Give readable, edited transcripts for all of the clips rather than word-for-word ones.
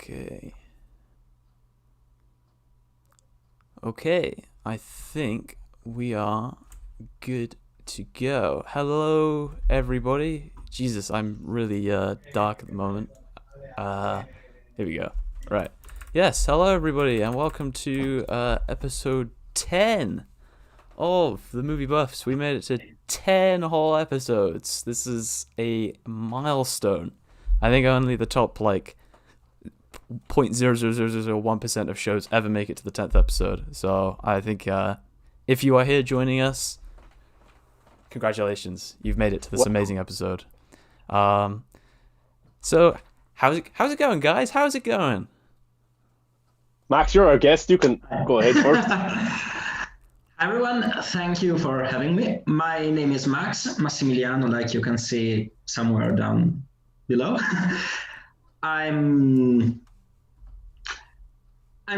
Okay. Okay, I think we are good to go. Hello, everybody. Jesus, I'm really dark at the moment. Here we go. Right. Yes, hello, everybody, and welcome to episode 10 of the Movie Buffs. We made it to 10 whole episodes. This is a milestone. I think only the top, 0.00001% of shows ever make it to the 10th episode. So I think if you are here joining us, congratulations, you've made it to this amazing episode. So how's it going, guys? How's it going? Max, you're our guest. You can go ahead first. Hi everyone, thank you for having me. My name is Max Massimiliano, like you can see somewhere down below. I'm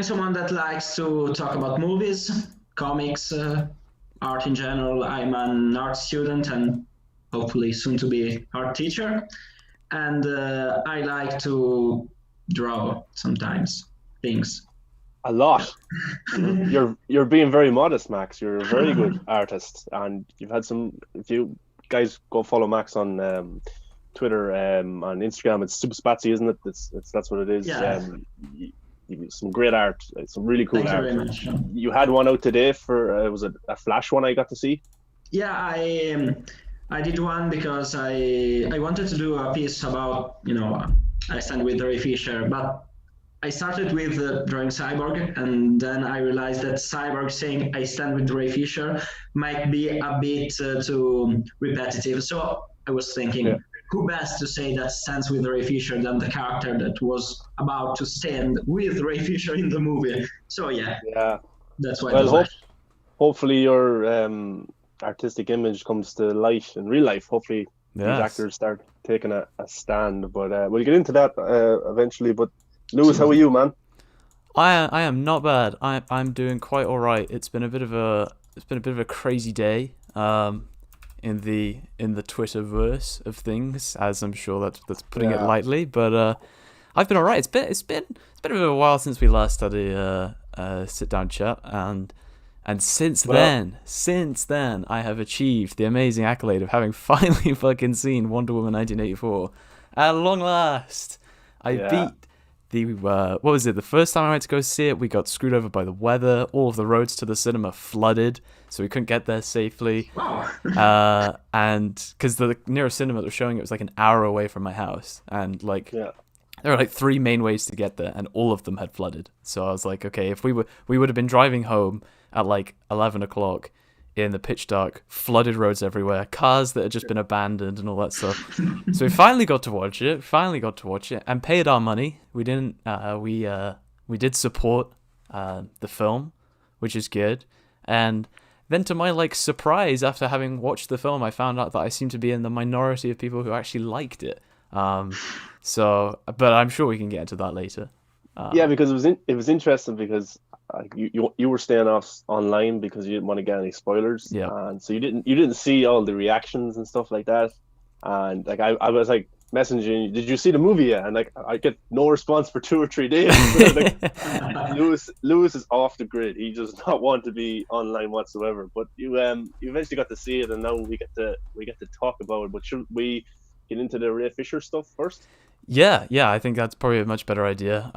someone that likes to talk about movies, comics, art in general. I'm an art student and hopefully soon to be art teacher. And I like to draw sometimes things. A lot. You're being very modest, Max. You're a very good artist, and you've had some. If you guys go follow Max on Twitter, on Instagram, it's SupesBatsy, isn't it? That's what it is. Yeah. Some great art, some really cool Thank you art. very much. You had one out today for was it a Flash one I got to see? Yeah, I did one because I wanted to do a piece about, I stand with Ray Fisher, but I started with drawing Cyborg, and then I realized that Cyborg saying I stand with Ray Fisher might be a bit too repetitive. So I was thinking, who best to say that stands with Ray Fisher than the character that was about to stand with Ray Fisher in the movie? So yeah, that's why. Well, hopefully your artistic image comes to light in real life. Hopefully these actors start taking a stand. But we'll get into that eventually. But Lewis, how are you, man? I am not bad. I'm doing quite all right. It's been a bit of a crazy day in the Twitterverse of things, as I'm sure that's putting it lightly. But I've been all right. It's been a bit of a while since we last had a sit down chat, and since then I have achieved the amazing accolade of having finally fucking seen Wonder Woman 1984 at long last. I beat what was it? The first time I went to go see it, we got screwed over by the weather. All of the roads to the cinema flooded, so we couldn't get there safely. Wow. And because the nearest cinema that was showing it was like an hour away from my house, and there were three main ways to get there, and all of them had flooded. So I was like, okay, if we would have been driving home at 11 o'clock in the pitch dark, flooded roads everywhere, cars that had just been abandoned and all that stuff. So we finally got to watch it, and paid our money. We didn't. We did support the film, which is good. And then to my surprise, after having watched the film, I found out that I seem to be in the minority of people who actually liked it. So, but I'm sure we can get into that later. Because it was interesting because you were staying off online because you didn't want to get any spoilers, and so you didn't see all the reactions and stuff like that. And I was messaging you, did you see the movie yet? And I get no response for 2 or 3 days. Lewis is off the grid. He does not want to be online whatsoever. But you eventually got to see it, and now we get to talk about it. But should we get into the Ray Fisher stuff first? Yeah, I think that's probably a much better idea.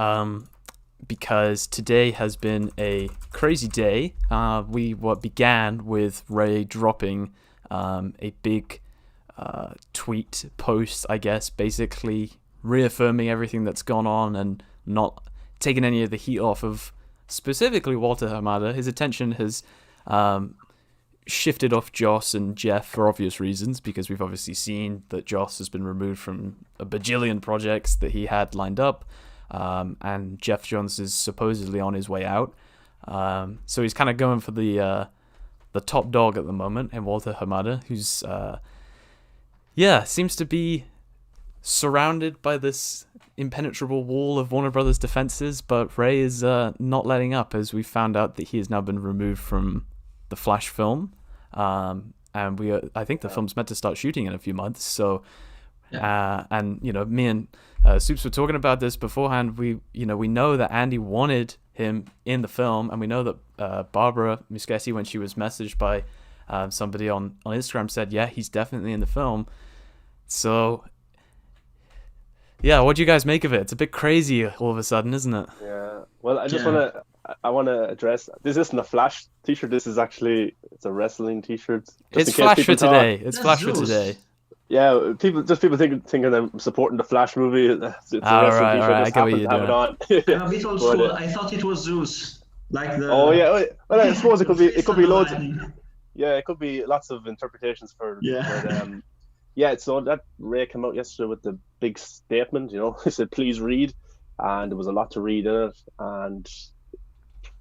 Because today has been a crazy day. We began with Ray dropping a big tweet post, I guess, basically reaffirming everything that's gone on and not taking any of the heat off of specifically Walter Hamada. His attention has shifted off Joss and Jeff for obvious reasons, because we've obviously seen that Joss has been removed from a bajillion projects that he had lined up, and Jeff Johns is supposedly on his way out. So he's kind of going for the top dog at the moment, and Walter Hamada, who's seems to be surrounded by this impenetrable wall of Warner Brothers defenses, but Ray is not letting up, as we found out that he has now been removed from the Flash film, and I think the film's meant to start shooting in a few months, so And me and Supes were talking about this beforehand. We know that Andy wanted him in the film, and we know that Barbara Muschietti, when she was messaged by somebody on Instagram, said, yeah, he's definitely in the film. So yeah, what do you guys make of it? It's a bit crazy all of a sudden, isn't it? Yeah. Well, I want to address, this isn't a Flash t-shirt. This is actually, it's a wrestling t-shirt. It's Flash for today. It's Flash for today. Yeah, people thinking I'm supporting the Flash movie. It's a wrestling t-shirt. I get what you're doing. I'm a bit old school. I thought it was Zeus, like the. Oh yeah, well I suppose it could be loads. Yeah, it could be lots of interpretations for. Yeah. But, yeah. So that Ray came out yesterday with the big statement. He said, "Please read," and there was a lot to read in it. And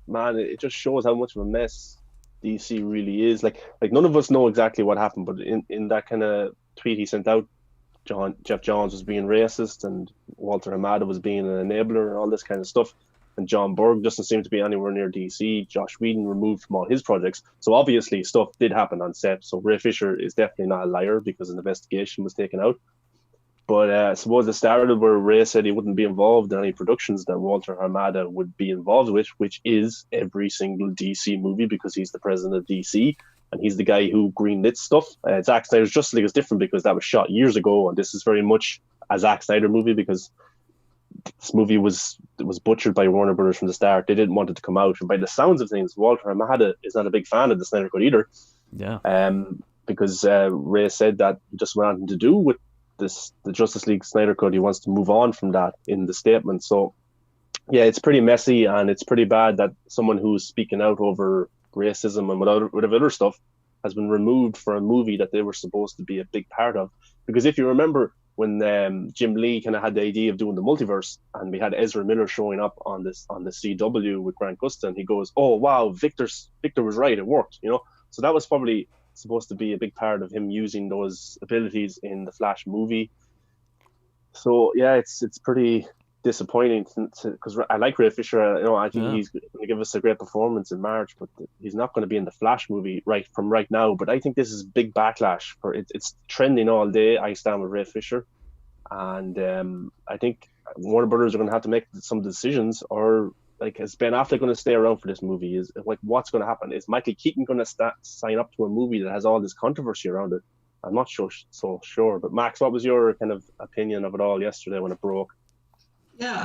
man, it just shows how much of a mess DC really is. Like none of us know exactly what happened, but in that kind of tweet he sent out, Jeff Johns was being racist and Walter Hamada was being an enabler and all this kind of stuff, and John Berg doesn't seem to be anywhere near DC. Josh Whedon removed from all his projects, so obviously stuff did happen on set. So Ray Fisher is definitely not a liar because an investigation was taken out. But I suppose it started where Ray said he wouldn't be involved in any productions that Walter Hamada would be involved with, which is every single DC movie, because he's the president of DC. And he's the guy who greenlit stuff. Zack Snyder's Justice League is different because that was shot years ago, and this is very much a Zack Snyder movie because this movie was butchered by Warner Brothers from the start. They didn't want it to come out, and by the sounds of things, Walter Hamada is not a big fan of the Snyder Cut either. Yeah. Because Ray said that he just wanted nothing to do with the Justice League Snyder Cut. He wants to move on from that in the statement. So yeah, it's pretty messy, and it's pretty bad that someone who's speaking out over racism and whatever other stuff has been removed for a movie that they were supposed to be a big part of. Because if you remember when Jim Lee kind of had the idea of doing the multiverse, and we had Ezra Miller showing up on the CW with Grant Gustin, and he goes, "Oh wow, Victor was right, it worked," So that was probably supposed to be a big part of him using those abilities in the Flash movie. So yeah, it's pretty disappointing because I like Ray Fisher. I think he's going to give us a great performance in March, but he's not going to be in the Flash movie right now. But I think this is big backlash for it. It's trending all day. I stand with Ray Fisher, and I think Warner Brothers are going to have to make some decisions. Or is Ben Affleck going to stay around for this movie? Is what's going to happen? Is Michael Keaton going to sign up to a movie that has all this controversy around it? I'm not so sure. But Max, what was your kind of opinion of it all yesterday when it broke? Yeah,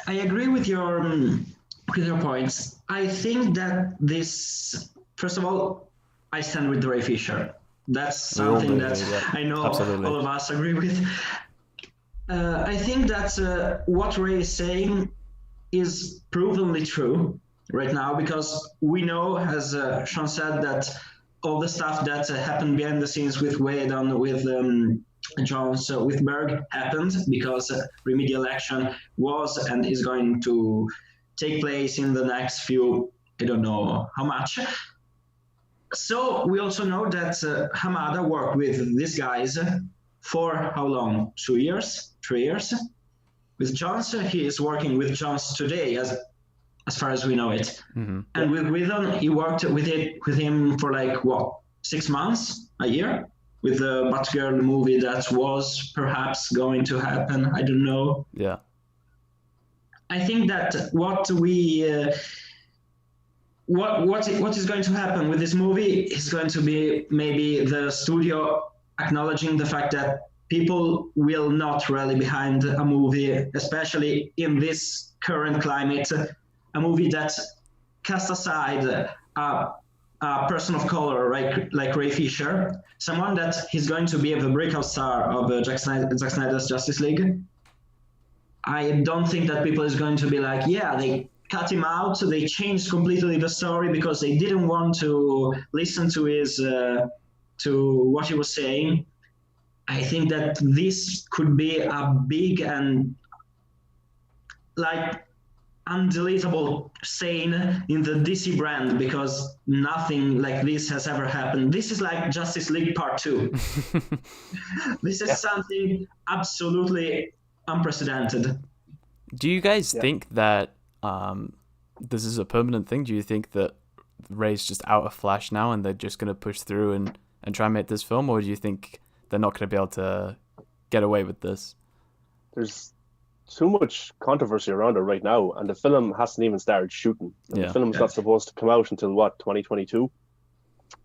I agree with your points. I think that this, first of all, I stand with Ray Fisher. That's something that I know all of us agree with. I think that what Ray is saying is provenly true right now, because we know, as Sean said, that all the stuff that happened behind the scenes with Wade and with Jones with Berg happened because remedial action was and is going to take place in the next few, I don't know how much. So we also know that Hamada worked with these guys for how long? 2 years? 3 years? With Jones, he is working with Jones today, as far as we know it. Mm-hmm. And with Whedon, he worked with him for 6 months, a year, with the Batgirl movie that was perhaps going to happen. I don't know. Yeah. I think that what is going to happen with this movie is going to be maybe the studio acknowledging the fact that people will not rally behind a movie, especially in this current climate, a movie that casts aside a person of color like Ray Fisher, someone that is going to be the breakout star of Zack Snyder's Justice League. I don't think that people is going to be like, yeah, they cut him out, so they changed completely the story because they didn't want to listen to his to what he was saying. I think that this could be a big and undeletable stain in the DC brand, because nothing like this has ever happened. This is like Justice League Part 2. This is something absolutely unprecedented. Do you guys think that this is a permanent thing? Do you think that Ray's just out of Flash now and they're just going to push through and try and make this film? Or do you think they're not going to be able to get away with this? There's too much controversy around it right now, and the film hasn't even started shooting. The film's not supposed to come out until 2022.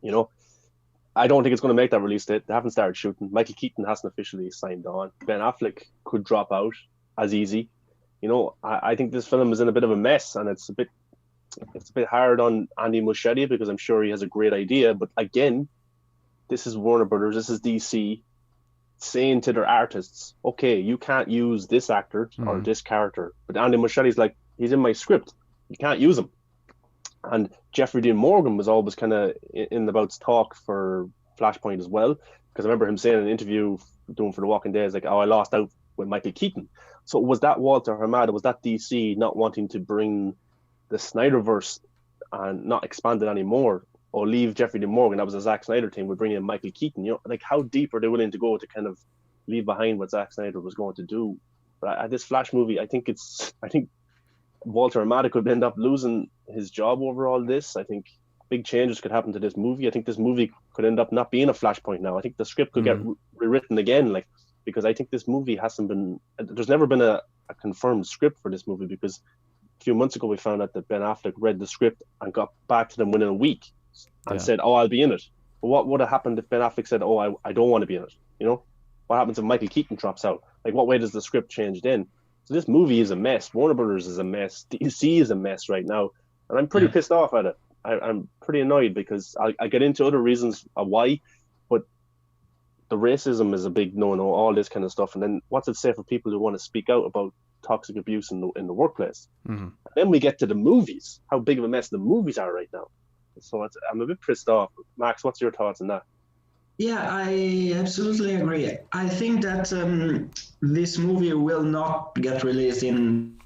You know, I don't think it's going to make that release date. They haven't started shooting. Michael Keaton hasn't officially signed on. Ben Affleck could drop out as easy. You know, I think this film is in a bit of a mess, and it's a bit hard on Andy Muschietti because I'm sure he has a great idea. But again, this is Warner Brothers, this is DC, saying to their artists, okay, you can't use this actor or this character. But Andy Muschietti's like, he's in my script. You can't use him. And Jeffrey Dean Morgan was always kind of in about talk for Flashpoint as well, because I remember him saying in an interview doing for The Walking Dead, like, oh, I lost out with Michael Keaton. So was that Walter Hamada, was that DC not wanting to bring the Snyderverse and not expand it anymore, or leave Jeffrey Dean Morgan? That was a Zack Snyder team, would bring in Michael Keaton. You know, like, how deep are they willing to go to kind of leave behind what Zack Snyder was going to do? But this Flash movie, I think Walter Hamada could end up losing his job over all this. I think big changes could happen to this movie. I think this movie could end up not being a Flashpoint now. I think the script could get rewritten again, like, because I think this movie there's never been a confirmed script for this movie, because a few months ago we found out that Ben Affleck read the script and got back to them within a week and said, oh, I'll be in it. But what would have happened if Ben Affleck said, oh, I don't want to be in it? You know, what happens if Michael Keaton drops out? Like, what way does the script change then? So this movie is a mess. Warner Brothers is a mess. DC is a mess right now. And I'm pretty pissed off at it. I'm pretty annoyed because I get into other reasons why, but the racism is a big no-no, all this kind of stuff. And then what's it say for people who want to speak out about toxic abuse in the workplace? And then we get to the movies, how big of a mess the movies are right now. So I'm a bit pissed off. Max, what's your thoughts on that? Yeah, I absolutely agree. I think that this movie will not get released in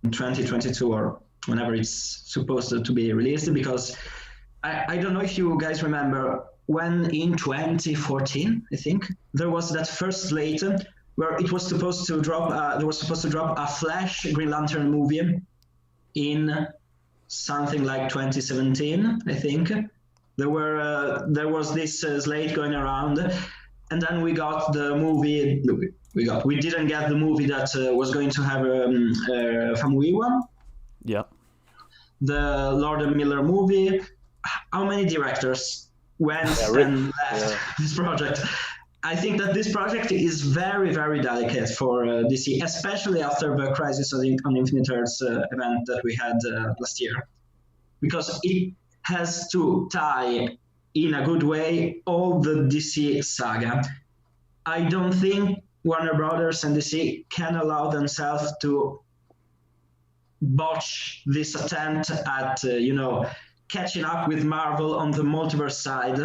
2022 or whenever it's supposed to be released, because I don't know if you guys remember when in 2014, I think, there was that first slate where it was supposed to drop. There was supposed to drop a Flash Green Lantern movie in something like 2017, I think. There was this slate going around, and then we got the movie. We didn't get the movie that was going to have Famuyiwa. Yeah. The Lord and Miller movie. How many directors went and left this project? I think that this project is very, very delicate for DC, especially after the Crisis on Infinite Earths event that we had last year, because it has to tie in a good way all the DC saga. I don't think Warner Brothers and DC can allow themselves to botch this attempt at catching up with Marvel on the multiverse side,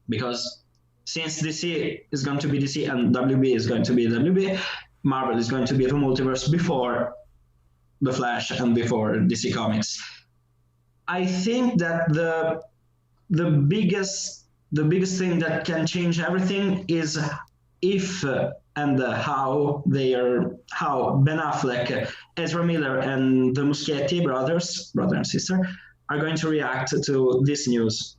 because since DC is going to be DC and WB is going to be WB, Marvel is going to be the multiverse before The Flash and before DC Comics. I think that the biggest thing that can change everything is if and how Ben Affleck, Ezra Miller, and the Muschietti brothers, brother and sister, are going to react to this news.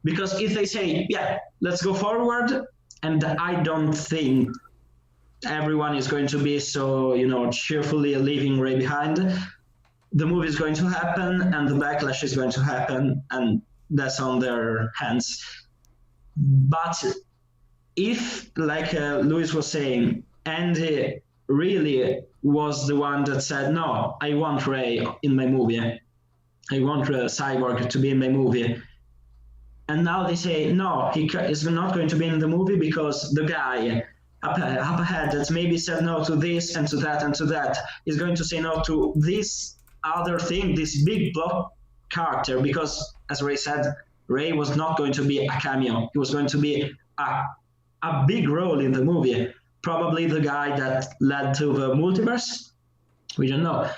Because if they say, yeah, let's go forward, and I don't think everyone is going to be so, cheerfully leaving Ray behind, the movie is going to happen and the backlash is going to happen, and that's on their hands. But if, like Luis was saying, Andy really was the one that said, no, I want Ray in my movie, I want Cyborg to be in my movie, and now they say, no, he is not going to be in the movie because the guy up ahead that maybe said no to this and to that and to that is going to say no to this other thing, this big block character, because as Ray said, Ray was not going to be a cameo. He was going to be a big role in the movie, probably the guy that led to the multiverse. We don't know.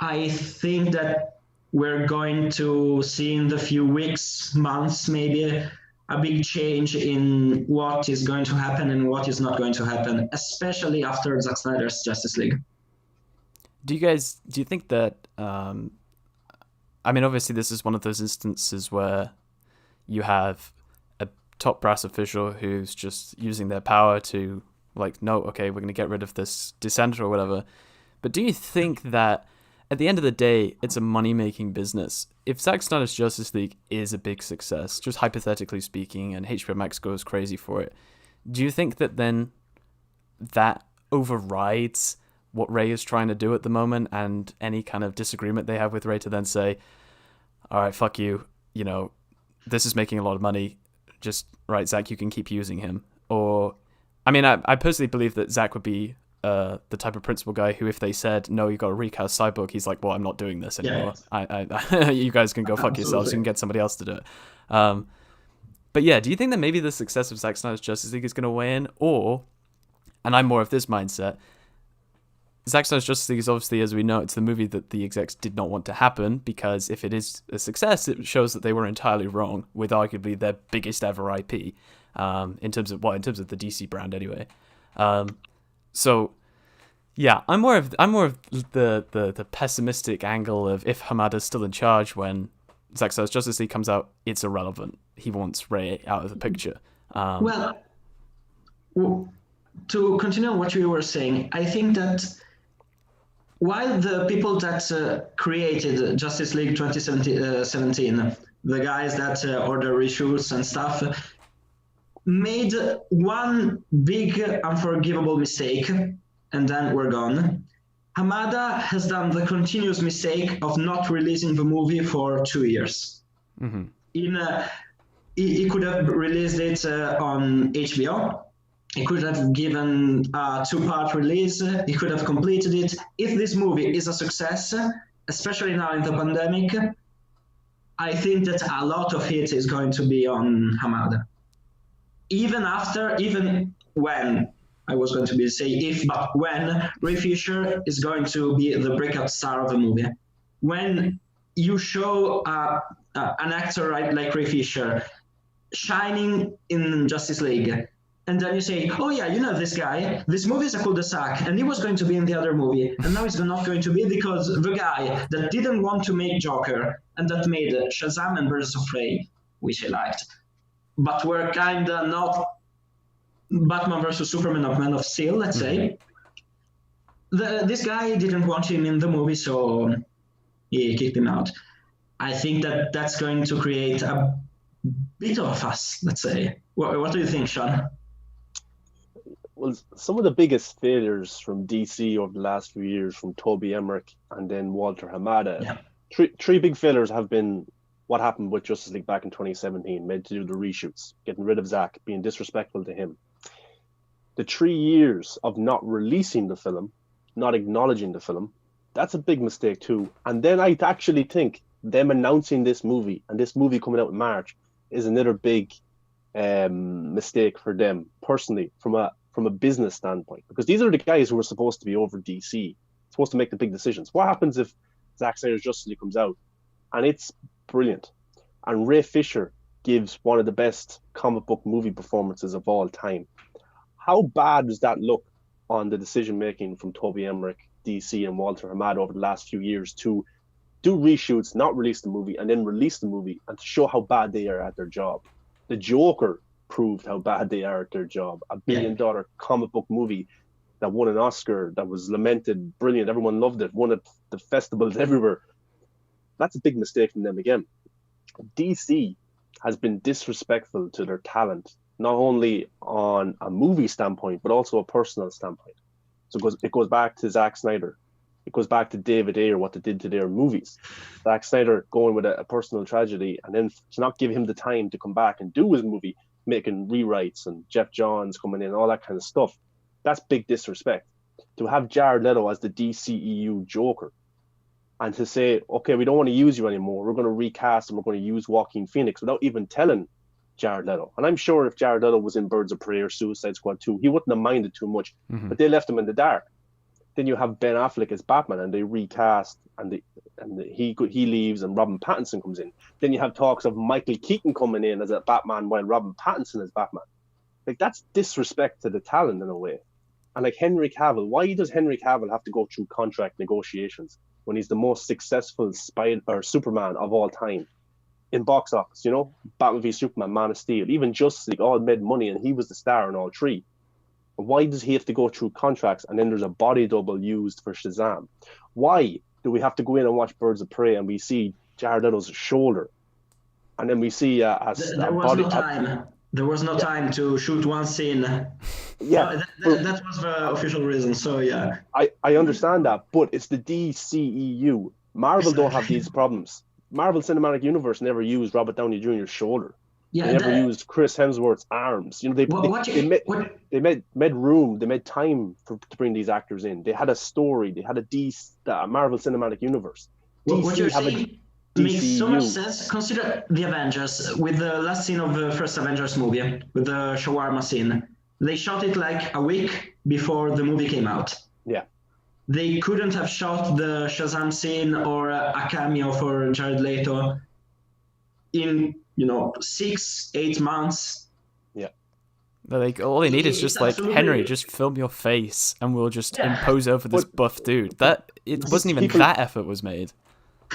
I think that we're going to see in the few weeks, months, maybe a big change in what is going to happen and what is not going to happen, especially after Zack Snyder's Justice League. Do you think that, obviously this is one of those instances where you have top brass official who's just using their power to like, no, okay, we're going to get rid of this dissenter or whatever. But do you think that at the end of the day, it's a money-making business? If Zack Snyder's Justice League is a big success, just hypothetically speaking, and HBO Max goes crazy for it, do you think that then that overrides what Ray is trying to do at the moment and any kind of disagreement they have with Ray to then say, all right, fuck you, you know, this is making a lot of money, just, right, Zack, you can keep using him? Or, I mean, I personally believe that Zack would be the type of principal guy who, if they said, no, you got to recast Cyborg, he's like, well, I'm not doing this anymore. Yeah. You guys can go fuck yourselves, you can get somebody else to do it. But yeah, do you think that maybe the success of Zack Snyder's Justice League is going to weigh in? Or, and I'm more of this mindset, Zack Snyder's Justice League is obviously, as we know, it's the movie that the execs did not want to happen, because if it is a success, it shows that they were entirely wrong with arguably their biggest ever IP, in terms of the DC brand anyway. So yeah, I'm more of the pessimistic angle of, if Hamada's still in charge when Zack Snyder's Justice League comes out, it's irrelevant. He wants Ray out of the picture. Well, to continue on what you were saying, I think that while the people that created Justice League 2017, the guys that order reshoots and stuff, made one big unforgivable mistake, and then we're gone. Hamada has done the continuous mistake of not releasing the movie for 2 years. Mm-hmm. He could have released it on HBO. He could have given a 2-part release. He could have completed it. If this movie is a success, especially now in the pandemic, I think that a lot of it is going to be on Hamada. Even when, I was going to say if, but when Ray Fisher is going to be the breakout star of the movie. When you show an actor like Ray Fisher shining in Justice League, and then you say, oh yeah, you know this guy, this movie is a cul-de-sac, and he was going to be in the other movie, and now he's not going to be because the guy that didn't want to make Joker, and that made Shazam and Birds of Prey, which I liked, but were kind of not Batman versus Superman of Man of Steel, let's say. This guy didn't want him in the movie, so he kicked him out. I think that that's going to create a bit of a fuss, let's say. What do you think, Sean? Well, some of the biggest failures from DC over the last few years, from Toby Emmerich and then Walter Hamada, three big failures have been what happened with Justice League back in 2017, made to do the reshoots, getting rid of Zack, being disrespectful to him. The 3 years of not releasing the film, not acknowledging the film, that's a big mistake too. And then I actually think them announcing this movie and this movie coming out in March is another big mistake for them personally, from a business standpoint, because these are the guys who are supposed to be over DC, supposed to make the big decisions. What happens if Zack Snyder's Justice League comes out and it's brilliant, and Ray Fisher gives one of the best comic book movie performances of all time? How bad does that look on the decision making from Toby Emmerich, DC, and Walter Hamada over the last few years to do reshoots, not release the movie, and then release the movie, and to show how bad they are at their job? The Joker proved how bad they are at their job. $1 billion comic book movie that won an Oscar, that was lamented, brilliant, everyone loved it, won at the festivals everywhere. That's a big mistake from them again. DC has been disrespectful to their talent, not only on a movie standpoint, but also a personal standpoint. So it goes back to Zack Snyder. It goes back to David Ayer, what they did to their movies. Zack Snyder going with a personal tragedy, and then to not give him the time to come back and do his movie, making rewrites, and Jeff Johns coming in, all that kind of stuff. That's big disrespect. To have Jared Leto as the DCEU Joker, and to say, okay, we don't want to use you anymore, we're going to recast and we're going to use Joaquin Phoenix, without even telling Jared Leto. And I'm sure if Jared Leto was in Birds of Prey or Suicide Squad 2, he wouldn't have minded too much, but they left him in the dark. Then you have Ben Affleck as Batman, and they recast, and he leaves, and Robin Pattinson comes in. Then you have talks of Michael Keaton coming in as a Batman while Robin Pattinson is Batman. Like, that's disrespect to the talent in a way. And like Henry Cavill, why does Henry Cavill have to go through contract negotiations when he's the most successful Superman of all time? in box office, you know, Batman v Superman, Man of Steel, even Justice League, all made money, and he was the star in all three. Why does he have to go through contracts and then there's a body double used for Shazam? Why do we have to go in and watch Birds of Prey and we see Jared Leto's shoulder, and then we see there was no time. There was no time to shoot one scene. Yeah, that was the official reason. So yeah, I understand that, but it's the DCEU. Marvel don't have these problems. Marvel Cinematic Universe never used Robert Downey Jr.'s shoulder. Yeah, they never used Chris Hemsworth's arms. You know, they made room, they made time to bring these actors in. They had a story. They had a Marvel Cinematic Universe. What you're saying makes so much sense. Consider the Avengers with the last scene of the first Avengers movie, with the shawarma scene. They shot it like a week before the movie came out. Yeah. They couldn't have shot the Shazam scene or a cameo for Jared Leto in, 6-8 months. Yeah. Like, all they need is just like, Henry, just film your face and we'll just impose over this buff dude. It wasn't even that effort was made.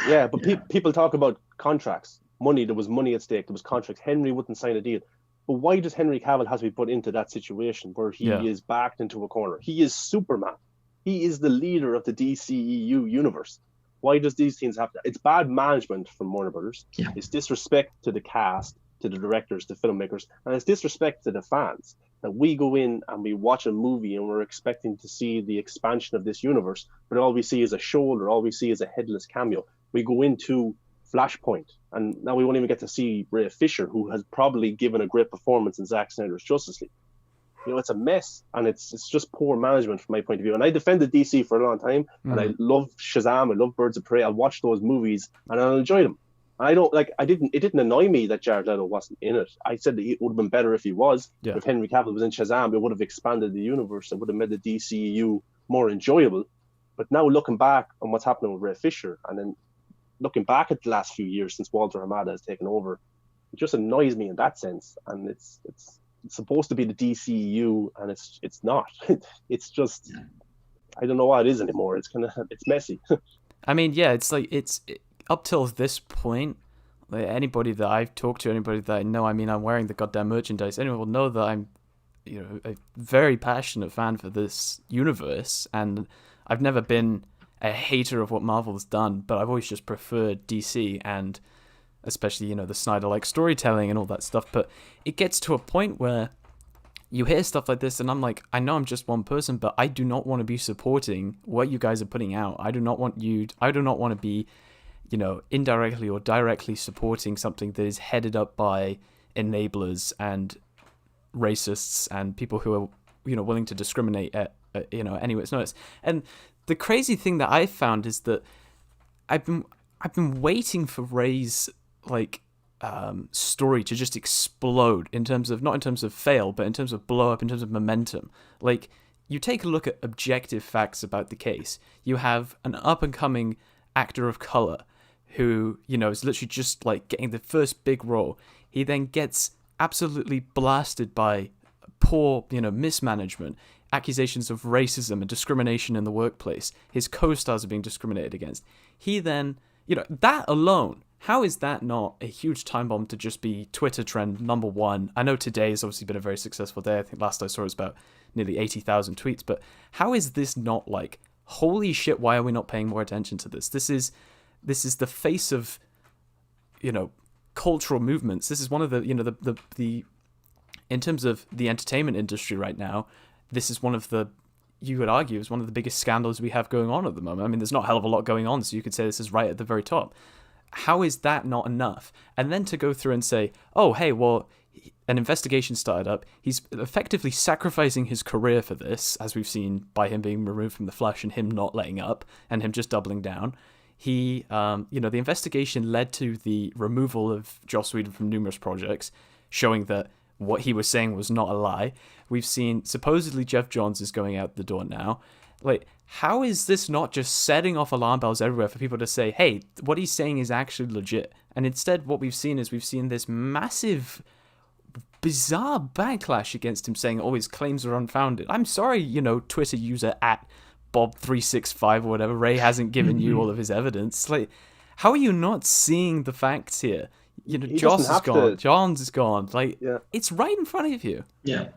Yeah, but people talk about contracts. Money, there was money at stake, there was contracts. Henry wouldn't sign a deal. But why does Henry Cavill have to be put into that situation where he is backed into a corner? He is Superman. He is the leader of the DCEU universe. Why does these things happen? It's bad management from Warner Brothers. Yeah. It's disrespect to the cast, to the directors, the filmmakers, and it's disrespect to the fans. That we go in and we watch a movie and we're expecting to see the expansion of this universe, but all we see is a shoulder, all we see is a headless cameo. We go into Flashpoint, and now we won't even get to see Ray Fisher, who has probably given a great performance in Zack Snyder's Justice League. It's a mess, and it's just poor management from my point of view. And I defended DC for a long time, and I love Shazam, I love Birds of Prey. I'll watch those movies and I'll enjoy them. And it didn't annoy me that Jared Leto wasn't in it. I said that it would have been better if he was. Yeah. If Henry Cavill was in Shazam, it would have expanded the universe. It would have made the DCEU more enjoyable. But now looking back on what's happening with Ray Fisher, and then looking back at the last few years since Walter Hamada has taken over, it just annoys me in that sense. And it's supposed to be the DCEU, and it's not. It's just, I don't know what it is anymore. It's messy. I mean, yeah, up till this point, like, anybody that I've talked to, anybody that I know, I mean, I'm wearing the goddamn merchandise. Anyone will know that I'm, a very passionate fan for this universe, and I've never been a hater of what Marvel's done, but I've always just preferred DC, and especially, the Snyder-like storytelling and all that stuff. But it gets to a point where you hear stuff like this, and I'm like, I know I'm just one person, but I do not want to be supporting what you guys are putting out. I do not want to be, indirectly or directly supporting something that is headed up by enablers and racists and people who are, willing to discriminate at, anyway. And the crazy thing that I found is that I've been waiting for Ray's story to just explode not in terms of fail, but in terms of blow up, in terms of momentum. Like, you take a look at objective facts about the case. You have an up and coming actor of color who, is literally just getting the first big role. He then gets absolutely blasted by poor, mismanagement, accusations of racism and discrimination in the workplace. His co-stars are being discriminated against. He then, that alone, how is that not a huge time bomb to just be Twitter trend number one? I know today has obviously been a very successful day. I think last I saw it was about nearly 80,000 tweets. But how is this not holy shit, why are we not paying more attention to this? This is the face of, cultural movements. This is one of the in terms of the entertainment industry right now, this is one of the, you would argue, is one of the biggest scandals we have going on at the moment. I mean, there's not a hell of a lot going on, so you could say this is right at the very top. How is that not enough? And then to go through and say, oh, hey, well, an investigation started up. He's effectively sacrificing his career for this, as we've seen by him being removed from The Flash and him not letting up and him just doubling down. He, the investigation led to the removal of Joss Whedon from numerous projects, showing that what he was saying was not a lie. We've seen supposedly Jeff Johns is going out the door now. How is this not just setting off alarm bells everywhere for people to say, hey, what he's saying is actually legit? And instead, what we've seen is this massive, bizarre backlash against him saying all his claims are unfounded. I'm sorry, Twitter user at Bob365 or whatever, Ray hasn't given you all of his evidence. How are you not seeing the facts here? Joss is gone, Johns is gone. Like, it's right in front of you. Yeah.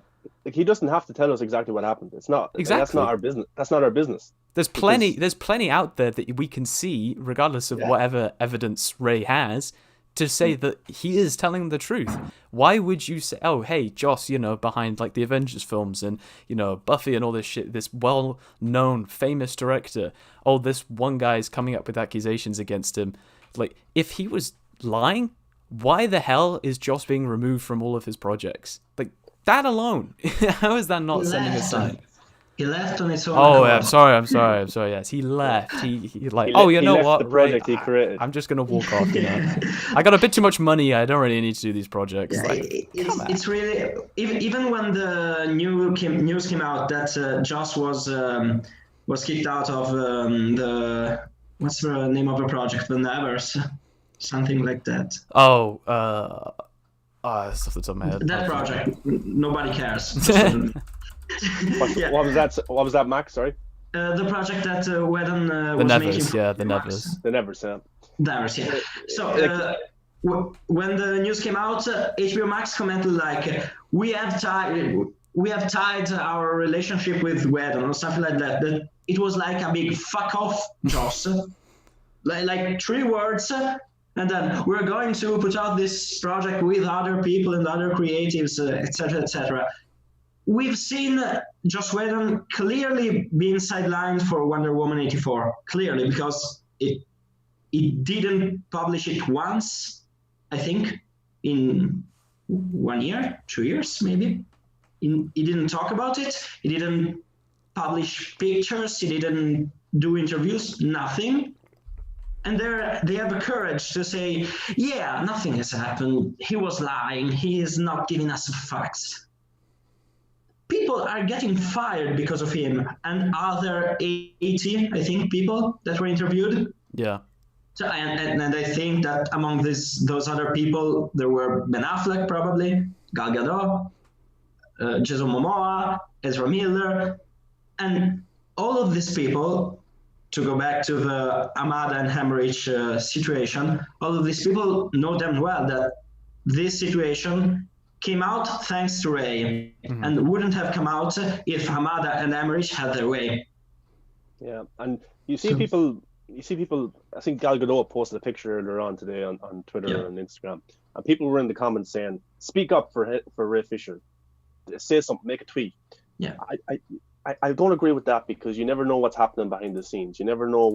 Like, he doesn't have to tell us exactly what happened. It's not exactly. That's not our business. That's not our business. There's plenty out there that we can see, regardless of whatever evidence Ray has, to say that he is telling the truth. Why would you say, oh, hey, Joss, behind like the Avengers films and, Buffy and all this shit, this well-known, famous director, oh, this one guy's coming up with accusations against him. Like, if he was lying, why the hell is Joss being removed from all of his projects? Like, that alone, how is that not sending a sign? He left on his own. Oh, I'm sorry. Yes, he left. He what? The project he created. I'm just gonna walk off. I got a bit too much money. I don't really need to do these projects. Yeah, it's really even when the news came out that Joss was kicked out of the what's the name of the project? The Nevers, something like that. Oh, that's off the top of my head. That project, nobody cares. What was that, Max? Sorry. The project that Whedon was making. The Nevers. The Nevers, yeah. Nevers, yeah. So when the news came out, HBO Max commented like, "We have tied our relationship with Whedon," or something like that. That it was like a big fuck off, Joss. like 3 words. And then we're going to put out this project with other people and other creatives, etc., etc. We've seen Joss Whedon clearly being sidelined for Wonder Woman 84, clearly, because it didn't publish it once, I think, in 1 year, 2 years, maybe. He didn't talk about it. He didn't publish pictures. He didn't do interviews, nothing. And they have the courage to say, yeah, nothing has happened. He was lying. He is not giving us the facts. People are getting fired because of him and other 80, I think, people that were interviewed. Yeah. So and I think that among those other people, there were Ben Affleck, probably, Gal Gadot, Jason Momoa, Ezra Miller, and all of these people, to go back to the Hamada and Hammerich situation, all of these people know damn well that this situation came out thanks to Ray, and wouldn't have come out if Hamada and Hammerich had their way. Yeah, and you see people. I think Gal Gadot posted a picture earlier on today on Twitter and Instagram, and people were in the comments saying, "Speak up for Ray Fisher, say something, make a tweet." Yeah, I don't agree with that, because you never know what's happening behind the scenes. You never know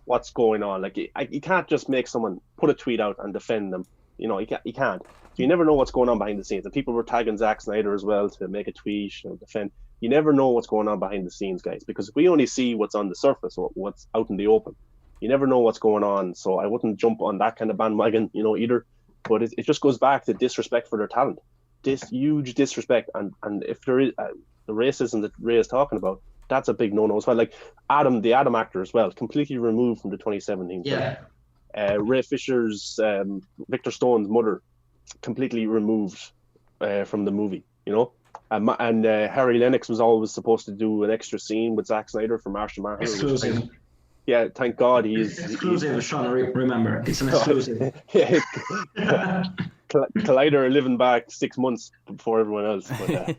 what's going on. Like, you can't just make someone put a tweet out and defend them. You can't. So you never know what's going on behind the scenes. And people were tagging Zack Snyder as well to make a tweet and defend. You never know what's going on behind the scenes, guys, because we only see what's on the surface or what's out in the open. You never know what's going on. So I wouldn't jump on that kind of bandwagon, either. But it just goes back to disrespect for their talent. This huge disrespect. And if there is the racism that Ray is talking about, that's a big no-no as well. Like the Adam actor as well, completely removed from the 2017 film. Yeah. Ray Fisher's Victor Stone's mother, completely removed from the movie, and Harry Lennox was always supposed to do an extra scene with Zack Snyder for Martian Manhunter. Exclusive. Yeah, thank God he's exclusive. Sean, remember, it's an exclusive. Collider living back 6 months before everyone else. But,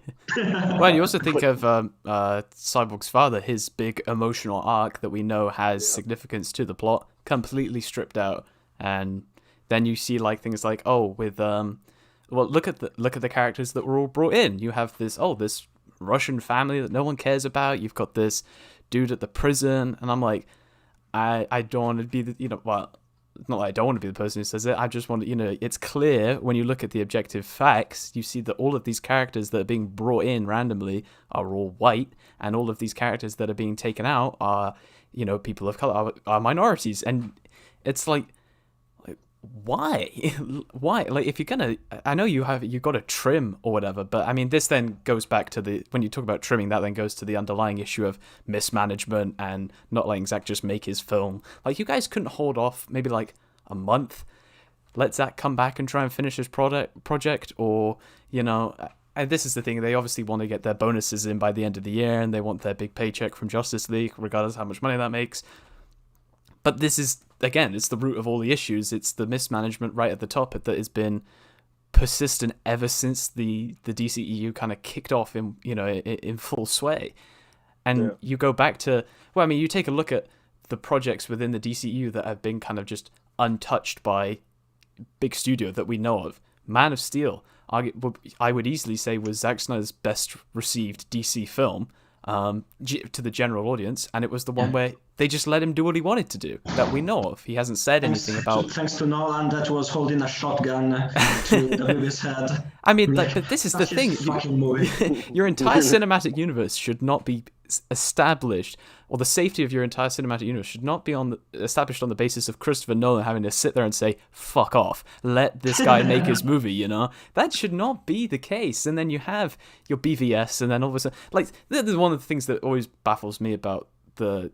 well, you also think of Cyborg's father, his big emotional arc that we know has significance to the plot, completely stripped out, and then you see like things like with look at the characters that were all brought in. You have this Russian family that no one cares about. You've got this dude at the prison, and I'm like, I don't want to be the not that I don't want to be the person who says it. I just want to, it's clear when you look at the objective facts, you see that all of these characters that are being brought in randomly are all white, and all of these characters that are being taken out are, people of color, are minorities. And it's like why? Like, if you're gonna, I know you've got to trim or whatever, but I mean, this then goes back to when you talk about trimming, that then goes to the underlying issue of mismanagement and not letting Zack just make his film. Like, you guys couldn't hold off maybe like a month, let Zack come back and try and finish his project, or and this is the thing, they obviously want to get their bonuses in by the end of the year, and they want their big paycheck from Justice League, regardless of how much money that makes. But this is again, it's the root of all the issues. It's the mismanagement right at the top that has been persistent ever since the DCEU kind of kicked off in full sway. And you go back to, well, I mean, you take a look at the projects within the DCEU that have been kind of just untouched by big studio that we know of. Man of Steel, I would easily say, was Zack Snyder's best received DC film to the general audience, and it was the one where they just let him do what he wanted to do, that we know of. He hasn't said anything about... Thanks to Nolan, that was holding a shotgun to WW's head. I mean, but this is the thing. Your entire cinematic universe should not be established, or the safety of your entire cinematic universe should not be established on the basis of Christopher Nolan having to sit there and say, fuck off, let this guy make his movie, That should not be the case. And then you have your BVS, and then all of a sudden... Like, this is one of the things that always baffles me about the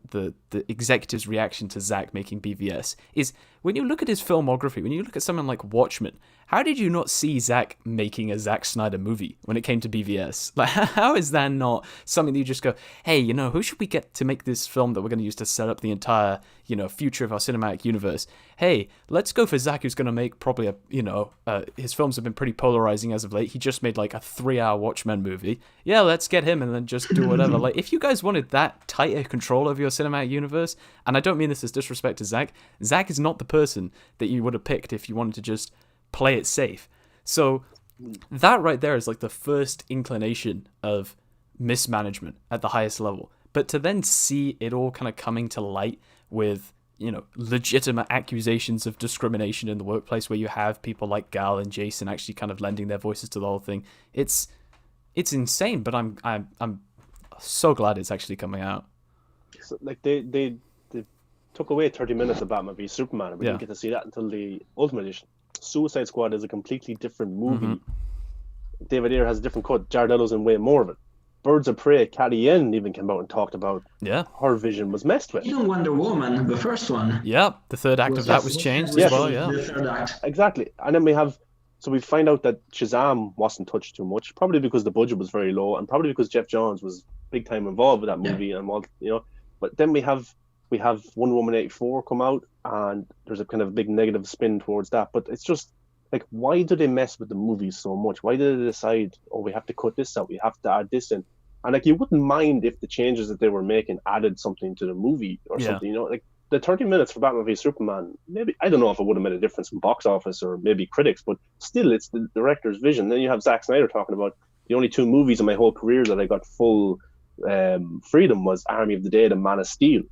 executive's reaction to Zack making BVS is when you look at his filmography, when you look at someone like Watchmen, how did you not see Zack making a Zack Snyder movie when it came to BVS? Like, how is that not something that you just go, hey, who should we get to make this film that we're going to use to set up the entire, future of our cinematic universe? Hey, let's go for Zack, who's going to make probably his films have been pretty polarizing as of late. He just made like a 3-hour Watchmen movie. Yeah, let's get him and then just do whatever. Like, if you guys wanted that tighter control over your cinematic universe, and I don't mean this as disrespect to Zack is not the person that you would have picked if you wanted to just play it safe. So that right there is like the first inclination of mismanagement at the highest level. But to then see it all kind of coming to light with, legitimate accusations of discrimination in the workplace, where you have people like Gal and Jason actually kind of lending their voices to the whole thing, it's insane. But I'm so glad it's actually coming out. So, like they took away 30 minutes of Batman v Superman, and we didn't get to see that until the Ultimate Edition. Suicide Squad is a completely different movie. David Ayer has a different cut. Jared Leto's in way more of it. Birds of Prey, Cathy Yen even came out and talked about her vision was messed with. Even Wonder Woman, the first one. Yeah, the third act of that was changed as well, The third act. Exactly. And then we find out that Shazam wasn't touched too much, probably because the budget was very low, and probably because Jeff Johns was big time involved with that movie and all, But then we have Wonder Woman 84 come out, and there's a kind of big negative spin towards that. But it's just like, why do they mess with the movies so much? Why did they decide, we have to cut this out, we have to add this in? And like, you wouldn't mind if the changes that they were making added something to the movie or something, like the 30 minutes for Batman v Superman, maybe, I don't know if it would have made a difference in box office or maybe critics, but still, it's the director's vision. Then you have Zack Snyder talking about the only 2 movies in my whole career that I got full freedom was Army of the Dead and Man of Steel.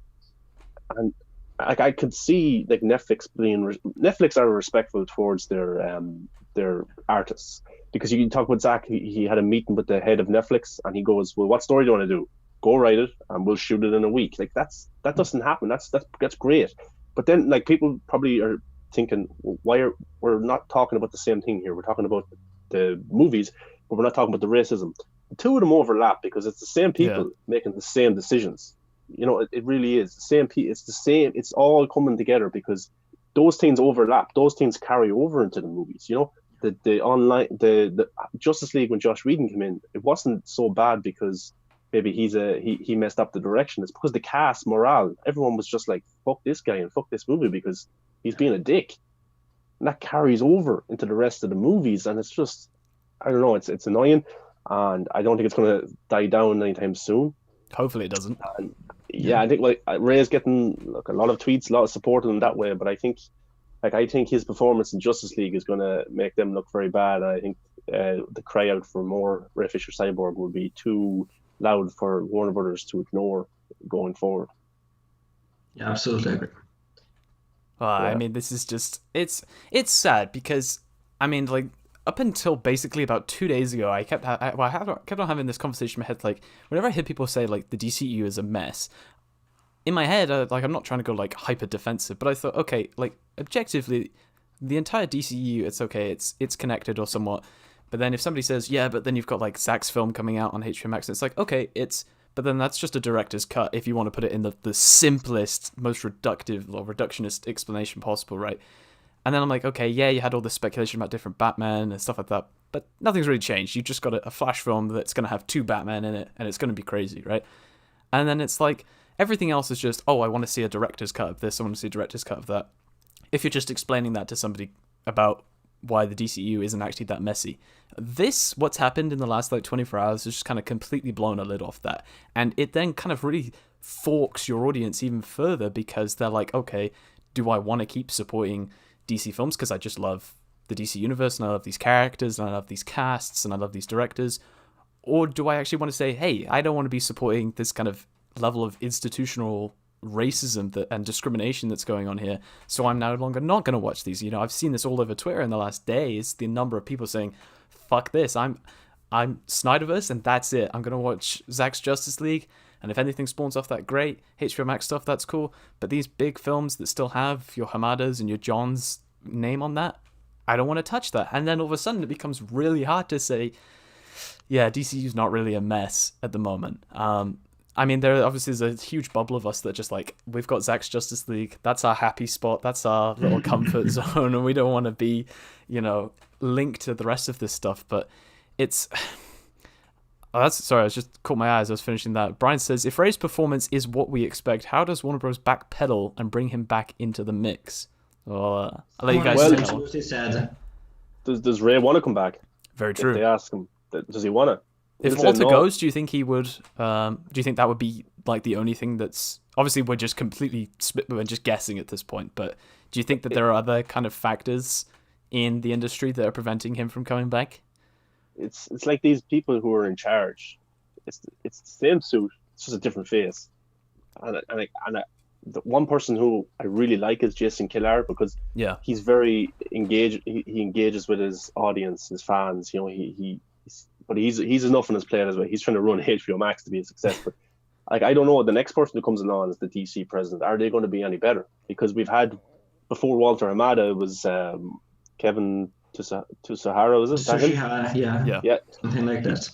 And like, I could see like Netflix are respectful towards their artists, because you can talk about Zack. He had a meeting with the head of Netflix, and he goes, "Well, what story do you want to do? Go write it, and we'll shoot it in a week." Like, that doesn't happen. That's great. But then, like, people probably are thinking, well, we're not talking about the same thing here? We're talking about the movies, but we're not talking about the racism. The two of them overlap because it's the same people making the same decisions. It really is the same. It's the same. It's all coming together because those things overlap. Those things carry over into the movies. The Justice League, when Joss Whedon came in, it wasn't so bad because maybe he messed up the direction. It's because the cast morale, everyone was just like, fuck this guy and fuck this movie because he's being a dick, and that carries over into the rest of the movies. And it's just, I don't know. It's annoying, and I don't think it's going to die down anytime soon. Hopefully it doesn't. And I think like Ray's getting a lot of tweets, a lot of support in that way, but I think his performance in Justice League is going to make them look very bad. And I think the cry out for more Ray Fisher Cyborg will be too loud for Warner Brothers to ignore going forward. Yeah, absolutely agree. I mean, this is just it's sad because I mean, like, up until basically about 2 days ago, I kept on having this conversation in my head. Like, whenever I hear people say like the DCEU is a mess, in my head, like, I'm not trying to go like hyper defensive, but I thought, okay, like, objectively, the entire DCEU, it's okay, it's connected or somewhat. But then if somebody says, yeah, but then you've got like Zack's film coming out on HBO Max, it's like, okay, but then that's just a director's cut if you want to put it in the simplest, most reductive or reductionist explanation possible, right? And then I'm like, okay, yeah, you had all this speculation about different Batman and stuff like that, but nothing's really changed. You just got a Flash film that's going to have 2 Batman in it, and it's going to be crazy, right? And then it's like everything else is just, oh, I want to see a director's cut of this, I want to see a director's cut of that. If you're just explaining that to somebody about why the DCEU isn't actually that messy. What's happened in the last like 24 hours has just kind of completely blown a lid off that. And it then kind of really forks your audience even further, because they're like, okay, do I want to keep supporting DC films because I just love the DC universe and I love these characters and I love these casts and I love these directors? Or do I actually want to say, hey, I don't want to be supporting this kind of level of institutional racism and discrimination that's going on here, so I'm no longer not going to watch these. You know, I've seen this all over Twitter in the last days, the number of people saying, fuck this, I'm Snyderverse and that's it. I'm going to watch Zack's Justice League, and if anything spawns off that, great. HBO Max stuff, that's cool. But these big films that still have your Hamadas and your Johns name on that, I don't want to touch that. And then all of a sudden it becomes really hard to say, yeah, DCU's not really a mess at the moment. I mean, there obviously is a huge bubble of us that just like, we've got Zack's Justice League, that's our happy spot, that's our little comfort zone, and we don't want to be, you know, linked to the rest of this stuff. But it's... sorry, I just caught my eye as I was finishing that. Brian says, if Ray's performance is what we expect, how does Warner Bros. Backpedal and bring him back into the mix? Well, I'll let you guys say that one. Does Ray want to come back? Very true. If they ask him, does he want to? If Walter goes, do you think he would? Do you think that would be like the only thing that's... Obviously, we're just we're just guessing at this point, but do you think that there are other kind of factors in the industry that are preventing him from coming back? It's like these people who are in charge. It's the same suit, it's just a different face. And the one person who I really like is Jason Kilar, because he's very engaged. He engages with his audience, his fans. You know, but he's enough on his plate as well. He's trying to run HBO Max to be a success. But like, I don't know, the next person who comes along as the DC president, are they going to be any better? Because we've had, before Walter Hamada, it was Kevin Tusahara, was it? Tsuchihara, yeah, something like that.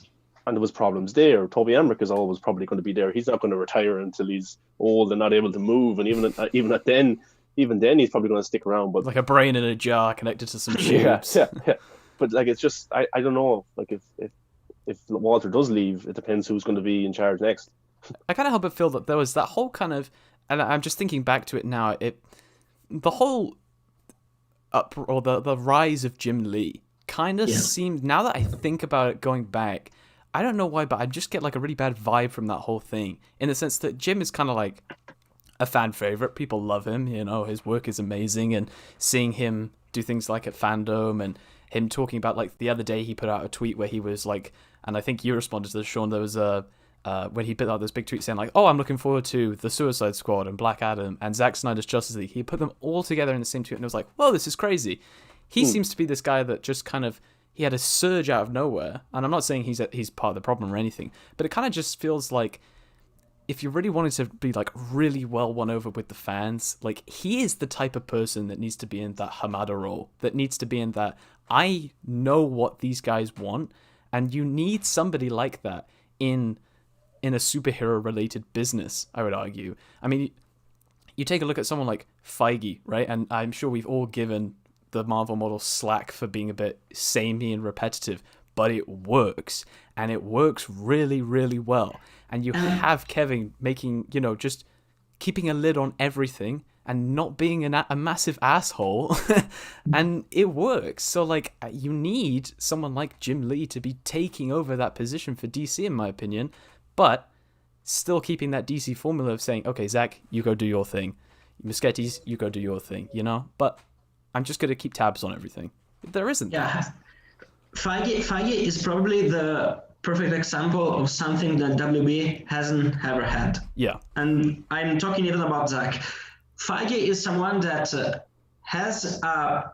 And there was problems there. Toby Emmerich is always probably going to be there. He's not going to retire until he's old and not able to move. And even then, he's probably going to stick around. But like a brain in a jar connected to some tubes. Yeah. But like, it's just, I don't know. Like, if Walter does leave, it depends who's going to be in charge next. I can't help but feel that there was that whole kind of, and I'm just thinking back to it now, the whole the rise of Jim Lee kind of seemed, now that I think about it going back, I don't know why, but I just get like a really bad vibe from that whole thing, in the sense that Jim is kind of like a fan favorite. People love him, you know, his work is amazing, and seeing him do things like at Fandom, and him talking about, like, the other day he put out a tweet where he was like, and I think you responded to this, Sean, there was when he put out this big tweet saying like, oh, I'm looking forward to the Suicide Squad and Black Adam and Zack Snyder's Justice League. He put them all together in the same tweet, and it was like, whoa, this is crazy. He seems to be this guy that just kind of, he had a surge out of nowhere, and I'm not saying he's part of the problem or anything, but it kind of just feels like, if you really wanted to be like really well won over with the fans, like, he is the type of person that needs to be in that Hamada role, that needs to be in that, I know what these guys want, and you need somebody like that in a superhero related business, I would argue. I mean, you take a look at someone like Feige, right? And I'm sure we've all given the Marvel model slack for being a bit samey and repetitive, but it works, and it works really, really well. And you have Kevin making, you know, just keeping a lid on everything and not being a massive asshole, and it works. So, like, you need someone like Jim Lee to be taking over that position for DC, in my opinion, but still keeping that DC formula of saying, okay, Zach, you go do your thing. Muschietti, you go do your thing, you know? But I'm just going to keep tabs on everything. There isn't. Yeah. Feige is probably the perfect example of something that WB hasn't ever had. Yeah. And I'm talking even about Zach. Feige is someone that has a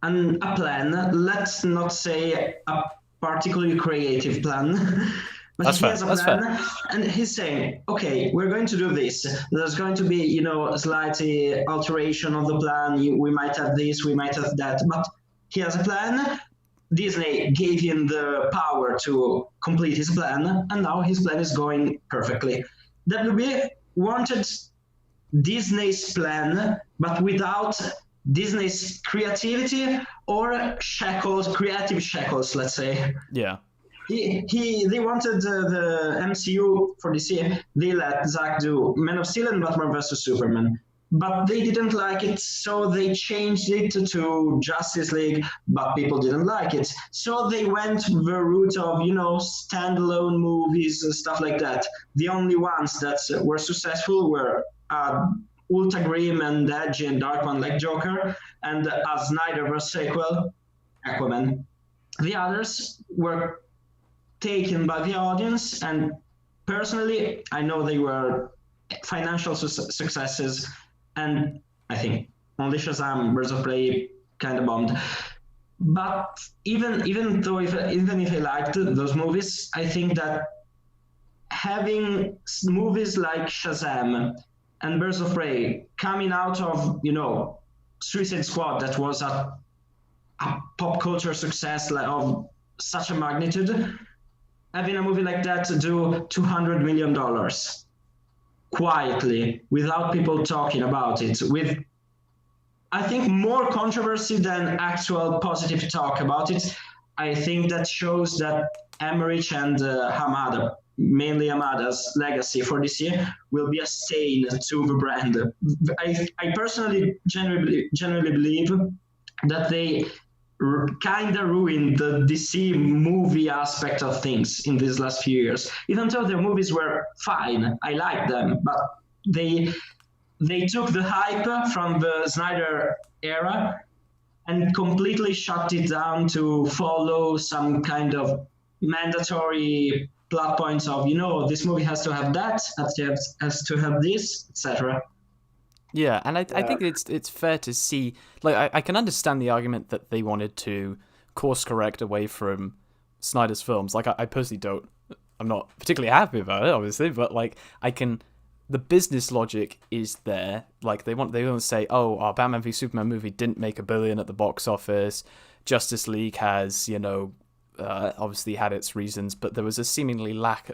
plan, let's not say a particularly creative plan, but he has a plan, and he's saying, okay, we're going to do this. There's going to be, you know, a slight alteration of the plan. We might have this, we might have that, but he has a plan. Disney gave him the power to complete his plan, and now his plan is going perfectly. WB wanted Disney's plan, but without Disney's creativity or creative shackles, let's say. Yeah. They wanted the MCU for DC. They let Zack do Man of Steel and Batman vs Superman, but they didn't like it, so they changed it to Justice League. But people didn't like it, so they went the route of standalone movies and stuff like that. The only ones that were successful were Ultra Grim and Edgy and Dark one like Joker, and a Snyderverse sequel, Aquaman. The others were taken by the audience, and personally, I know they were financial successes, and I think only Shazam, Birds of Prey kind of bombed. But even if I liked those movies, I think that having movies like Shazam and Birds of Prey coming out of Suicide Squad, that was a pop culture success of such a magnitude, having a movie like that to do $200 million quietly without people talking about it, with I think more controversy than actual positive talk about it, I think that shows that Emmerich and Hamada, mainly Hamada's legacy for this year, will be a stain to the brand. I personally genuinely believe that they kind of ruined the DC movie aspect of things in these last few years. Even though their movies were fine, I liked them, but they took the hype from the Snyder era and completely shut it down to follow some kind of mandatory plot points of, this movie has to have that, has to have this, etc. Yeah, and I think it's fair to see, like, I can understand the argument that they wanted to course correct away from Snyder's films. Like, I personally I'm not particularly happy about it, obviously, but like, the business logic is there. Like, they want to say, oh, our Batman v Superman movie didn't make $1 billion at the box office. Justice League has, obviously had its reasons, but there was a seeming lack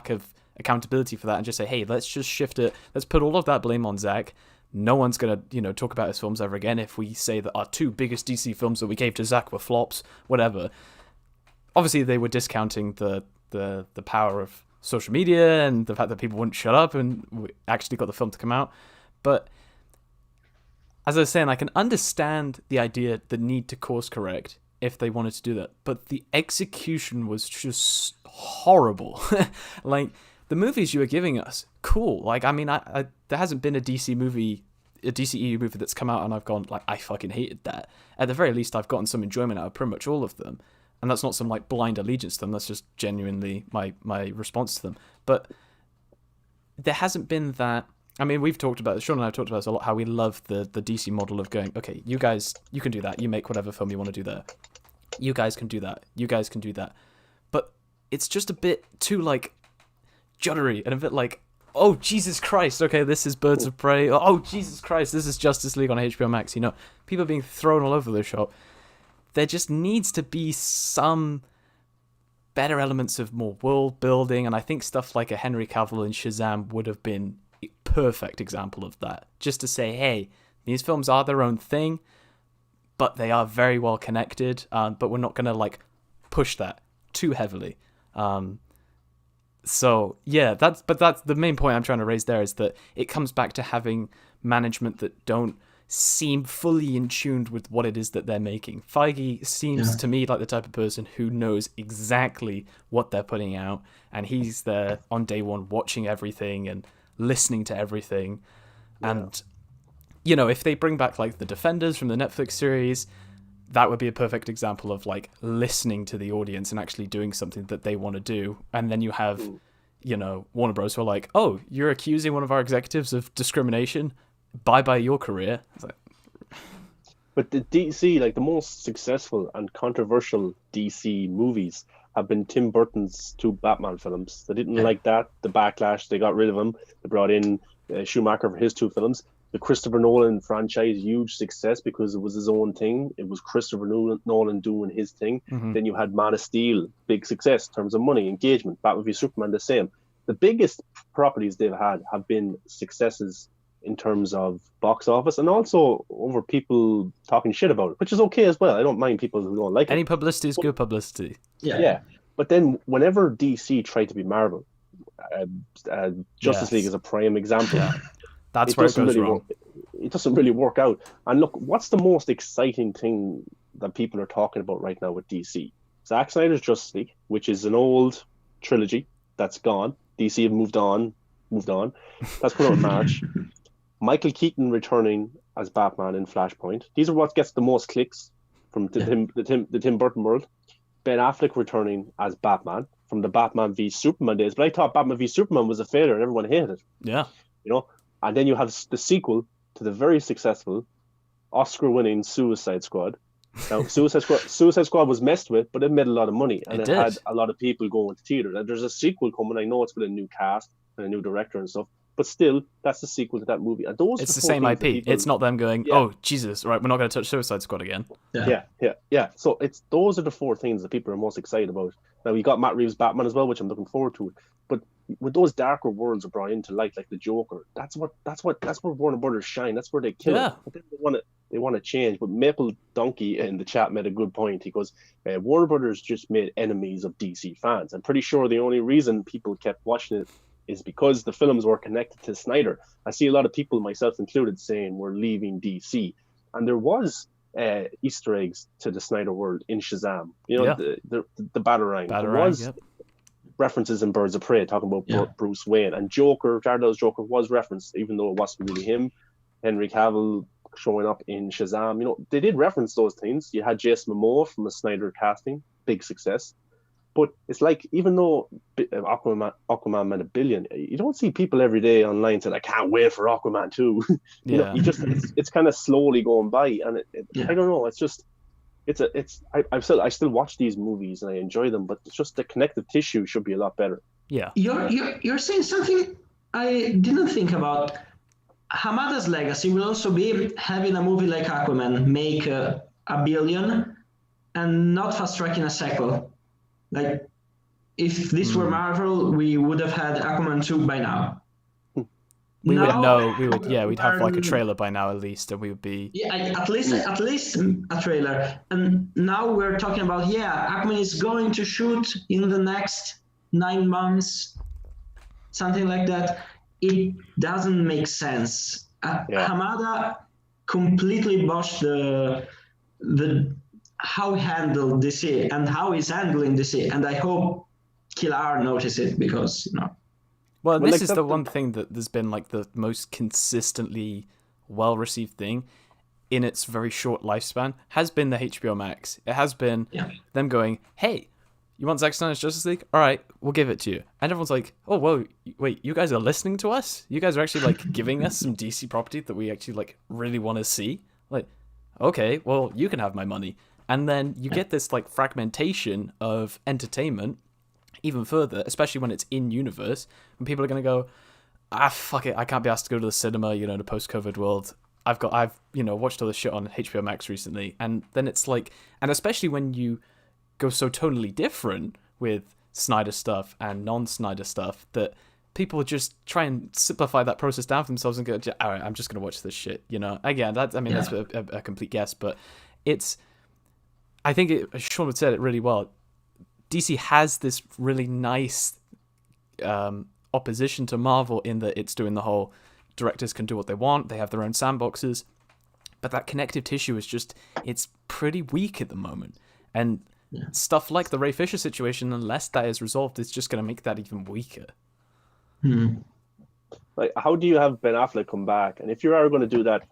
of accountability for that, and just say, hey, let's just shift it. Let's put all of that blame on Zack. No one's gonna, talk about his films ever again if we say that our 2 biggest DC films that we gave to Zack were flops, whatever. Obviously, they were discounting the power of social media and the fact that people wouldn't shut up, and we actually got the film to come out. But as I was saying, I can understand the idea, the need to course correct if they wanted to do that, but the execution was just horrible. Like, the movies you were giving us, cool. Like, I mean, I there hasn't been a DCEU movie that's come out and I've gone, like, I fucking hated that. At the very least, I've gotten some enjoyment out of pretty much all of them. And that's not some, like, blind allegiance to them. That's just genuinely my response to them. But there hasn't been that. I mean, Sean and I have talked about this a lot, how we love the DC model of going, okay, you guys, you can do that. You make whatever film you want to do there. You guys can do that. You guys can do that. But it's just a bit too, like, juddery and a bit like, oh, Jesus Christ, okay, this is Birds of Prey. Oh, Jesus Christ, this is Justice League on HBO Max. People being thrown all over the shop. There just needs to be some better elements of more world building, and I think stuff like a Henry Cavill in Shazam would have been a perfect example of that. Just to say, hey, these films are their own thing, but they are very well connected, but we're not going to, like, push that too heavily. So, yeah, that's the main point I'm trying to raise there, is that it comes back to having management that don't seem fully in tune with what it is that they're making. Feige seems to me like the type of person who knows exactly what they're putting out, and he's there on day one watching everything and listening to everything. And if they bring back, like, the Defenders from the Netflix series, that would be a perfect example of, like, listening to the audience and actually doing something that they want to do. And then you have Warner Bros. Who are like, oh, you're accusing one of our executives of discrimination, bye your career. It's like... But the DC, like, the most successful and controversial DC movies have been Tim Burton's 2 Batman films. They didn't like that, the backlash. They got rid of him. They brought in Schumacher for his 2 films. The Christopher Nolan franchise, huge success because it was his own thing. It was Christopher Nolan doing his thing. Mm-hmm. Then you had Man of Steel, big success in terms of money, engagement. Batman v Superman, the same. The biggest properties they've had have been successes in terms of box office, and also over people talking shit about it, which is okay as well. I don't mind people who don't like it. Any publicity is good publicity. Yeah. But then whenever DC tried to be Marvel, Justice League is a prime example. Yeah. That's where it goes wrong. It doesn't really work out. And look, what's the most exciting thing that people are talking about right now with DC? Zack Snyder's Justice League, which is an old trilogy that's gone. DC have moved on. That's coming out in March. Michael Keaton returning as Batman in Flashpoint. These are what gets the most clicks from the Tim Burton world. Ben Affleck returning as Batman from the Batman v Superman days. But I thought Batman v Superman was a failure and everyone hated it. Yeah. You know? And then you have the sequel to the very successful Oscar-winning Suicide Squad. Now, Suicide Squad was messed with, but it made a lot of money. And it had a lot of people going to theaters. And there's a sequel coming. I know it's with a new cast and a new director and stuff. But still, that's the sequel to that movie. And it's the same IP. It's not them going, oh, Jesus, right, we're not going to touch Suicide Squad again. Yeah. So those are the four things that people are most excited about. Now, you got Matt Reeves' Batman as well, which I'm looking forward to. But when those darker worlds are brought into light, like the Joker, that's where Warner Brothers shine. That's where they kill it. But then they want to change. But Maple Donkey in the chat made a good point. He goes, Warner Brothers just made enemies of DC fans. I'm pretty sure the only reason people kept watching it is because the films were connected to Snyder. I see a lot of people, myself included, saying we're leaving DC. And there was Easter eggs to the Snyder world in Shazam. You know, the Batarang. There was references in Birds of Prey talking about Bruce Wayne. And Joker, Jared Leto's Joker was referenced, even though it wasn't really him. Henry Cavill showing up in Shazam. You know, they did reference those things. You had Jason Momoa from the Snyder casting. Big success. But it's like, even though Aquaman made $1 billion, you don't see people every day online saying, I can't wait for Aquaman 2. You know, it's kind of slowly going by. And I don't know, I still watch these movies and I enjoy them, but it's just the connective tissue should be a lot better. Yeah. You're saying something I didn't think about. Hamada's legacy will also be having a movie like Aquaman make $1 billion and not fast-tracking a sequel. Like, if this were Marvel, we would have had Aquaman 2 by now. We'd have like a trailer by now at least, and we would be... Yeah, at least a trailer. And now we're talking about, Aquaman is going to shoot in the next 9 months, something like that. It doesn't make sense. Hamada completely botched the how he handled DC and how he's handling DC, and I hope Killar notice it, because Well, this is the one thing that there's been like the most consistently well-received thing in its very short lifespan has been the HBO Max. It has been them going, hey, you want Zack Snyder's Justice League? All right, we'll give it to you. And everyone's like, oh, whoa, wait, you guys are listening to us? You guys are actually like giving us some DC property that we actually like really want to see? Like, okay, well, you can have my money. And then you get this like fragmentation of entertainment even further, especially when it's in universe, when people are going to go, fuck it, I can't be asked to go to the cinema, in a post-COVID world. I've watched all this shit on HBO Max recently. And then it's like, and especially when you go so tonally different with Snyder stuff and non-Snyder stuff, that people just try and simplify that process down for themselves and go, all right, I'm just going to watch this shit, Again, that's a complete guess, but I think Sean would said it really well. DC has this really nice opposition to Marvel in that it's doing the whole directors can do what they want, they have their own sandboxes, but that connective tissue is it's pretty weak at the moment. And stuff like the Ray Fisher situation, unless that is resolved, is just going to make that even weaker. Like, how do you have Ben Affleck come back? And if you are going to do that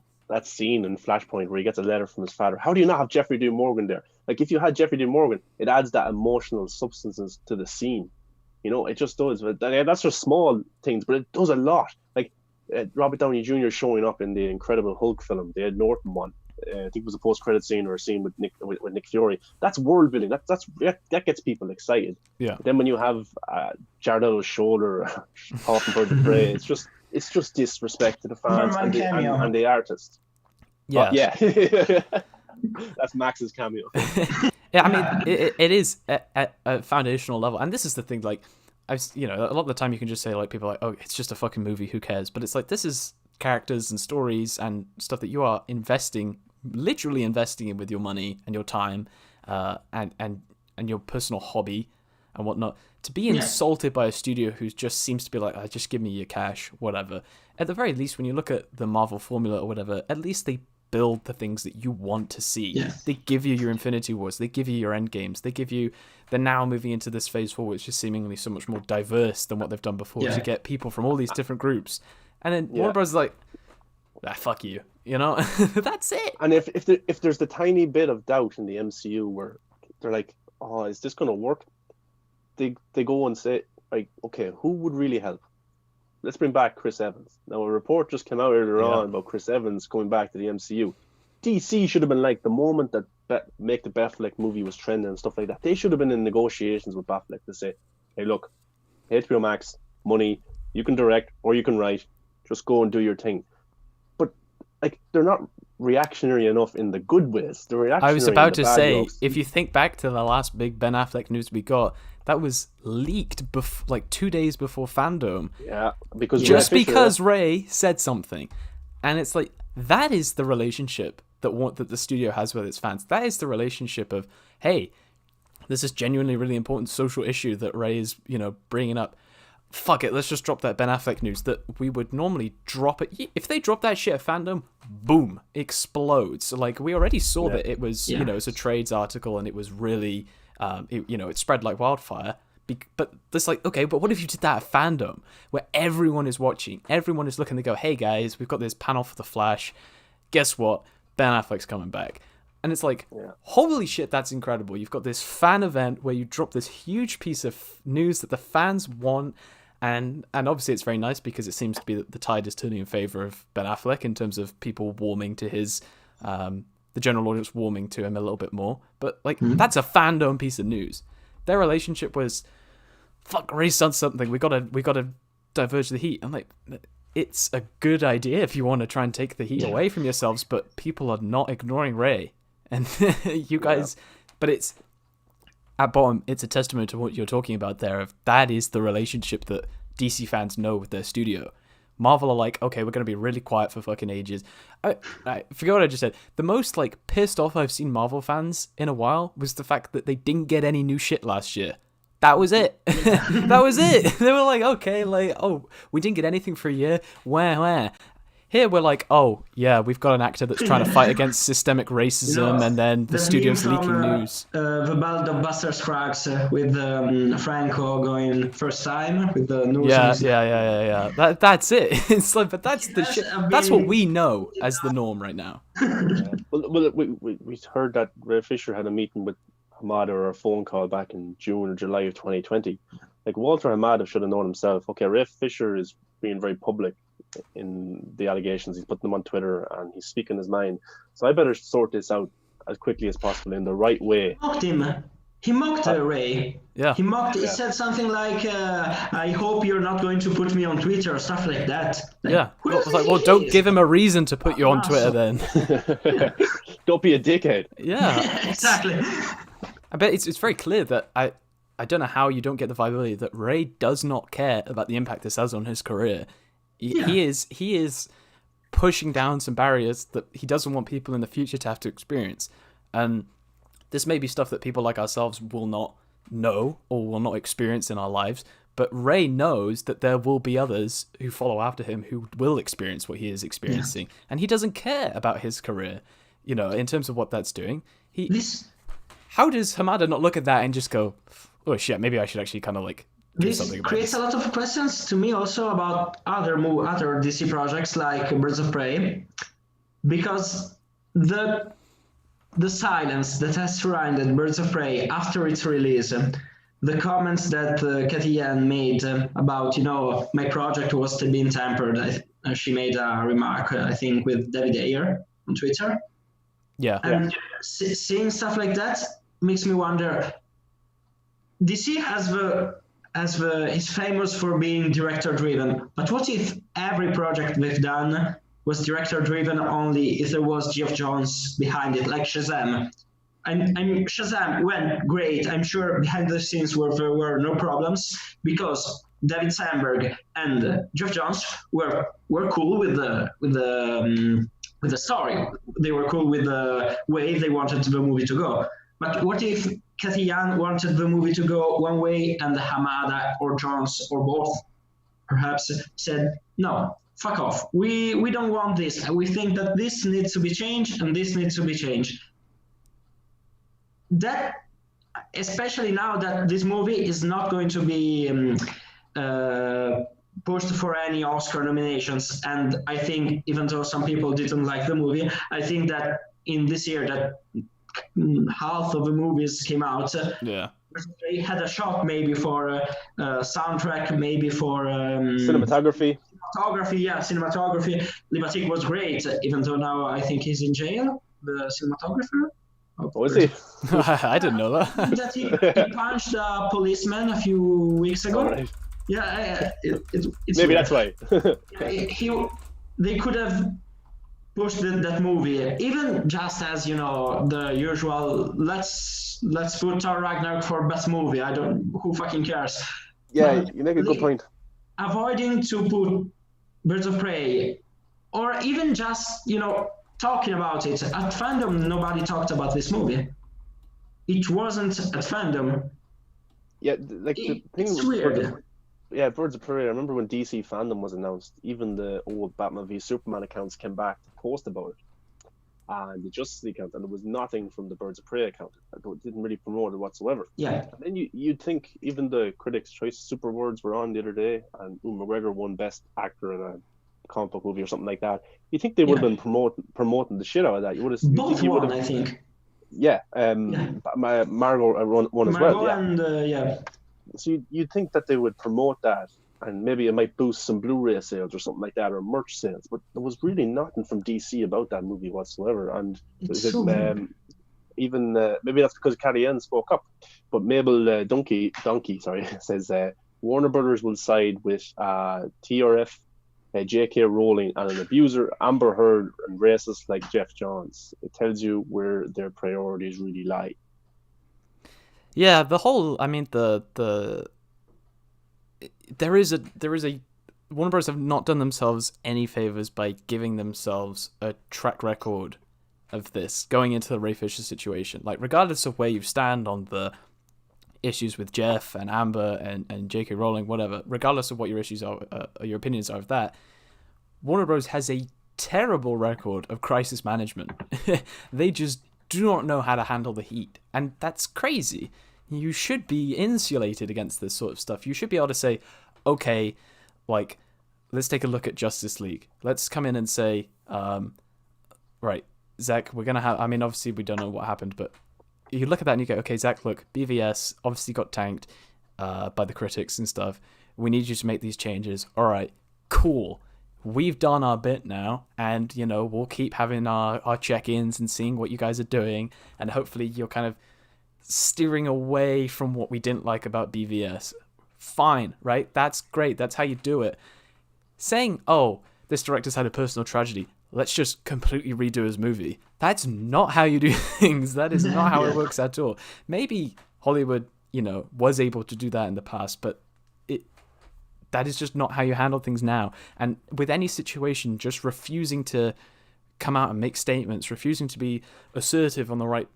scene in Flashpoint where he gets a letter from his father, how do you not have Jeffrey Dean Morgan there? Like, if you had Jeffrey Dean Morgan, it adds that emotional substance to the scene. It just does. But that's just small things, but it does a lot. Like, Robert Downey Jr. showing up in the Incredible Hulk film, the Ed Norton one. I think it was a post-credit scene or a scene with Nick Fury. That's world building. That gets people excited. Yeah. But then when you have Jared Leto's shoulder off in Birds of Prey, it's just disrespect to the fans and the artist. Yeah. That's Max's cameo. Yeah, I mean, it is at a foundational level, and this is the thing. Like, a lot of the time you can just say like people are like, oh, it's just a fucking movie, who cares? But it's like, this is characters and stories and stuff that you are literally investing in with your money and your time, and your personal hobby, and whatnot. To be insulted by a studio who just seems to be like, just give me your cash, whatever. At the very least, when you look at the Marvel formula or whatever, at least they build the things that you want to see. Yes. They give you your Infinity Wars. They give you your Endgames. They give you... They're now moving into this phase 4, which is seemingly so much more diverse than what they've done before, to get people from all these different groups. And then Warner Bros. Is like, fuck you. You know? That's it. And if there's the tiny bit of doubt in the MCU where they're like, oh, is this going to work? They go and say, like, okay, who would really help? Let's bring back Chris Evans. Now, a report just came out earlier on about Chris Evans going back to the MCU. DC should have been like, the moment that Make the Batfleck movie was trending and stuff like that, they should have been in negotiations with Batfleck to say, hey, look, HBO Max, money, you can direct or you can write, just go and do your thing. But, like, they're not reactionary enough in the good ways. They're reactionary. I was about to say, ways. If you think back to the last big Ben Affleck news we got, that was leaked like 2 days before Fandom. Yeah, because Ray said something, and it's like that is the relationship that the studio has with its fans. That is the relationship of, hey, this is genuinely really important social issue that Ray is bringing up. Fuck it, let's just drop that Ben Affleck news that we would normally drop it. If they drop that shit at Fandom, boom, explodes. Like, we already saw that it was, it's a trades article and it was really, it spread like wildfire. But it's like, okay, but what if you did that at Fandom where everyone is watching, everyone is looking to go, hey guys, we've got this panel for The Flash. Guess what? Ben Affleck's coming back. And it's like, holy shit, that's incredible. You've got this fan event where you drop this huge piece of news that the fans want. And obviously it's very nice because it seems to be that the tide is turning in favor of Ben Affleck in terms of people warming to his, the general audience warming to him a little bit more. But like, that's a fandom piece of news. Their relationship was, fuck, Ray's done something. We gotta diverge the heat. I'm like, it's a good idea if you want to try and take the heat away from yourselves, but people are not ignoring Ray. And you guys, but it's, at bottom, it's a testament to what you're talking about there. Of that is the relationship that DC fans know with their studio. Marvel are like, okay, we're going to be really quiet for fucking ages. I forgot what I just said. The most like pissed off I've seen Marvel fans in a while was the fact that they didn't get any new shit last year. That was it. That was it. They were like, okay, like, oh, we didn't get anything for a year. Where? Here we're like, oh, yeah, we've got an actor that's trying to fight against systemic racism, and then the studio's leaking news. The Ballad of Buster Scruggs with Franco going first time with the news. Yeah. That's it. It's like, but that's the shit. That's what we know as the norm right now. Well, we heard that Ray Fisher had a meeting with Hamada or a phone call back in June or July of 2020. Like, Walter Hamada should have known himself. Okay, Ray Fisher is being very public in the allegations. He's putting them on Twitter and he's speaking his mind. So I better sort this out as quickly as possible in the right way. He mocked Ray. Yeah. He said something like, I hope you're not going to put me on Twitter or stuff like that. Like, well, don't give him a reason to put you on Twitter then. Don't be a dickhead. Yeah, exactly. I bet it's very clear that I don't know how you don't get the viability that Ray does not care about the impact this has on his career. He is pushing down some barriers that he doesn't want people in the future to have to experience. And this may be stuff that people like ourselves will not know or will not experience in our lives, but Ray knows that there will be others who follow after him who will experience what he is experiencing. Yeah. And he doesn't care about his career, in terms of what that's doing. How does Hamada not look at that and just go, oh shit, maybe I should actually kind of like do something about creates this? A lot of questions to me also about other DC projects like Birds of Prey, because the silence that has surrounded Birds of Prey after its release, the comments that Cathy Yan made about, my project was being tampered. She made a remark, I think, with David Ayer on Twitter. Yeah. And seeing stuff like that makes me wonder. DC is famous for being director-driven, but what if every project they've done was director-driven only if there was Geoff Johns behind it, like Shazam? Shazam went great. I'm sure behind the scenes there were no problems because David Sandberg and Geoff Johns were cool with the story. They were cool with the way they wanted the movie to go. But what if Cathy Yan wanted the movie to go one way and Hamada or Jones or both perhaps said, no, fuck off. We don't want this. We think that this needs to be changed and this needs to be changed. That, especially now that this movie is not going to be pushed for any Oscar nominations, and I think even though some people didn't like the movie, I think that in this year that half of the movies came out, they had a shot maybe for soundtrack, maybe for cinematography. Cinematography. Libatic was great, even though now I think he's in jail, the cinematographer. Oh, is he? I didn't know that. That he punched a policeman a few weeks ago. Right. Yeah, it's maybe weird. that's why. They could have pushed that movie, even just as the usual. Let's put Thor Ragnarok for best movie. Who fucking cares? Yeah, but you make a good point. Avoiding to put Birds of Prey, or even just talking about it at fandom. Nobody talked about this movie. It wasn't at fandom. Yeah, like the thing. It's weird. Birds of Prey. I remember when DC fandom was announced, even the old Batman v Superman accounts came back to post about it, and the Justice League account, and there was nothing from the Birds of Prey account. It didn't really promote it whatsoever. Yeah. And then you'd think even the Critics' Choice Super Awards were on the other day, and Ewan McGregor won Best Actor in a comic book movie or something like that. You think they would have been promoting the shit out of that? You would have both won, I think. Yeah. Margot won as well. Yeah. And So you'd think that they would promote that, and maybe it might boost some Blu-ray sales or something like that, or merch sales. But there was really nothing from DC about that movie whatsoever. And even maybe that's because Cathy Yan spoke up. But Mabel Donkey says Warner Brothers will side with TRF, J.K. Rowling, and an abuser, Amber Heard, and racists like Jeff Johns. It tells you where their priorities really lie. Yeah, there is a Warner Bros. Have not done themselves any favors by giving themselves a track record of this going into the Ray Fisher situation. Like, regardless of where you stand on the issues with Jeff and Amber and J.K. Rowling, whatever, regardless of what your issues are, your opinions are of that, Warner Bros. Has a terrible record of crisis management. They just do not know how to handle the heat, and that's crazy. You should be insulated against this sort of stuff. You should be able to say, okay, like, let's take a look at Justice League. Let's come in and say, right, Zach, we're going to have, obviously we don't know what happened, but you look at that and you go, okay, Zach, look, BVS obviously got tanked by the critics and stuff. We need you to make these changes. All right, cool. We've done our bit now, and, we'll keep having our check-ins and seeing what you guys are doing, and hopefully you're kind of steering away from what we didn't like about BVS. Fine, right? That's great. That's how you do it. Saying, oh, this director's had a personal tragedy, let's just completely redo his movie. That's not how you do things. That is not how it works at all. Maybe Hollywood, was able to do that in the past, but that is just not how you handle things now. And with any situation, just refusing to come out and make statements, refusing to be assertive on the right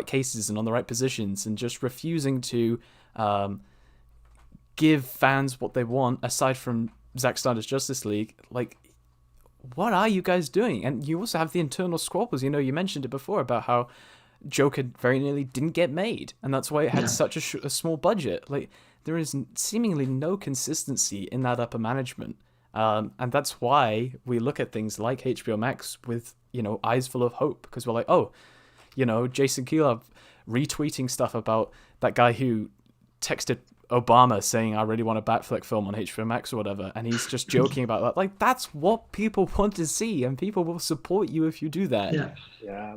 cases and on the right positions, and just refusing to give fans what they want, aside from Zack Snyder's Justice League, like, what are you guys doing? And you also have the internal squabbles. You mentioned it before about how Joker very nearly didn't get made, and that's why it had such a small budget. Like, there is seemingly no consistency in that upper management. And that's why we look at things like HBO Max with, eyes full of hope, because we're like, oh, Jason Kilar retweeting stuff about that guy who texted Obama saying, I really want a Batfleck film on HBO Max or whatever, and he's just joking about that. Like, that's what people want to see, and people will support you if you do that. Yeah.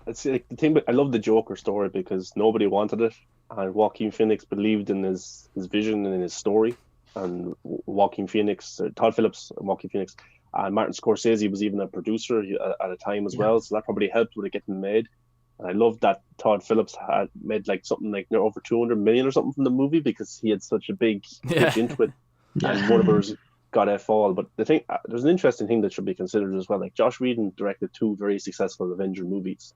It's like the thing, but I love the Joker story because nobody wanted it, and Joaquin Phoenix believed in his vision and in his story, and Todd Phillips and Joaquin Phoenix, and Martin Scorsese was even a producer at a time as well, so that probably helped with it getting made. And I love that Todd Phillips had made something like over 200 million or something from the movie because he had such a big pitch into it, and Warner Bros. Got a fall. But the thing, there's an interesting thing that should be considered as well. Like, Josh Whedon directed 2 very successful Avenger movies,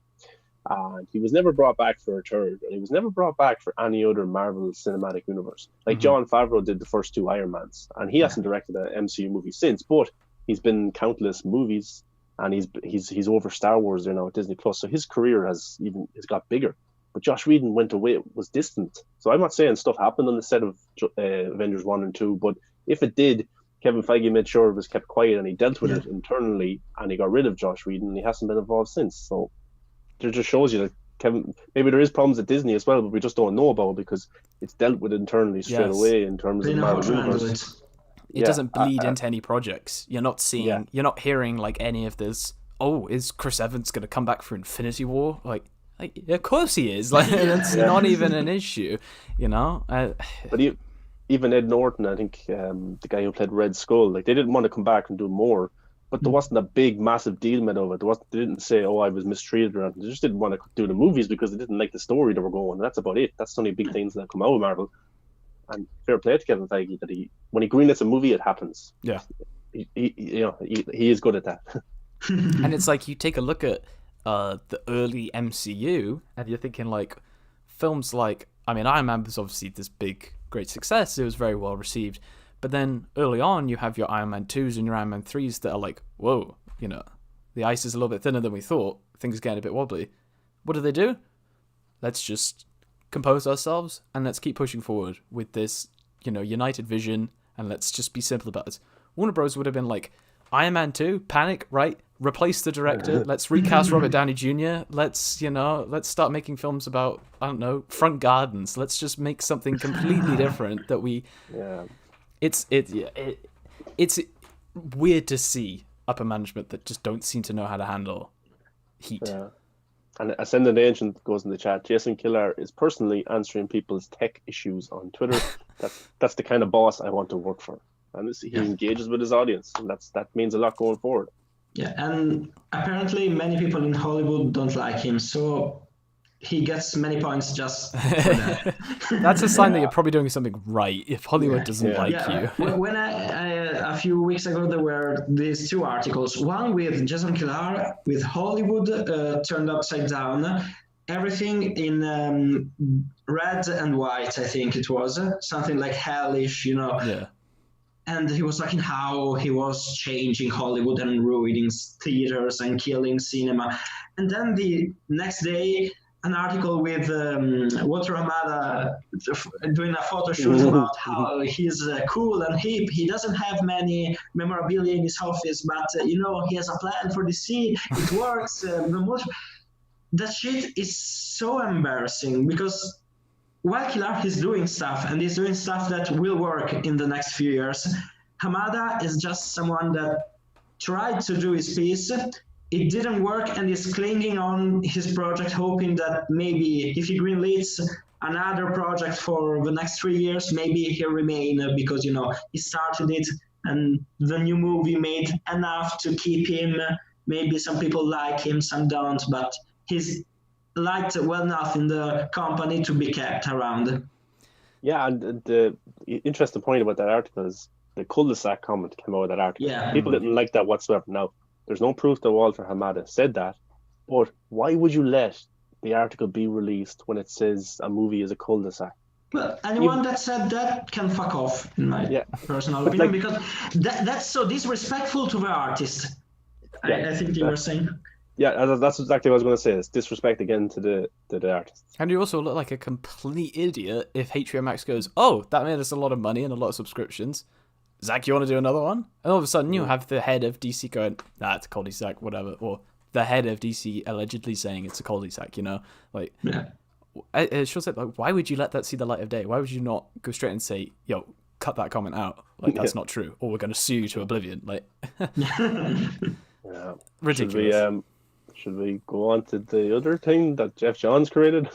And he was never brought back for a third, and he was never brought back for any other Marvel Cinematic Universe. Like Jon Favreau did the first 2 Iron Mans, and he hasn't directed an MCU movie since. But he's been in countless movies, and he's over Star Wars there now at Disney Plus. So his career has got bigger. But Josh Whedon went away, was distant. So I'm not saying stuff happened on the set of Avengers 1 and 2, but if it did, Kevin Feige made sure it was kept quiet, and he dealt with it internally, and he got rid of Josh Whedon, and he hasn't been involved since. So it just shows you that maybe there is problems at Disney as well, but we just don't know about it because it's dealt with internally straight away in terms of Marvel Universe. It doesn't bleed into any projects. You're not seeing, you're not hearing like any of this. Oh, is Chris Evans going to come back for Infinity War? Like of course he is. Like that's not even an issue, you know. But even Ed Norton, I think the guy who played Red Skull, like they didn't want to come back and do more. But there wasn't a big, massive deal made of it. They didn't say, "Oh, I was mistreated," or anything. They just didn't want to do the movies because they didn't like the story they were going. That's about it. That's the only big things that come out of Marvel. And fair play to Kevin Feige that when he greenlights a movie, it happens. Yeah, he is good at that. And it's like you take a look at the early MCU, and you're thinking like films like, I mean, Iron Man was obviously this big, great success. It was very well received. But then early on, you have your Iron Man 2s and your Iron Man 3s that are like, whoa, you know, the ice is a little bit thinner than we thought. Things are getting a bit wobbly. What do? Let's just compose ourselves and let's keep pushing forward with this, you know, united vision, and let's just be simple about it. Warner Bros. Would have been like, Iron Man 2, panic, right? Replace the director. Let's recast Robert Downey Jr. Let's start making films about, I don't know, front gardens. Let's just make something completely different that we... Yeah. It's weird to see upper management that just don't seem to know how to handle heat. Yeah. And Ascendant Ancient goes in the chat. Jason Killar is personally answering people's tech issues on Twitter. That's the kind of boss I want to work for. And he engages with his audience, and that means a lot going forward. Yeah, and apparently many people in Hollywood don't like him, so he gets many points just for that. That's a sign that you're probably doing something right if Hollywood doesn't like you. When a few weeks ago, there were these 2 articles. One with Jason Killar, with Hollywood turned upside down. Everything in red and white, I think it was. Something like hellish, you know. Yeah. And he was talking how he was changing Hollywood and ruining theaters and killing cinema. And then the next day, an article with Walter Hamada doing a photo shoot about how he's cool and hip. He doesn't have many memorabilia in his office, but he has a plan for DC. It works. That shit is so embarrassing because while Killar is doing stuff, and he's doing stuff that will work in the next few years, Hamada is just someone that tried to do his piece. It didn't work, and he's clinging on his project, hoping that maybe if he greenlights another project for the next 3 years, maybe he'll remain because, he started it and the new movie made enough to keep him. Maybe some people like him, some don't, but he's liked well enough in the company to be kept around. Yeah, and the interesting point about that article is the cul-de-sac comment came out of that article. Yeah. People didn't like that whatsoever. Now, there's no proof that Walter Hamada said that, but why would you let the article be released when it says a movie is a cul-de-sac? Well, anyone that said that can fuck off, in my personal opinion, because that's so disrespectful to the artist. I think you were saying. Yeah, that's exactly what I was going to say. It's disrespect again to the artist. And you also look like a complete idiot if HBO Max goes, oh, that made us a lot of money and a lot of subscriptions. Zach, you want to do another one? And all of a sudden you have the head of DC going, nah, it's a cul-de-sac, whatever. Or the head of DC allegedly saying it's a cul-de-sac, Like, it shows that, like, why would you let that see the light of day? Why would you not go straight and say, yo, cut that comment out? Like, that's not true. Or we're going to sue you to oblivion. Like, ridiculous. Should we go on to the other thing that Jeff Johns created?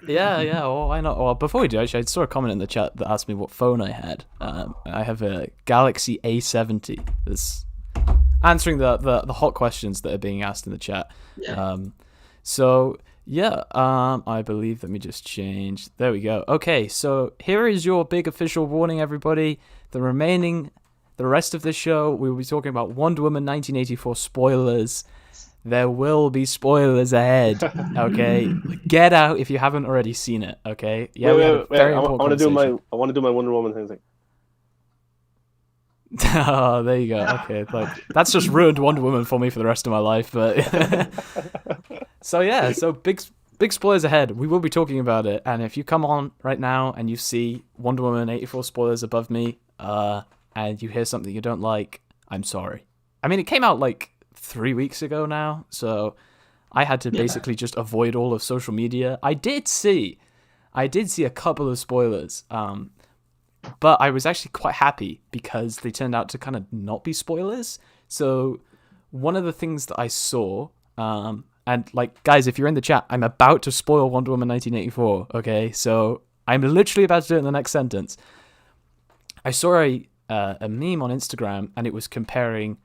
Yeah. Well, why not? Well, before we do, actually, I saw a comment in the chat that asked me what phone I had. I have a Galaxy A70. That's answering the hot questions that are being asked in the chat. Yeah. I believe, let me just change. There we go. Okay, so here is your big official warning, everybody. The rest of the show, we will be talking about Wonder Woman 1984 spoilers. there will be spoilers ahead. Okay, get out if you haven't already seen it. Okay, yeah, wait. I want to do my Wonder Woman thing. Like... Oh, there you go. Okay, like that's just ruined Wonder Woman for me for the rest of my life. But so big spoilers ahead. We will be talking about it, and if you come on right now and you see Wonder Woman 84 spoilers above me, and you hear something you don't like, I'm sorry. I mean, it came out like 3 weeks ago now, so I had to basically just avoid all of social media. I did see a couple of spoilers, but I was actually quite happy because they turned out to kind of not be spoilers. So one of the things that I saw, and like, guys, if you're in the chat, I'm about to spoil Wonder Woman 1984, okay? So I'm literally about to do it in the next sentence. I saw a meme on Instagram, and it was comparing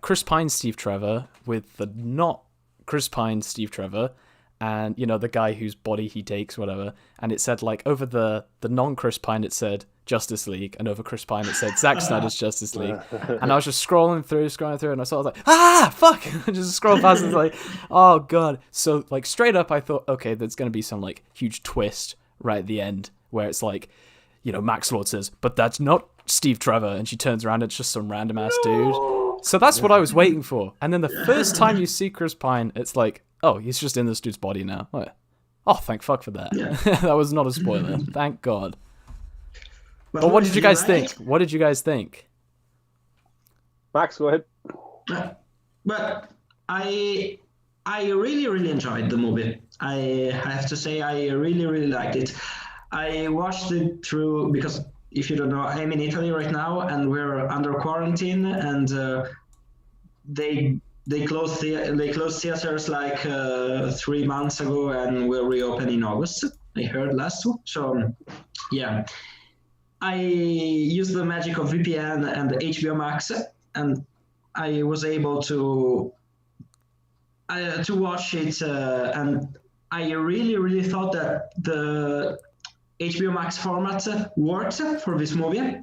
Chris Pine's Steve Trevor with the not Chris Pine Steve Trevor, and the guy whose body he takes, whatever. And it said, like, over the non-Chris Pine it said Justice League, and over Chris Pine it said Zack Snyder's Justice League. And I was just scrolling through, and I saw, I was like, fuck! I just scrolled past and like, oh god. So like straight up I thought, okay, there's gonna be some like huge twist right at the end where it's like, Max Lord says, but that's not Steve Trevor, and she turns around, it's just some random ass dude. So that's what I was waiting for. And then the first time you see Chris Pine, it's like, oh, he's just in this dude's body now. Oh, thank fuck for that. Yeah. That was not a spoiler. Thank God. But what did you guys think? What did you guys think? Max, go ahead. But I really, really enjoyed the movie. I have to say I really, really liked it. I watched it through because, if you don't know, I'm in Italy right now, and we're under quarantine, and they closed theaters like 3 months ago, and will reopen in August. I heard last week. So yeah, I used the magic of VPN and HBO Max, and I was able to watch it, and I really, really thought that the HBO Max format worked for this movie.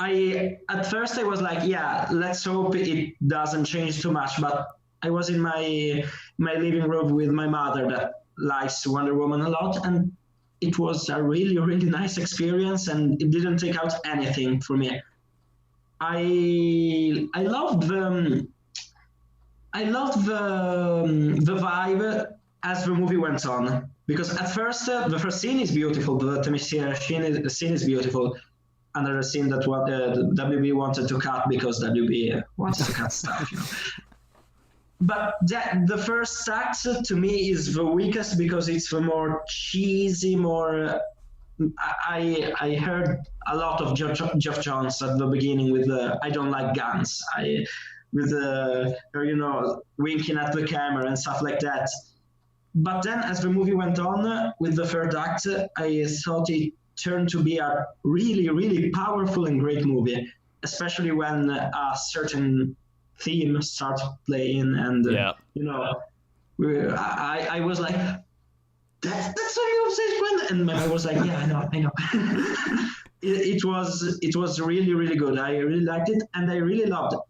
At first I was like, yeah, let's hope it doesn't change too much. But I was in my living room with my mother that likes Wonder Woman a lot, and it was a really, really nice experience, and it didn't take out anything for me. I loved the vibe as the movie went on, because at first the first scene is beautiful, the Themyscira scene is beautiful. Another scene that WB wanted to cut because WB wants to cut stuff, But the first act to me is the weakest because it's the more cheesy, more. I heard a lot of Geoff Johns at the beginning with the "I don't like guns," with the winking at the camera and stuff like that. But then, as the movie went on with the third act, I thought it turned to be a really, really powerful and great movie, especially when a certain theme starts playing, and I was like, that's what you said, and I was like, yeah, I know. it was really, really good. I really liked it, and I really loved it.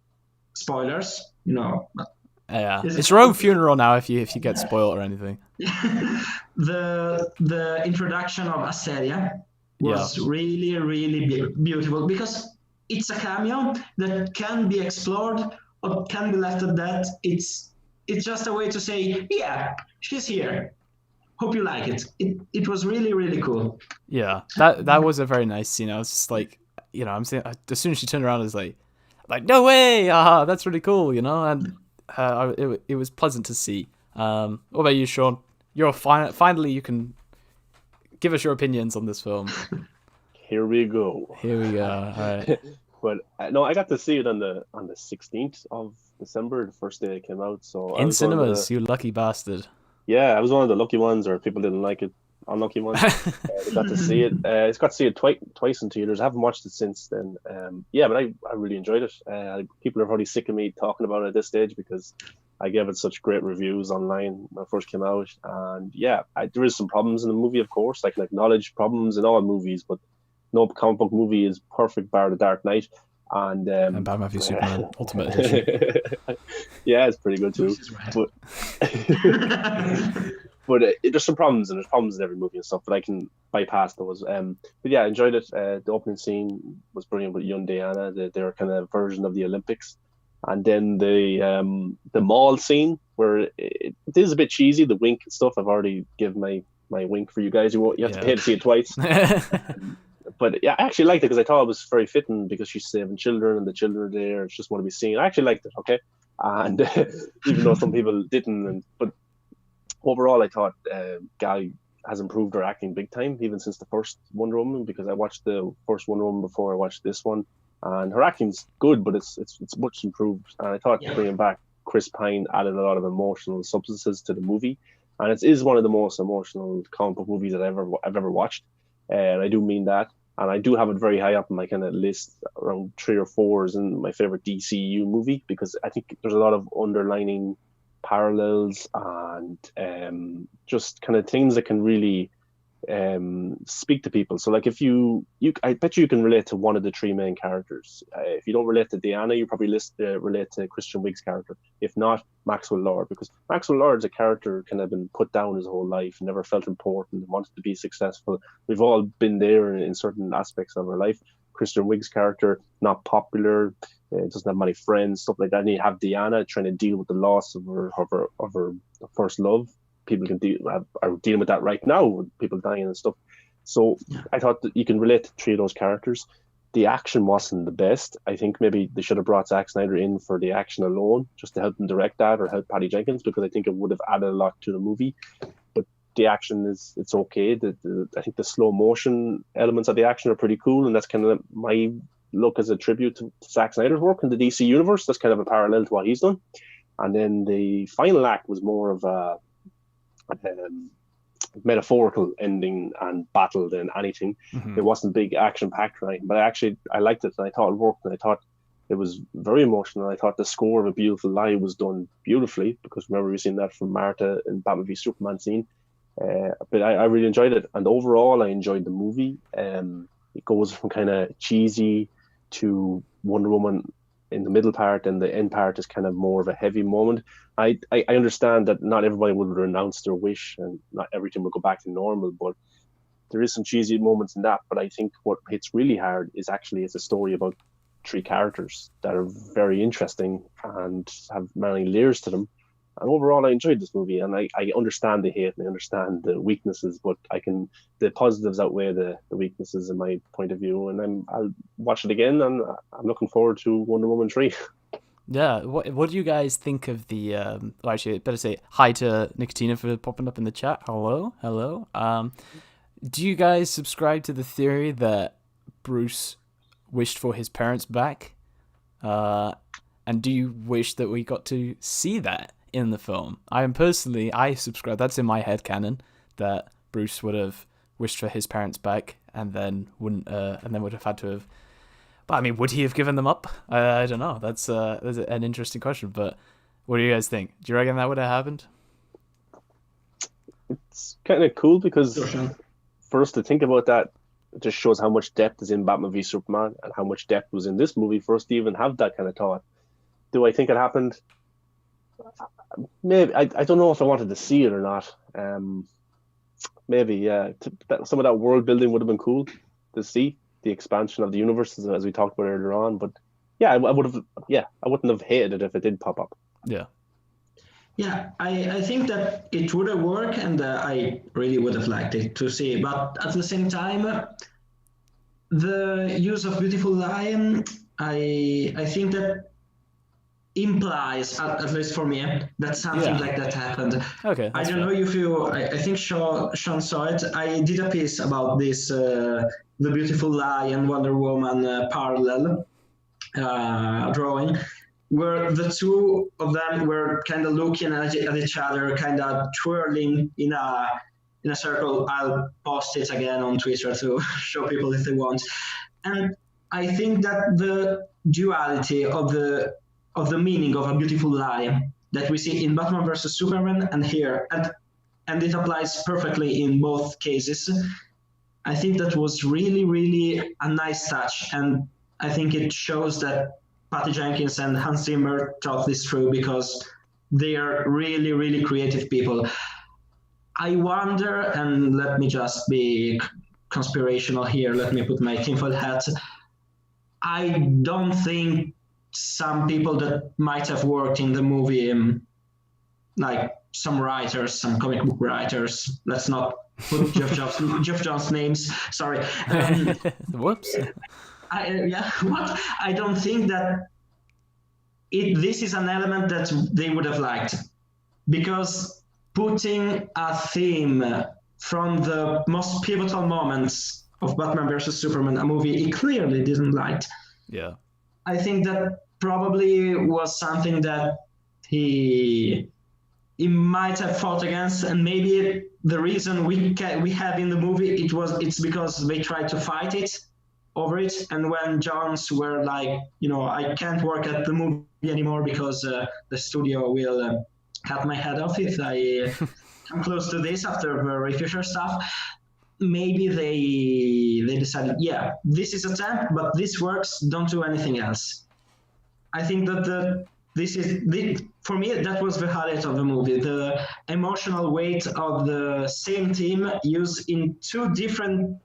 Spoilers, Yeah, it's your own funeral now if you get spoiled or anything. The introduction of Asteria was really, really beautiful, because it's a cameo that can be explored or can be left at that. It's just a way to say, yeah, she's here. Hope you like it. It was really, really cool. Yeah, that was a very nice scene. I was just like, I'm saying, as soon as she turned around, I was like, no way, that's really cool, and it was pleasant to see. What about you, Sean? You're finally you can give us your opinions on this film. Here we go. All right. But no, I got to see it on the 16th of December, the first day it came out. So in cinemas, you lucky bastard. Yeah, I was one of the lucky ones, or people didn't like it, unlucky ones. They got to see it. It's got to see it twice in theaters. I haven't watched it since then. But I really enjoyed it. People are probably sick of me talking about it at this stage because I gave it such great reviews online when it first came out. And yeah, there is some problems in the movie, of course. I can acknowledge problems in all movies, but no comic book movie is perfect bar The Dark Knight. And Batman v Superman Ultimate Edition. Yeah, it's pretty good too. But but there's some problems, and there's problems in every movie and stuff, but I can bypass those. But yeah, I enjoyed it. The opening scene was brilliant with young Diana, their kind of version of the Olympics. And then the mall scene, where it is a bit cheesy, the wink and stuff. I've already given my wink for you guys. You have to pay to see it twice. But yeah, I actually liked it because I thought it was very fitting, because she's saving children and the children are there. It's just want to be seen. I actually liked it, okay? And even though some people didn't. But overall, I thought Gal has improved her acting big time, even since the first Wonder Woman, because I watched the first Wonder Woman before I watched this one. And her acting's good, but it's much improved. And I thought bringing back Chris Pine added a lot of emotional substances to the movie. And it is one of the most emotional comic book movies that I've ever watched. And I do mean that. And I do have it very high up in my kind of list, around 3 or 4 is in my favorite DCEU movie, because I think there's a lot of underlining parallels and just kind of things that can really speak to people. So like if you I bet you can relate to one of the 3 main characters. If you don't relate to Diana, you probably relate to Christian Wiig's character. If not, Maxwell Lord, because Maxwell Lord's a character kind of been put down his whole life, never felt important, and wanted to be successful. We've all been there in certain aspects of our life. Christian Wiig's character, not popular, doesn't have many friends, stuff like that. And you have Diana trying to deal with the loss of her first love. People are dealing with that right now, with people dying and stuff. So I thought that you can relate to 3 of those characters. The action wasn't the best. I think maybe they should have brought Zack Snyder in for the action alone, just to help them direct that, or help Patty Jenkins, because I think it would have added a lot to the movie. But the action it's okay. I think the slow motion elements of the action are pretty cool, and that's kind of my look as a tribute to Zack Snyder's work in the DC universe. That's kind of a parallel to what he's done. And then the final act was more of a metaphorical ending and battle than anything. It wasn't big action packed, right? But I liked it, and I thought it worked, and I thought it was very emotional. I thought the score of A Beautiful Lie was done beautifully, because remember we've seen that from Martha in Batman v Superman scene. But I really enjoyed it, and overall I enjoyed the movie. It goes from kind of cheesy to Wonder Woman in the middle part, and the end part is kind of more of a heavy moment. I understand that not everybody would renounce their wish and not everything will go back to normal, but there is some cheesy moments in that. But I think what hits really hard is actually it's a story about 3 characters that are very interesting and have many layers to them. And overall, I enjoyed this movie, and I understand the hate and I understand the weaknesses, but the positives outweigh the weaknesses in my point of view. And I'll watch it again, and I'm looking forward to Wonder Woman 3. Yeah, what do you guys think of the? Actually, I better say hi to Nicotina for popping up in the chat. Hello. Do you guys subscribe to the theory that Bruce wished for his parents back? And do you wish that we got to see that in the film? I subscribe. That's in my head canon, that Bruce would have wished for his parents back and then would have had to have. But I mean, would he have given them up? I don't know. That's an interesting question. But what do you guys think? Do you reckon that would have happened? It's kind of cool, because for us to think about that, it just shows how much depth is in Batman v Superman and how much depth was in this movie for us to even have that kind of thought. Do I think it happened? Maybe. I don't know if I wanted to see it or not. Maybe, yeah. Some of that world building would have been cool to see, the expansion of the universe, as we talked about earlier on. But yeah, I wouldn't have hated it if it did pop up. Yeah. Yeah, I think that it would have worked, and I really would have liked it to see. But at the same time, the use of Beautiful Lie, I think that implies, at least for me, that something like that happened. Okay. I don't know if you. I think Sean saw it. I did a piece about this, the Beautiful Lie and Wonder Woman parallel drawing, where the 2 of them were kind of looking at each other, kind of twirling in a circle. I'll post it again on Twitter to show people if they want. And I think that the duality of the meaning of A Beautiful Lie that we see in Batman vs Superman and here, and it applies perfectly in both cases. I think that was really, really a nice touch, and I think it shows that Patty Jenkins and Hans Zimmer thought this through, because they are really, really creative people. I wonder, and let me just be conspirational here, let me put my tinfoil hat. I don't think some people that might have worked in the movie, like some writers, some comic book writers, let's not put Geoff Johns names, sorry. Whoops. I don't think that this is an element that they would have liked, because putting a theme from the most pivotal moments of Batman vs. Superman, a movie he clearly didn't like. Yeah. I think that probably was something that he might have fought against, and maybe the reason we have in the movie it's because they tried to fight it over it, and when Johns were like, I can't work at the movie anymore because the studio will cut my head off if I come close to this after the Ray Fisher stuff. Maybe they decided, this is a temp, but this works, don't do anything else. I think that for me, that was the highlight of the movie, the emotional weight of the same theme used in two different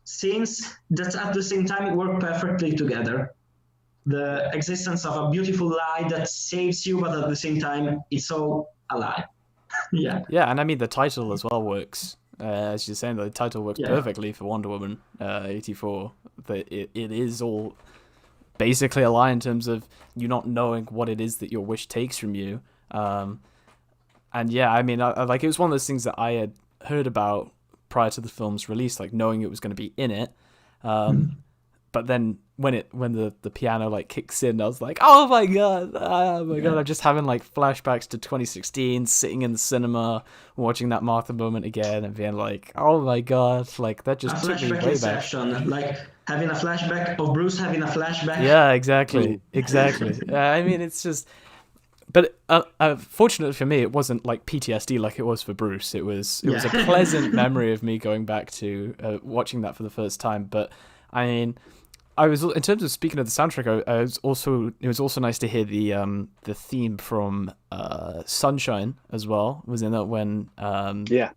scenes that at the same time work perfectly together. The existence of a beautiful lie that saves you, but at the same time, it's all a lie. Yeah, and I mean, the title as well works. As you're saying, the title works perfectly for Wonder Woman 84. It is all basically a lie in terms of you not knowing what it is that your wish takes from you. And yeah, I mean, like, it was one of those things that I had heard about prior to the film's release, like knowing it was going to be in it. But then when the piano like kicks in, I was like, oh my god, I'm just having like flashbacks to 2016, sitting in the cinema watching that Martha moment again and being like, oh my god, like that just took me way back. Like having a flashback of Bruce having a flashback. Yeah, exactly. I mean, it's just, but fortunately for me, it wasn't like PTSD like it was for Bruce. It was a pleasant memory of me going back to watching that for the first time. But I mean, I was, in terms of speaking of the soundtrack, it was also nice to hear the theme from Sunshine as well. Was in that when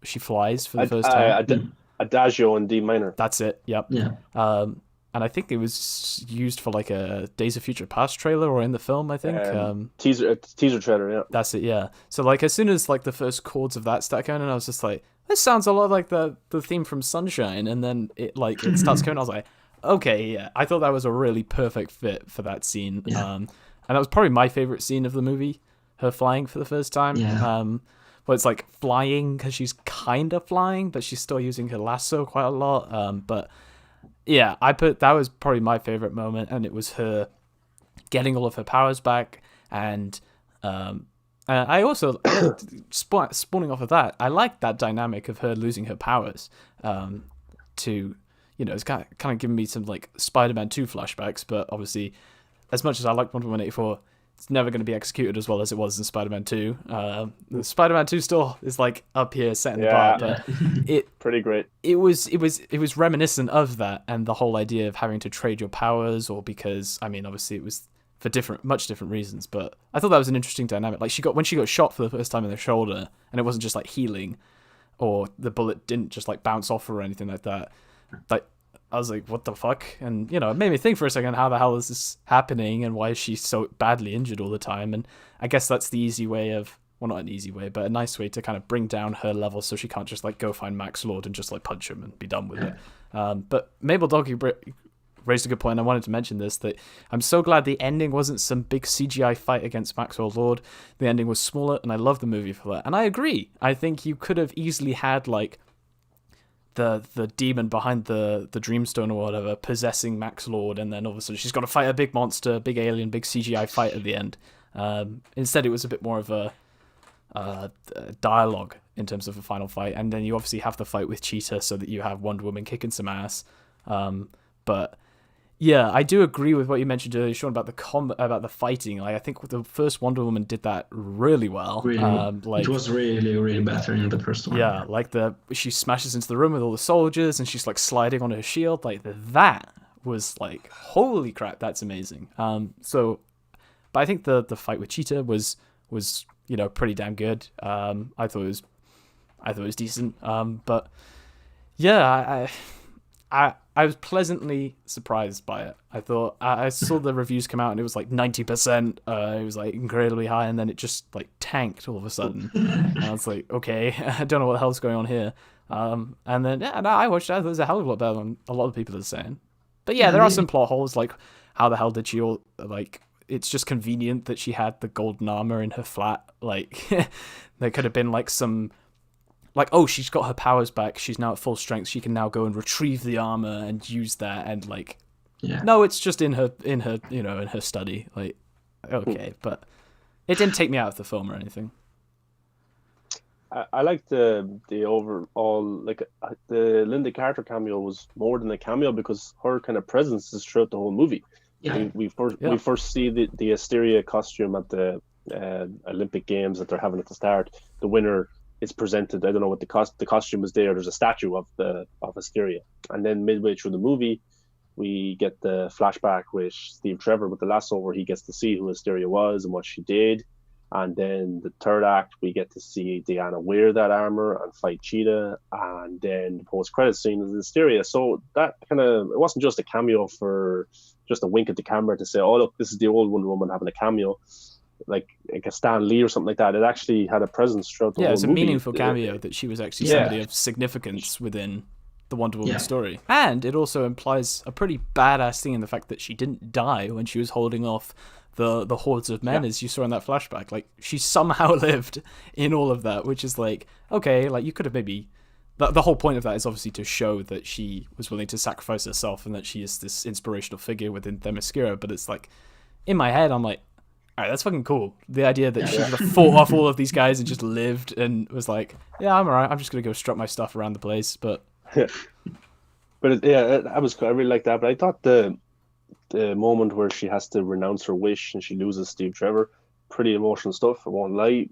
she flies for the first time. Adagio in D minor. That's it. Yep. Yeah. And I think it was used for like a Days of Future Past trailer or in the film, I think. Teaser trailer, yeah. That's it, yeah. So like as soon as like the first chords of that start going, and I was just like, this sounds a lot like the theme from Sunshine, and then it starts going, I was like, okay, yeah. I thought that was a really perfect fit for that scene. Yeah. And that was probably my favorite scene of the movie, her flying for the first time. Yeah. But it's like flying because she's kind of flying, but she's still using her lasso quite a lot. But yeah, that was probably my favorite moment, and it was her getting all of her powers back. And I also, spawning off of that, I liked that dynamic of her losing her powers to, it's kind of giving me some like Spider-Man 2 flashbacks, but obviously, as much as I like Wonder Woman 84, it's never going to be executed as well as it was in Spider-Man 2. Spider-Man 2 still is like up here setting the bar, but it pretty great. It was reminiscent of that, and the whole idea of having to trade your powers, or because, I mean, obviously it was for much different reasons, but I thought that was an interesting dynamic. Like when she got shot for the first time in the shoulder, and it wasn't just like healing, or the bullet didn't just like bounce off her or anything like that. Like, I was like, what the fuck? And, it made me think for a second, how the hell is this happening, and why is she so badly injured all the time? And I guess that's the easy way of, well, not an easy way, but a nice way to kind of bring down her level so she can't just like go find Max Lord and just like punch him and be done with it. But Mabel Doggy raised a good point, and I wanted to mention this, that I'm so glad the ending wasn't some big CGI fight against Maxwell Lord. The ending was smaller, and I love the movie for that. And I agree. I think you could have easily had like the demon behind the Dreamstone or whatever possessing Max Lord, and then all of a sudden she's got to fight a big monster, big alien, big CGI fight at the end. Instead, it was a bit more of a dialogue in terms of a final fight, and then you obviously have the fight with Cheetah so that you have Wonder Woman kicking some ass. But yeah, I do agree with what you mentioned earlier, Sean, about the fighting. Like, I think the first Wonder Woman did that really well. Really, it was really, really better in the first one. Yeah, like she smashes into the room with all the soldiers, and she's like sliding on her shield. Like that was like, holy crap, that's amazing. But I think the fight with Cheetah was pretty damn good. I thought it was decent. But yeah, I was pleasantly surprised by it. I thought I saw the reviews come out and it was like 90%. It was like incredibly high, and then it just like tanked all of a sudden. And I was like, okay, I don't know what the hell's going on here. And then I watched it. I thought it was a hell of a lot better than a lot of people are saying. But yeah, there are some plot holes, like how the hell did she all like? It's just convenient that she had the golden armor in her flat. Like there could have been like some. Like, oh, she's got her powers back. She's now at full strength. She can now go and retrieve the armor and use that. And like, no, it's just in her study. Like, okay, but it didn't take me out of the film or anything. I like the overall, like the Linda Carter cameo was more than a cameo because her kind of presence is throughout the whole movie. Yeah. We first see the Asteria costume at the Olympic Games that they're having at the start. The winner is presented. I don't know what the costume is there. There's a statue of Asteria, and then midway through the movie, we get the flashback with Steve Trevor with the lasso, where he gets to see who Asteria was and what she did. And then the third act, we get to see Diana wear that armor and fight Cheetah, and then the post-credit scene is Asteria. So that kind of, it wasn't just a cameo for just a wink at the camera to say, oh look, this is the old Wonder Woman having a cameo. Like a Stan Lee or something like that. It actually had a presence throughout the whole movie. Yeah, it's a meaningful cameo that she was actually somebody of significance within the Wonder Woman story. And it also implies a pretty badass thing in the fact that she didn't die when she was holding off the hordes of men, as you saw in that flashback. Like, she somehow lived in all of that, which is like, okay, like you could have maybe... The whole point of that is obviously to show that she was willing to sacrifice herself and that she is this inspirational figure within Themyscira. But it's like, in my head, I'm like, all right, that's fucking cool. The idea that she fought off all of these guys and just lived and was like, yeah, I'm all right. I'm just going to go strut my stuff around the place. But I really like that. But I thought the moment where she has to renounce her wish and she loses Steve Trevor, pretty emotional stuff. I won't lie.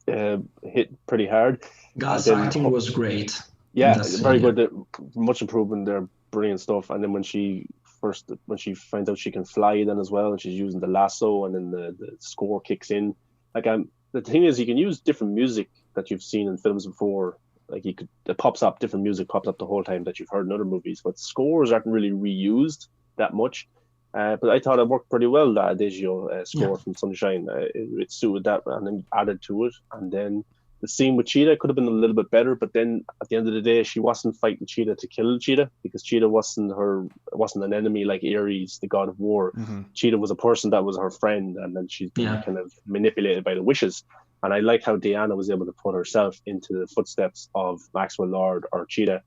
Hit pretty hard. God's acting was great. Yeah, very good. Much improvement there. Brilliant stuff. And then when she finds out she can fly then as well, and she's using the lasso, and then the score kicks in. Like the thing is, you can use different music that you've seen in films before. Like different music pops up the whole time that you've heard in other movies, but scores aren't really reused that much. But I thought it worked pretty well, that Adagio score from Sunshine. It suited that and then added to it. And then the scene with Cheetah could have been a little bit better, but then at the end of the day, she wasn't fighting Cheetah to kill Cheetah, because Cheetah wasn't an enemy like Ares, the god of war. Mm-hmm. Cheetah was a person that was her friend, and then she's been kind of manipulated by the wishes. And I like how Diana was able to put herself into the footsteps of Maxwell Lord or Cheetah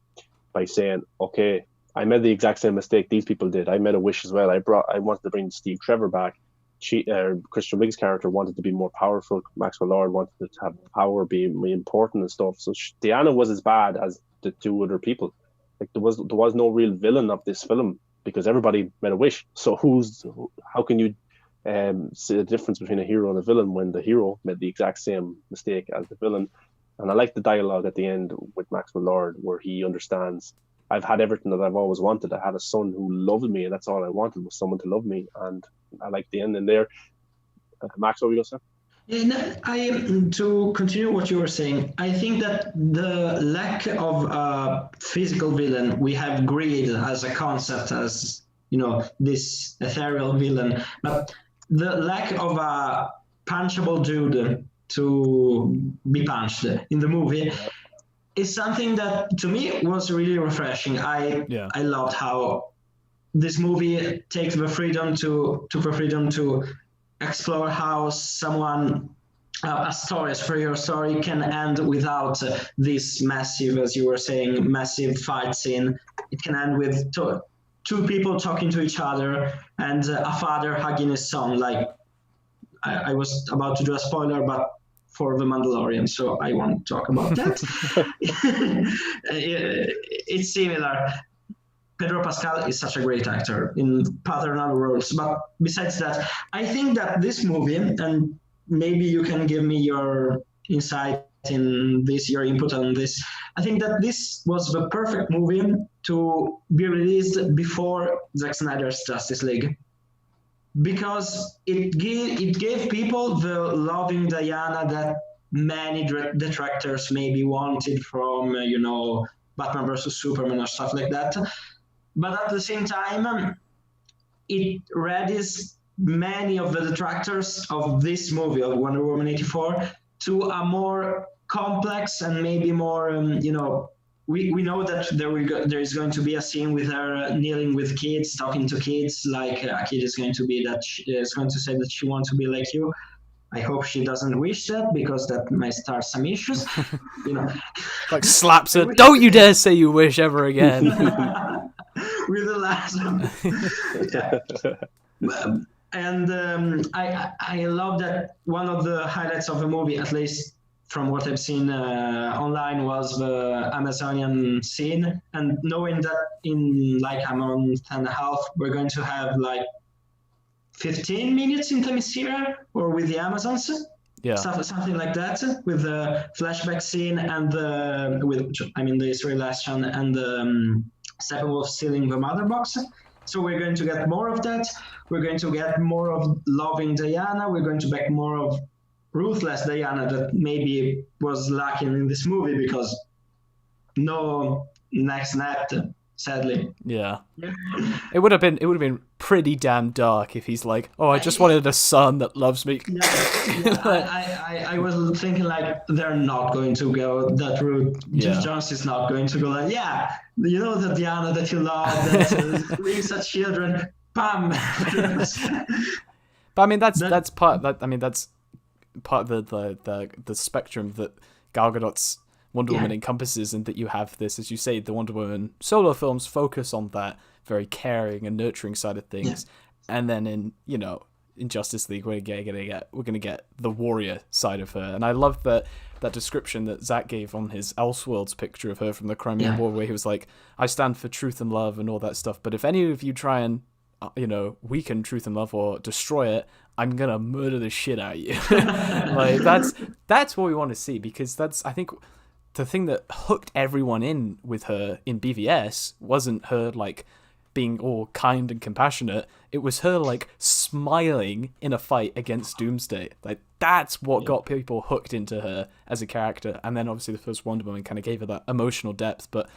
by saying, okay, I made the exact same mistake these people did. I made a wish as well. I wanted to bring Steve Trevor back. Christian Wiig's character wanted to be more powerful. Maxwell Lord wanted to have power, be important and stuff. So Diana was as bad as the two other people. Like there was no real villain of this film because everybody made a wish. So how can you see the difference between a hero and a villain when the hero made the exact same mistake as the villain? And I like the dialogue at the end with Maxwell Lord where he understands, I've had everything that I've always wanted. I had a son who loved me, and that's all I wanted was someone to love me. And I like the ending there. Max, what were you going to say? To continue what you were saying, I think that the lack of a physical villain, we have greed as a concept, as this ethereal villain, but the lack of a punchable dude to be punched in the movie is something that to me was really refreshing. I loved how this movie takes the freedom to explore how someone a story can end without this massive, as you were saying, massive fight scene. It can end with two people talking to each other and a father hugging his son. Like I was about to do a spoiler, but for The Mandalorian, so I won't talk about that. It's similar. Pedro Pascal is such a great actor in paternal roles, but besides that, I think that this movie, and maybe you can give me your insight in this, your input on this. I think that this was the perfect movie to be released before Zack Snyder's Justice League, because it gave people the loving Diana that many detractors maybe wanted from Batman versus Superman or stuff like that. But at the same time, it readies many of the detractors of this movie, of Wonder Woman 84, to a more complex and maybe more, we know that there is going to be a scene with her kneeling with kids, talking to kids, like a kid is going to be that she is going to say that she wants to be like you. I hope she doesn't wish that, because that might start some issues. Like slaps her. Don't you dare say you wish ever again. With the last one. And I love that one of the highlights of the movie, at least from what I've seen online, was the Amazonian scene. And knowing that in like a month and a half, we're going to have like 15 minutes in Themyscira or with the Amazons. Yeah. Something like that, with the flashback scene and the Israeli action and the Steppenwolf stealing the mother box. So we're going to get more of that. We're going to get more of loving Diana. We're going to get more of ruthless Diana that maybe was lacking in this movie because no next snapped, sadly. Yeah. It would have been pretty damn dark if he's like, oh, I just wanted a son that loves me. I was thinking like they're not going to go that route. Jeff Jones is not going to go like, the Diana that you love, that brings such children, bam. But I mean that's part of the spectrum that Gal Gadot's Wonder Woman encompasses, and that you have this, as you say, the Wonder Woman solo films focus on that very caring and nurturing side of things, and then in Justice League we're gonna get the warrior side of her. And I love that description that Zach gave on his Elseworlds picture of her from the Crimean War, where he was like, I stand for truth and love and all that stuff, but if any of you try and weaken truth and love or destroy it, I'm gonna murder the shit out of you. Like that's what we want to see, because that's, I think, the thing that hooked everyone in with her in BVS wasn't her like being all kind and compassionate. It was her like smiling in a fight against Doomsday. Like that's what got people hooked into her as a character. And then obviously the first Wonder Woman kind of gave her that emotional depth. But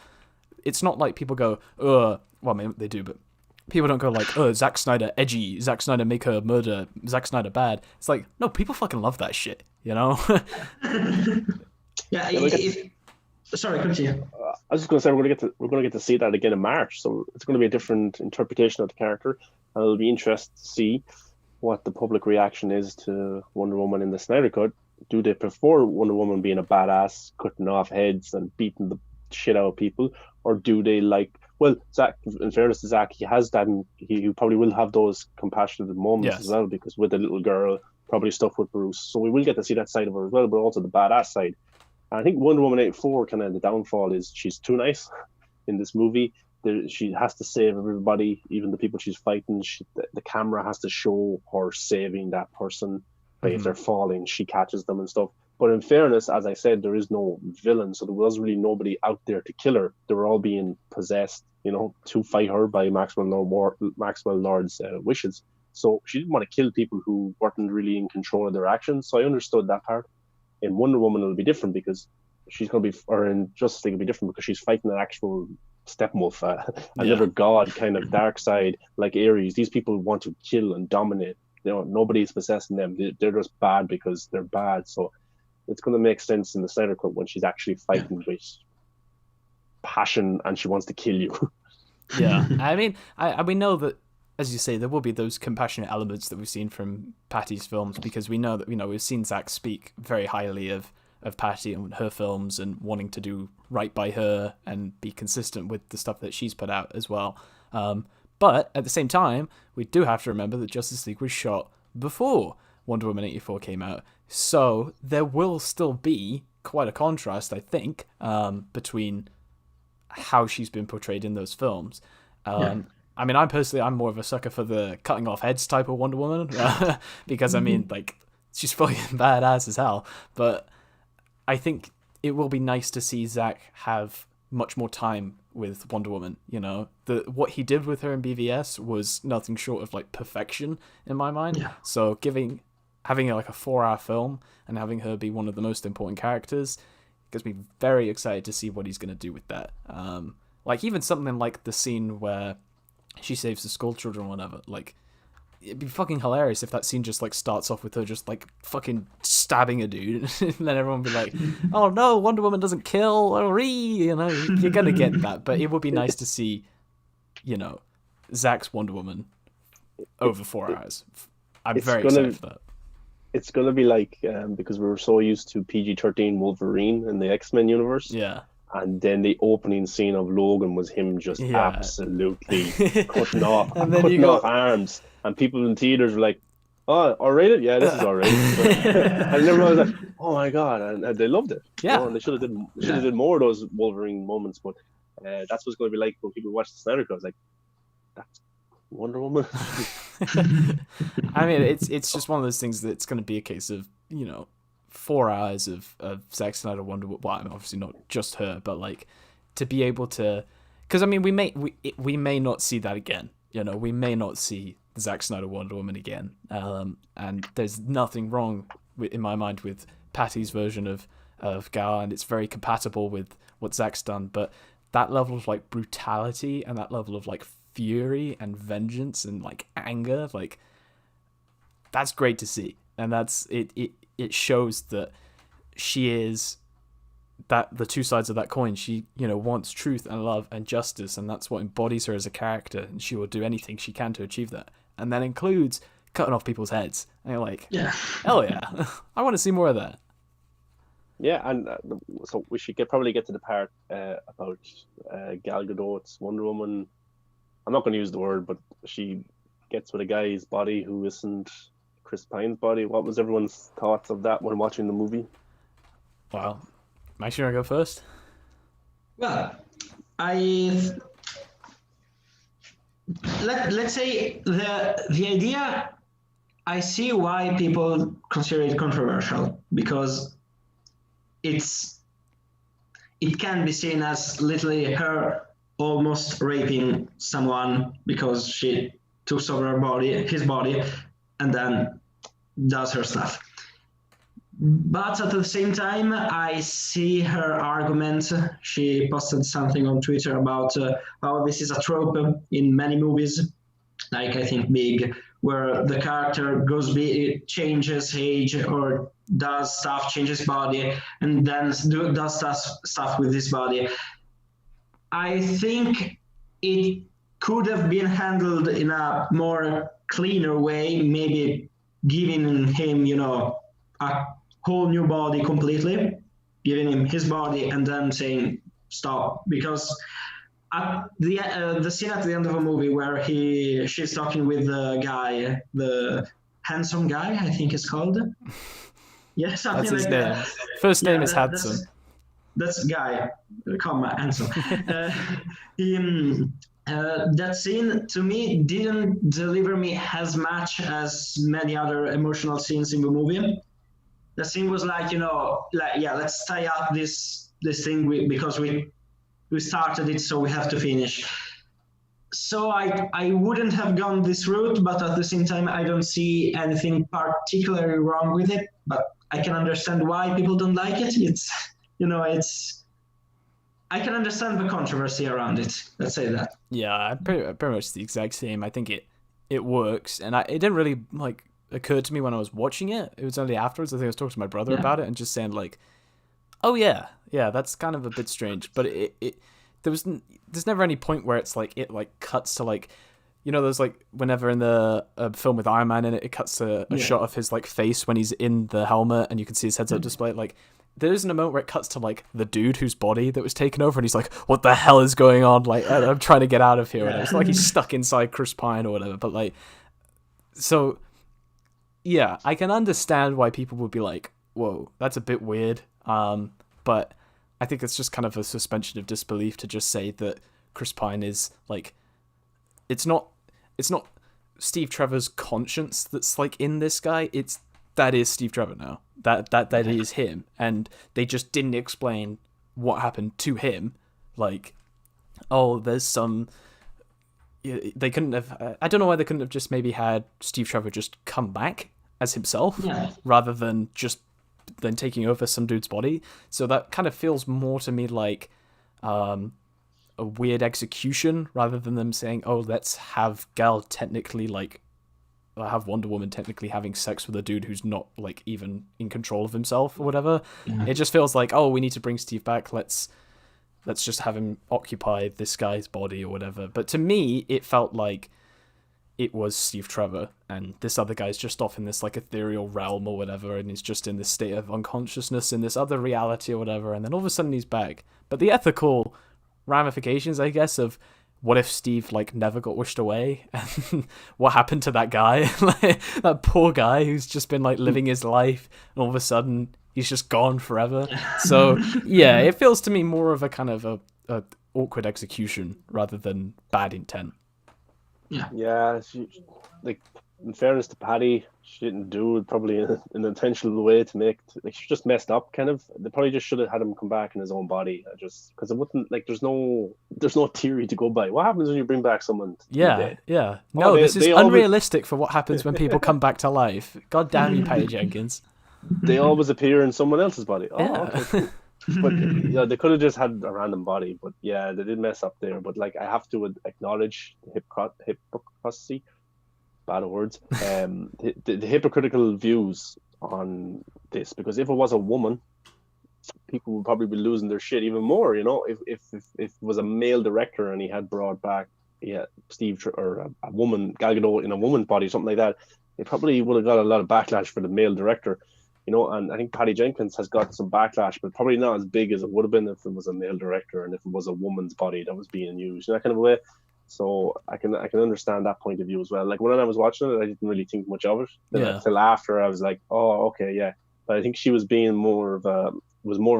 it's not like people go, well, I mean they do, but people don't go like, oh, Zack Snyder edgy, Zack Snyder make her murder, Zack Snyder bad. It's like, no, people fucking love that shit, Sorry, continue. I was just going to say we're going to get to see that again in March, so it's going to be a different interpretation of the character, and it'll be interesting to see what the public reaction is to Wonder Woman in the Snyder Cut. Do they prefer Wonder Woman being a badass, cutting off heads and beating the shit out of people, or do they like? Well, Zach, in fairness to Zach, he has that, and he probably will have those compassionate moments as well, because with the little girl, probably stuff with Bruce. So we will get to see that side of her as well, but also the badass side. I think Wonder Woman 84, kind of the downfall is she's too nice in this movie. She has to save everybody, even the people she's fighting. The camera has to show her saving that person. Like if they're falling, she catches them and stuff. But in fairness, as I said, there is no villain, so there was really nobody out there to kill her. They were all being possessed, to fight her by Maxwell Lord's wishes. So she didn't want to kill people who weren't really in control of their actions. So I understood that part. In Wonder Woman, it'll be different because she's going to be, or in Justice League, it'll be different because she's fighting an actual Steppenwolf, another god kind of dark side, like Ares. These people want to kill and dominate. Nobody's possessing them. They're just bad because they're bad. So it's going to make sense in the Snyder Cut when she's actually fighting with passion and she wants to kill you. Yeah, I mean, we know that, as you say, there will be those compassionate elements that we've seen from Patty's films, because we know that we've seen Zach speak very highly of Patty and her films and wanting to do right by her and be consistent with the stuff that she's put out as well. But at the same time, we do have to remember that Justice League was shot before Wonder Woman 84 came out, so there will still be quite a contrast, I think, between how she's been portrayed in those films. I mean, I'm more of a sucker for the cutting off heads type of Wonder Woman, because I mean, like, she's fucking badass as hell. But I think it will be nice to see Zack have much more time with Wonder Woman. You know, what he did with her in BVS was nothing short of like perfection in my mind. Yeah. So having like a 4-hour film and having her be one of the most important characters gets me very excited to see what he's going to do with that. Like even something like the scene where she saves the school children or whatever, like it'd be fucking hilarious if that scene just like starts off with her just like fucking stabbing a dude and then everyone would be like, oh no, Wonder Woman doesn't kill, you know, you're gonna get that. But it would be nice to see, you know, Zack's Wonder Woman over 4 hours. I'm very excited for that. It's gonna be like because we were so used to PG-13 Wolverine in the X-Men universe. Yeah. And then the opening scene of Logan was him just absolutely cutting off arms. And people in theaters were like, oh, R-rated? Yeah, this is R-rated. And everyone was like, oh my God. And they loved it. Yeah. You know, and they should have did more of those Wolverine moments. But that's what's going to be like when people watch the Snyder Cut. It's like, that's Wonder Woman. I mean, it's just one of those things that's going to be a case of, you know, 4 hours of Zack Snyder Wonder Woman. Well, I mean, obviously not just her, but like to be able to, because I mean, we may not see that again. You know, we may not see the Zack Snyder Wonder Woman again. And there's nothing wrong in my mind with Patty's version of Gal, and it's very compatible with what Zack's done. But that level of like brutality and that level of like fury and vengeance and like anger, like that's great to see, and that's it. It shows that she is that the two sides of that coin. She, you know, wants truth and love and justice, and that's what embodies her as a character, and she will do anything she can to achieve that. And that includes cutting off people's heads. And you're like, yeah, hell yeah. I want to see more of that. Yeah, and so we should probably get to the part about Gal Gadot's Wonder Woman. I'm not going to use the word, but she gets with a guy's body who isn't Chris Pine's body. What was everyone's thoughts of that when watching the movie? Wow. Mike, should I go first? Well, let's say the idea, I see why people consider it controversial, because it can be seen as literally her almost raping someone because she took over his body, and then does her stuff. But at the same time, I see her argument. She posted something on Twitter about how this is a trope in many movies, like I think Big, where the character changes age or does stuff, changes body, and then does stuff with his body. I think it could have been handled in a more cleaner way, maybe giving him, you know, a whole new body completely, giving him his body and then saying stop. Because at the scene at the end of a movie where she's talking with the guy, the handsome guy, I think it's called. Yeah, something that's his like name. that. First name is Handsome. That's guy, handsome. That scene to me didn't deliver me as much as many other emotional scenes in the movie. The scene was like, you know, like, yeah, let's tie up this thing because we started it, so we have to finish. So I wouldn't have gone this route, but at the same time, I don't see anything particularly wrong with it. But I can understand why people don't like it. It's, you know, I can understand the controversy around it. Let's say that. Yeah, pretty much the exact same. I think it works, and it didn't really like occur to me when I was watching it. It was only afterwards. I think I was talking to my brother about it and just saying like, "Oh yeah, that's kind of a bit strange." But there's never any point where it's like it like cuts to like, you know, there's like whenever in the film with Iron Man in it, it cuts to a shot of his like face when he's in the helmet and you can see his heads up display. Like there isn't a moment where it cuts to like the dude whose body that was taken over and he's like, what the hell is going on? Like I'm trying to get out of here. And it's like he's stuck inside Chris Pine or whatever. But like, so yeah, I can understand why people would be like, whoa, that's a bit weird. But I think it's just kind of a suspension of disbelief to just say that Chris Pine is like, it's not Steve Trevor's conscience that's like in this guy. It's that is Steve Trevor now. That is him, and they just didn't explain what happened to him. Like, oh, there's some. They couldn't have. I don't know why they couldn't have just maybe had Steve Trevor just come back as himself, rather than taking over some dude's body. So that kind of feels more to me like a weird execution, rather than them saying, oh, let's have Gal technically have Wonder Woman technically having sex with a dude who's not like even in control of himself or whatever. It just feels like, oh, we need to bring Steve back. Let's just have him occupy this guy's body or whatever. But to me, it felt like it was Steve Trevor, and this other guy's just off in this like ethereal realm or whatever, and he's just in this state of unconsciousness in this other reality or whatever, and then all of a sudden he's back. But the ethical ramifications, I guess, of what if Steve like never got wished away, and what happened to that guy, like, that poor guy who's just been like living his life, and all of a sudden he's just gone forever. So yeah, it feels to me more of a kind of a awkward execution rather than bad intent. Yeah. She, like, in fairness to Patty, she didn't do it probably in an intentional way to make. Like, she just messed up, kind of. They probably just should have had him come back in his own body, just because it wouldn't, like, there's no theory to go by. What happens when you bring back someone? Yeah. No, this is unrealistic for what happens when people come back to life. God damn you, Patty Jenkins. They always appear in someone else's body. Oh, yeah. Okay, cool. But yeah, they could have just had a random body. But yeah, they did mess up there. But like, I have to acknowledge the hypocrisy. Bad words. The hypocritical views on this, because if it was a woman, people would probably be losing their shit even more. You know, if it was a male director and he had brought back Steve or a woman, Gal Gadot in a woman's body, something like that, it probably would have got a lot of backlash for the male director. You know, and I think Patty Jenkins has got some backlash, but probably not as big as it would have been if it was a male director and if it was a woman's body that was being used in that kind of way. So I can understand that point of view as well. Like, when I was watching it, I didn't really think much of it. Until after, I was like, oh, okay, yeah. But I think she was being more of a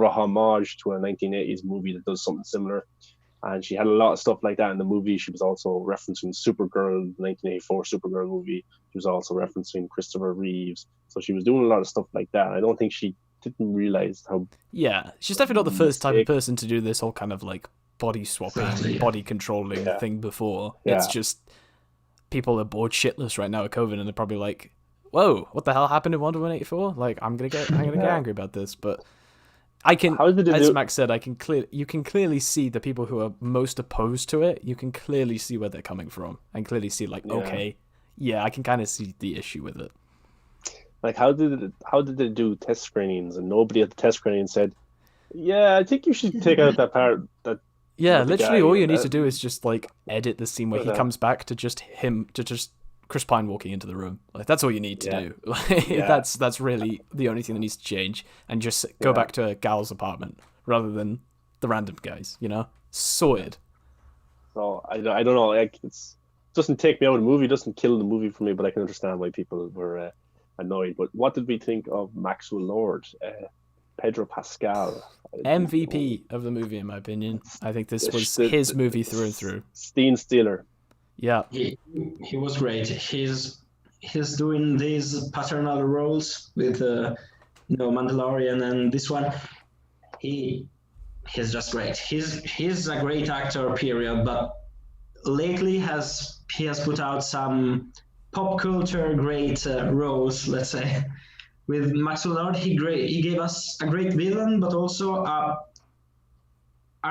homage to a 1980s movie that does something similar. And she had a lot of stuff like that in the movie. She was also referencing Supergirl, the 1984 Supergirl movie. She was also referencing Christopher Reeves. So she was doing a lot of stuff like that. I don't think she didn't realize how... Yeah, she's definitely not the first type of person to do this whole kind of like body swapping, body controlling thing before. Yeah. It's just people are bored shitless right now with COVID, and they're probably like, whoa, what the hell happened in Wonder Woman 84? Like, I'm gonna get angry about this. But I can, as Max said, you can clearly see the people who are most opposed to it. You can clearly see where they're coming from, and clearly see like, okay, I can kind of see the issue with it. Like, how did they do test screenings, and nobody at the test screening said, yeah, I think you should take out that part. Yeah, literally all you need to do is just like edit the scene where he comes back to just Chris Pine walking into the room. Like, that's all you need to do. Like, that's really the only thing that needs to change, and just go back to Gal's apartment rather than the random guys. You know, sorted. So I don't know. Like, it doesn't take me out of the movie. It doesn't kill the movie for me, but I can understand why people were annoyed. But what did we think of Maxwell Lord? Pedro Pascal, MVP of the movie, in my opinion. I think this was his movie through and through. Scene stealer. Yeah, he was great. He's doing these paternal roles with Mandalorian, and this one he's just great. He's a great actor, period. But lately he has put out some pop culture great roles, let's say. With Maxwell Lord, he gave us a great villain, but also a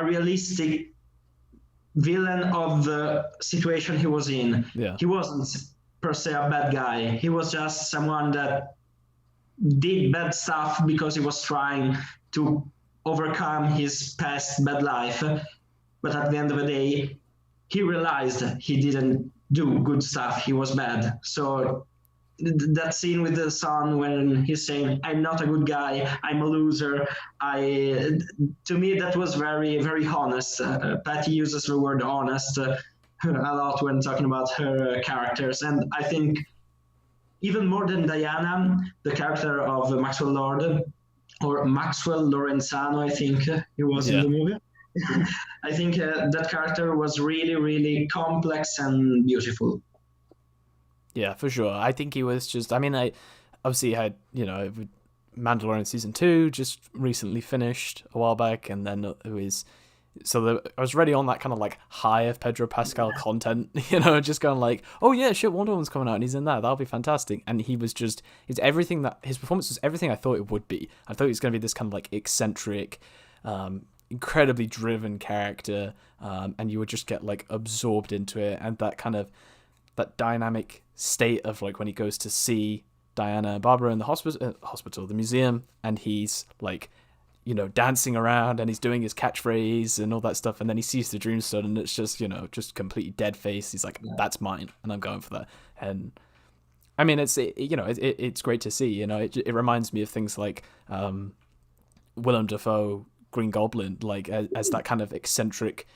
realistic villain of the situation he was in. Yeah. He wasn't per se a bad guy. He was just someone that did bad stuff because he was trying to overcome his past bad life. But at the end of the day, he realized he didn't do good stuff. He was bad. So that scene with the son when he's saying, I'm not a good guy, I'm a loser, to me that was very, very honest. Patty uses the word honest a lot when talking about her characters, and I think even more than Diana, the character of Maxwell Lord, or Maxwell Lorenzano, I think he was in the movie. I think that character was really, really complex and beautiful. Yeah, for sure. I think he was just... I mean, obviously had, Mandalorian season 2 just recently finished a while back, and then it was I was already on that kind of like high of Pedro Pascal content, just going like, oh yeah, shit, Wonder Woman's coming out and he's in that, that'll be fantastic. And he was just, his performance was everything I thought it would be. I thought he was going to be this kind of like eccentric, incredibly driven character, and you would just get like absorbed into it, and that kind of that dynamic state of like when he goes to see Diana and Barbara in the hospital, the museum, and he's like, dancing around and he's doing his catchphrase and all that stuff, and then he sees the Dreamstone and it's just, just completely dead face. He's like, that's mine, and I'm going for that. And I mean, it's great to see. It reminds me of things like Willem Dafoe, Green Goblin, like as that kind of eccentric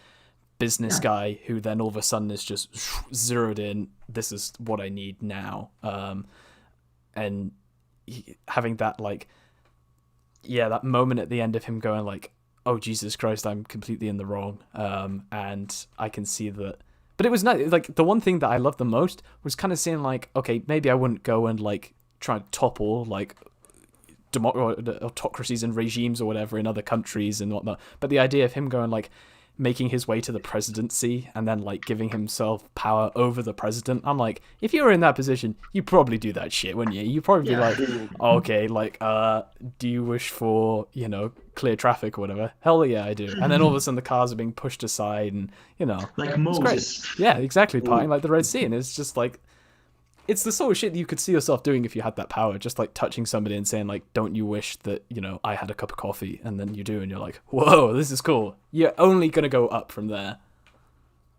business guy who then all of a sudden is just zeroed in. This is what I need now, and having that like. Yeah, that moment at the end of him going like, oh, Jesus Christ, I'm completely in the wrong. And I can see that. But it was not like the one thing that I loved the most was kind of saying like, okay, maybe I wouldn't go and like try and topple like autocracies and regimes or whatever in other countries and whatnot. But the idea of him going like, making his way to the presidency and then like giving himself power over the president. I'm like, if you were in that position, you'd probably do that shit, wouldn't you? You'd probably be like, oh, okay, like, do you wish for, clear traffic or whatever? Hell yeah, I do. And then all of a sudden the cars are being pushed aside and, like Moses. Great. Yeah, exactly. Parting like the Red Sea. And it's just like, it's the sort of shit that you could see yourself doing if you had that power, just like touching somebody and saying like, don't you wish that, I had a cup of coffee? And then you do, and you're like, whoa, this is cool. You're only going to go up from there.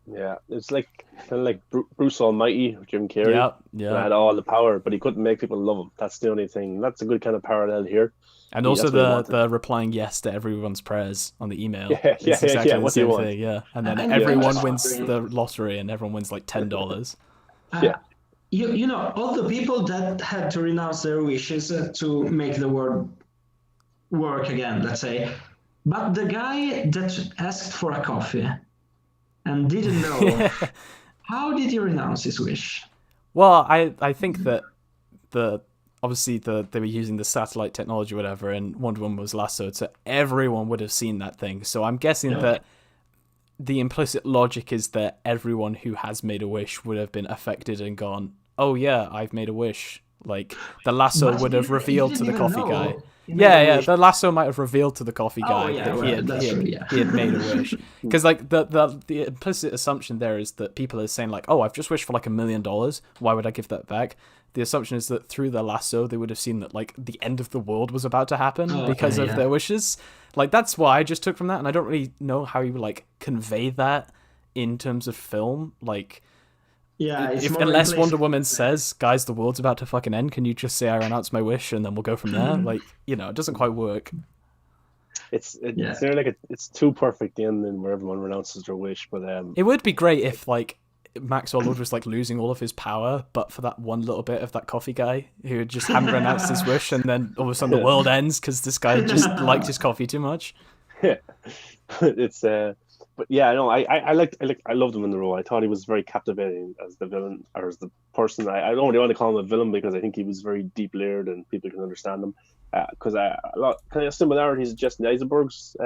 Yeah, it's like kind of like Bruce Almighty, Jim Carrey. Yeah. He had all the power, but he couldn't make people love him. That's the only thing. That's a good kind of parallel here. And also the replying yes to everyone's prayers on the email. Yeah, exactly the same thing, yeah. And then everyone wins the lottery and everyone wins like $10. Yeah. All the people that had to renounce their wishes to make the world work again, let's say. But the guy that asked for a coffee and didn't know, how did he renounce his wish? Well, I think that obviously they were using the satellite technology or whatever, and Wonder Woman was lassoed, so everyone would have seen that thing. So I'm guessing that the implicit logic is that everyone who has made a wish would have been affected and gone, oh yeah, I've made a wish. Like the lasso would have revealed to the coffee guy. Yeah, the lasso might have revealed to the coffee guy that he had made a wish. Because like the implicit assumption there is that people are saying like, oh, I've just wished for like $1 million. Why would I give that back? The assumption is that through the lasso, they would have seen that like the end of the world was about to happen because of their wishes. Like that's what I just took from that, and I don't really know how you like convey that in terms of film. Like, unless Wonder Woman says, "Guys, the world's about to fucking end," can you just say, "I renounce my wish," and then we'll go from there? Like, it doesn't quite work. It's nearly like it's too perfect the ending where everyone renounces their wish, but it would be great if like Maxwell Lord was like losing all of his power, but for that one little bit of that coffee guy who just hadn't renounced his wish, and then all of a sudden the world ends because this guy just liked his coffee too much. Yeah, it's but yeah, no, I loved him in the role. I thought he was very captivating as the villain or as the person. I don't really want to call him a villain because I think he was very deep layered and people can understand him. Because a lot kind of similarities to Jesse Eisenberg's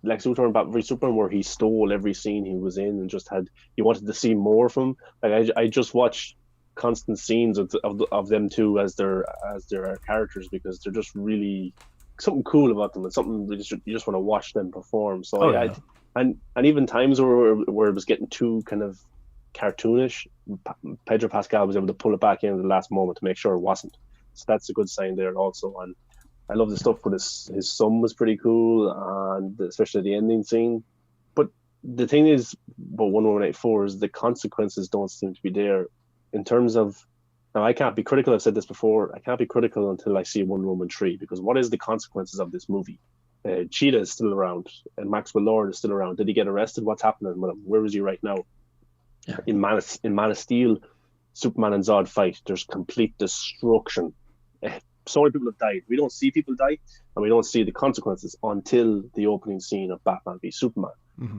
Lex Luthor and Batman v Superman, where he stole every scene he was in and just you wanted to see more from him. Like I just watched constant scenes of them two as their characters because they're just really something cool about them and something you just want to watch them perform. So and even times where it was getting too kind of cartoonish, Pedro Pascal was able to pull it back in at the last moment to make sure it wasn't. So that's a good sign there also. And I love the stuff with his son was pretty cool, and especially the ending scene. But the thing is, about 1184 is the consequences don't seem to be there in terms of. Now I can't be critical. I've said this before. I can't be critical until I see Wonder Woman 3 because what is the consequences of this movie? Cheetah is still around, and Maxwell Lord is still around. Did he get arrested? What's happening with him? Where is he right now? Yeah. In Man of Steel, Superman and Zod fight. There's complete destruction. So many people have died. We don't see people die, and we don't see the consequences until the opening scene of Batman v Superman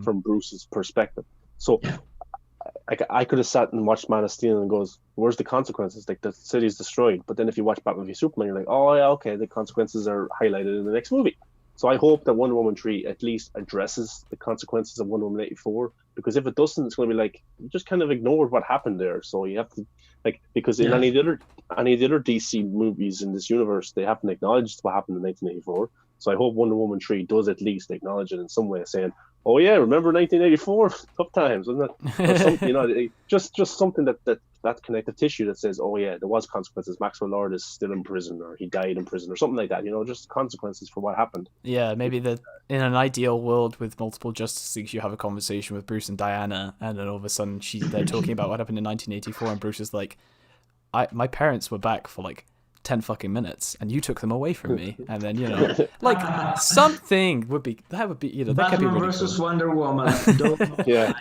from Bruce's perspective. So I could have sat and watched Man of Steel and goes, where's the consequences? Like, the city's destroyed. But then if you watch Batman v Superman, you're like, oh yeah, okay, the consequences are highlighted in the next movie. So I hope that Wonder Woman 3 at least addresses the consequences of Wonder Woman 84, because if it doesn't, it's going to be like, you just kind of ignored what happened there. So you have to, like, because in any of the other DC movies in this universe, they haven't acknowledged what happened in 1984. So I hope Wonder Woman 3 does at least acknowledge it in some way, saying, oh yeah, remember 1984? Tough times, wasn't it? Just something that's connective tissue that says, oh yeah, there was consequences. Maxwell Lord is still in prison, or he died in prison, or something like that. Just consequences for what happened. Yeah, maybe that in an ideal world with multiple Justice Leagues, you have a conversation with Bruce and Diana, and then all of a sudden they're talking about what happened in 1984, and Bruce is like, my parents were back for like 10 fucking minutes and you took them away from me, and then like something would be that could be Batman really versus cool. Wonder Woman. Yeah.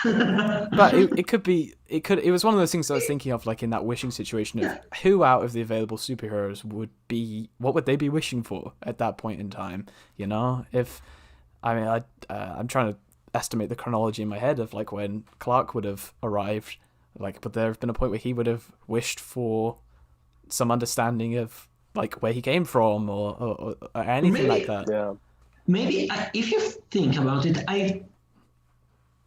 But it was one of those things I was thinking of, like in that wishing situation of who out of the available superheroes what would they be wishing for at that point in time, if I'm trying to estimate the chronology in my head of like when Clark would have arrived, like, but there have been a point where he would have wished for some understanding of like where he came from or anything like that. Yeah. Maybe if you think about it,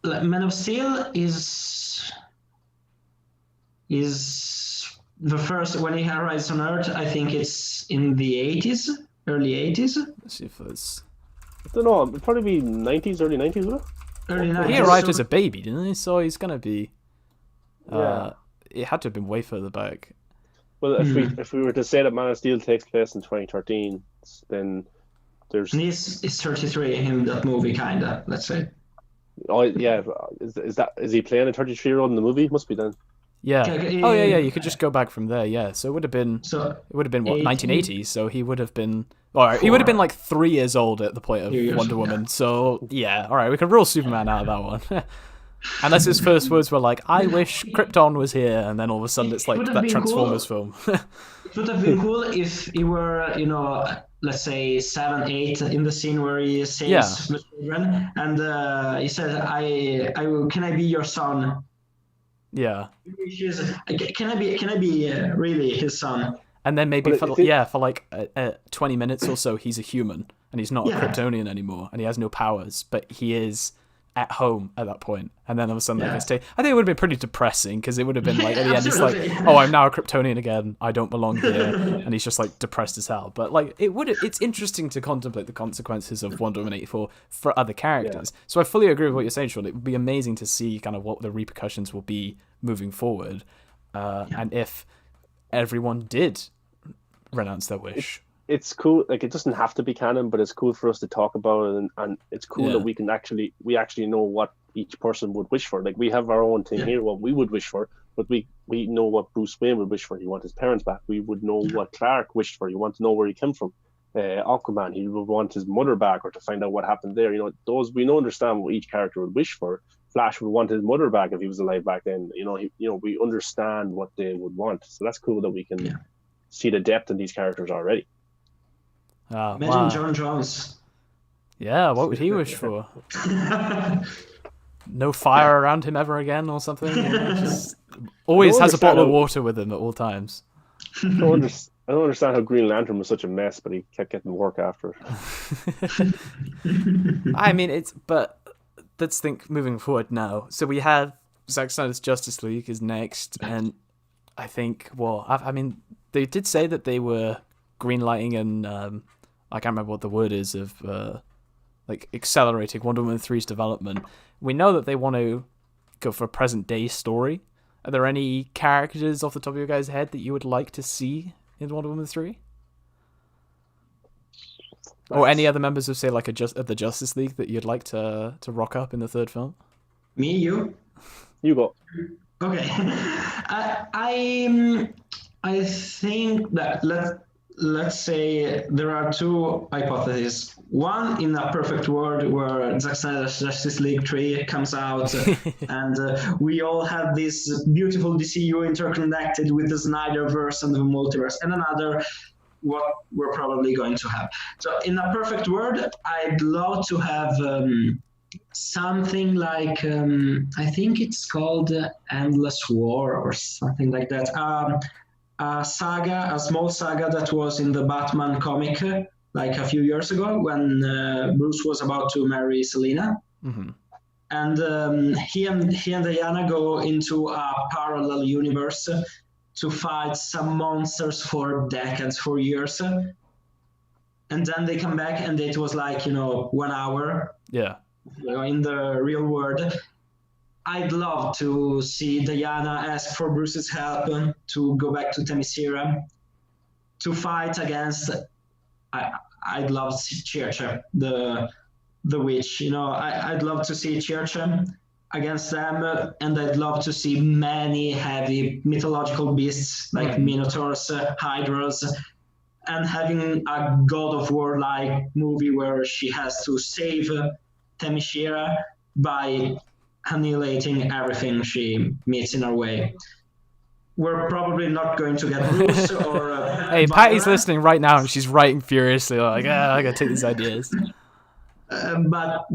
Man of Steel is the first when he arrives on Earth. I think it's in the 80s, early 80s. Let's see if it's... I don't know. It'd probably be 90s, early 90s, would it? Early 90s. He arrived as a baby, didn't he? So he's gonna be. Yeah. It had to have been way further back. Well, if we were to say that Man of Steel takes place in 2013, then there's... And he's 33 in that movie, kinda, let's say. Oh yeah, is he playing a 33-year-old in the movie? Must be then. Yeah. Oh yeah. You could just go back from there. Yeah. So it would have been. What, 1980s? So he would have been. All right. He would have been like 3 years old at the point of Wonder Woman. So yeah. All right. We can rule Superman out of that one. Unless his first words were like, "I wish Krypton was here," and then all of a sudden it's like that Transformers film. It would have been cool if he were, let's say 7, 8 in the scene where he saves the children, and he says, "Can I be your son?" Yeah. Can I be really his son? And then maybe for 20 minutes or so, he's a human and he's not a Kryptonian anymore, and he has no powers, but he is at home at that point. And then all of a sudden, I think it would have been pretty depressing, because it would have been like at the end, he's like, "Oh, I'm now a Kryptonian again. I don't belong here," and he's just like depressed as hell. But like it's interesting to contemplate the consequences of Wonder Woman 84 for other characters. Yeah. So I fully agree with what you're saying, Sean. It would be amazing to see kind of what the repercussions will be moving forward, and if everyone did renounce their wish. It's cool. Like, it doesn't have to be canon, but it's cool for us to talk about it, and it's cool that we actually know what each person would wish for. Like, we have our own thing here, what we would wish for, but we know what Bruce Wayne would wish for. He wants his parents back. We would know what Clark wished for. He wants to know where he came from. Aquaman, he would want his mother back, or to find out what happened there. We don't understand what each character would wish for. Flash would want his mother back if he was alive back then. We understand what they would want. So that's cool that we can see the depth in these characters already. Oh, Imagine John Jones. Yeah, what would he wish for? No fire around him ever again, or something? Just always has a bottle of water with him at all times. I don't understand how Green Lantern was such a mess, but he kept getting work after it. I mean, but let's think moving forward now. So we have Zack Snyder's Justice League is next, and I think, they did say that they were greenlighting and I can't remember what the word is of accelerating Wonder Woman 3's development. We know that they want to go for a present day story. Are there any characters off the top of your guys' head that you would like to see in Wonder Woman 3? Or any other members of, say, like of the Justice League that you'd like to rock up in the third film? Me, you? You go. Okay. I think that let's say there are two hypotheses. One, in a perfect world where Zack Snyder's Justice League 3 comes out and we all have this beautiful DCEU interconnected with the Snyderverse and the multiverse, and another, what we're probably going to have. So in a perfect world, I'd love to have something like I think it's called Endless War or something like that. A small saga that was in the Batman comic like a few years ago when Bruce was about to marry Selina. Mm-hmm. And he and Diana go into a parallel universe to fight some monsters for decades, for years. And then they come back and it was like, 1 hour. Yeah. In the real world. I'd love to see Diana ask for Bruce's help to go back to Themyscira to fight against. I'd love to see Churchill, the witch. I'd love to see Churchill against them, and I'd love to see many heavy mythological beasts like Minotaurs, Hydras, and having a God of War like movie where she has to save Themyscira by annihilating everything she meets in her way. We're probably not going to get Bruce or. Hey, Patty's listening right now, and she's writing furiously. Like, I gotta take these ideas. But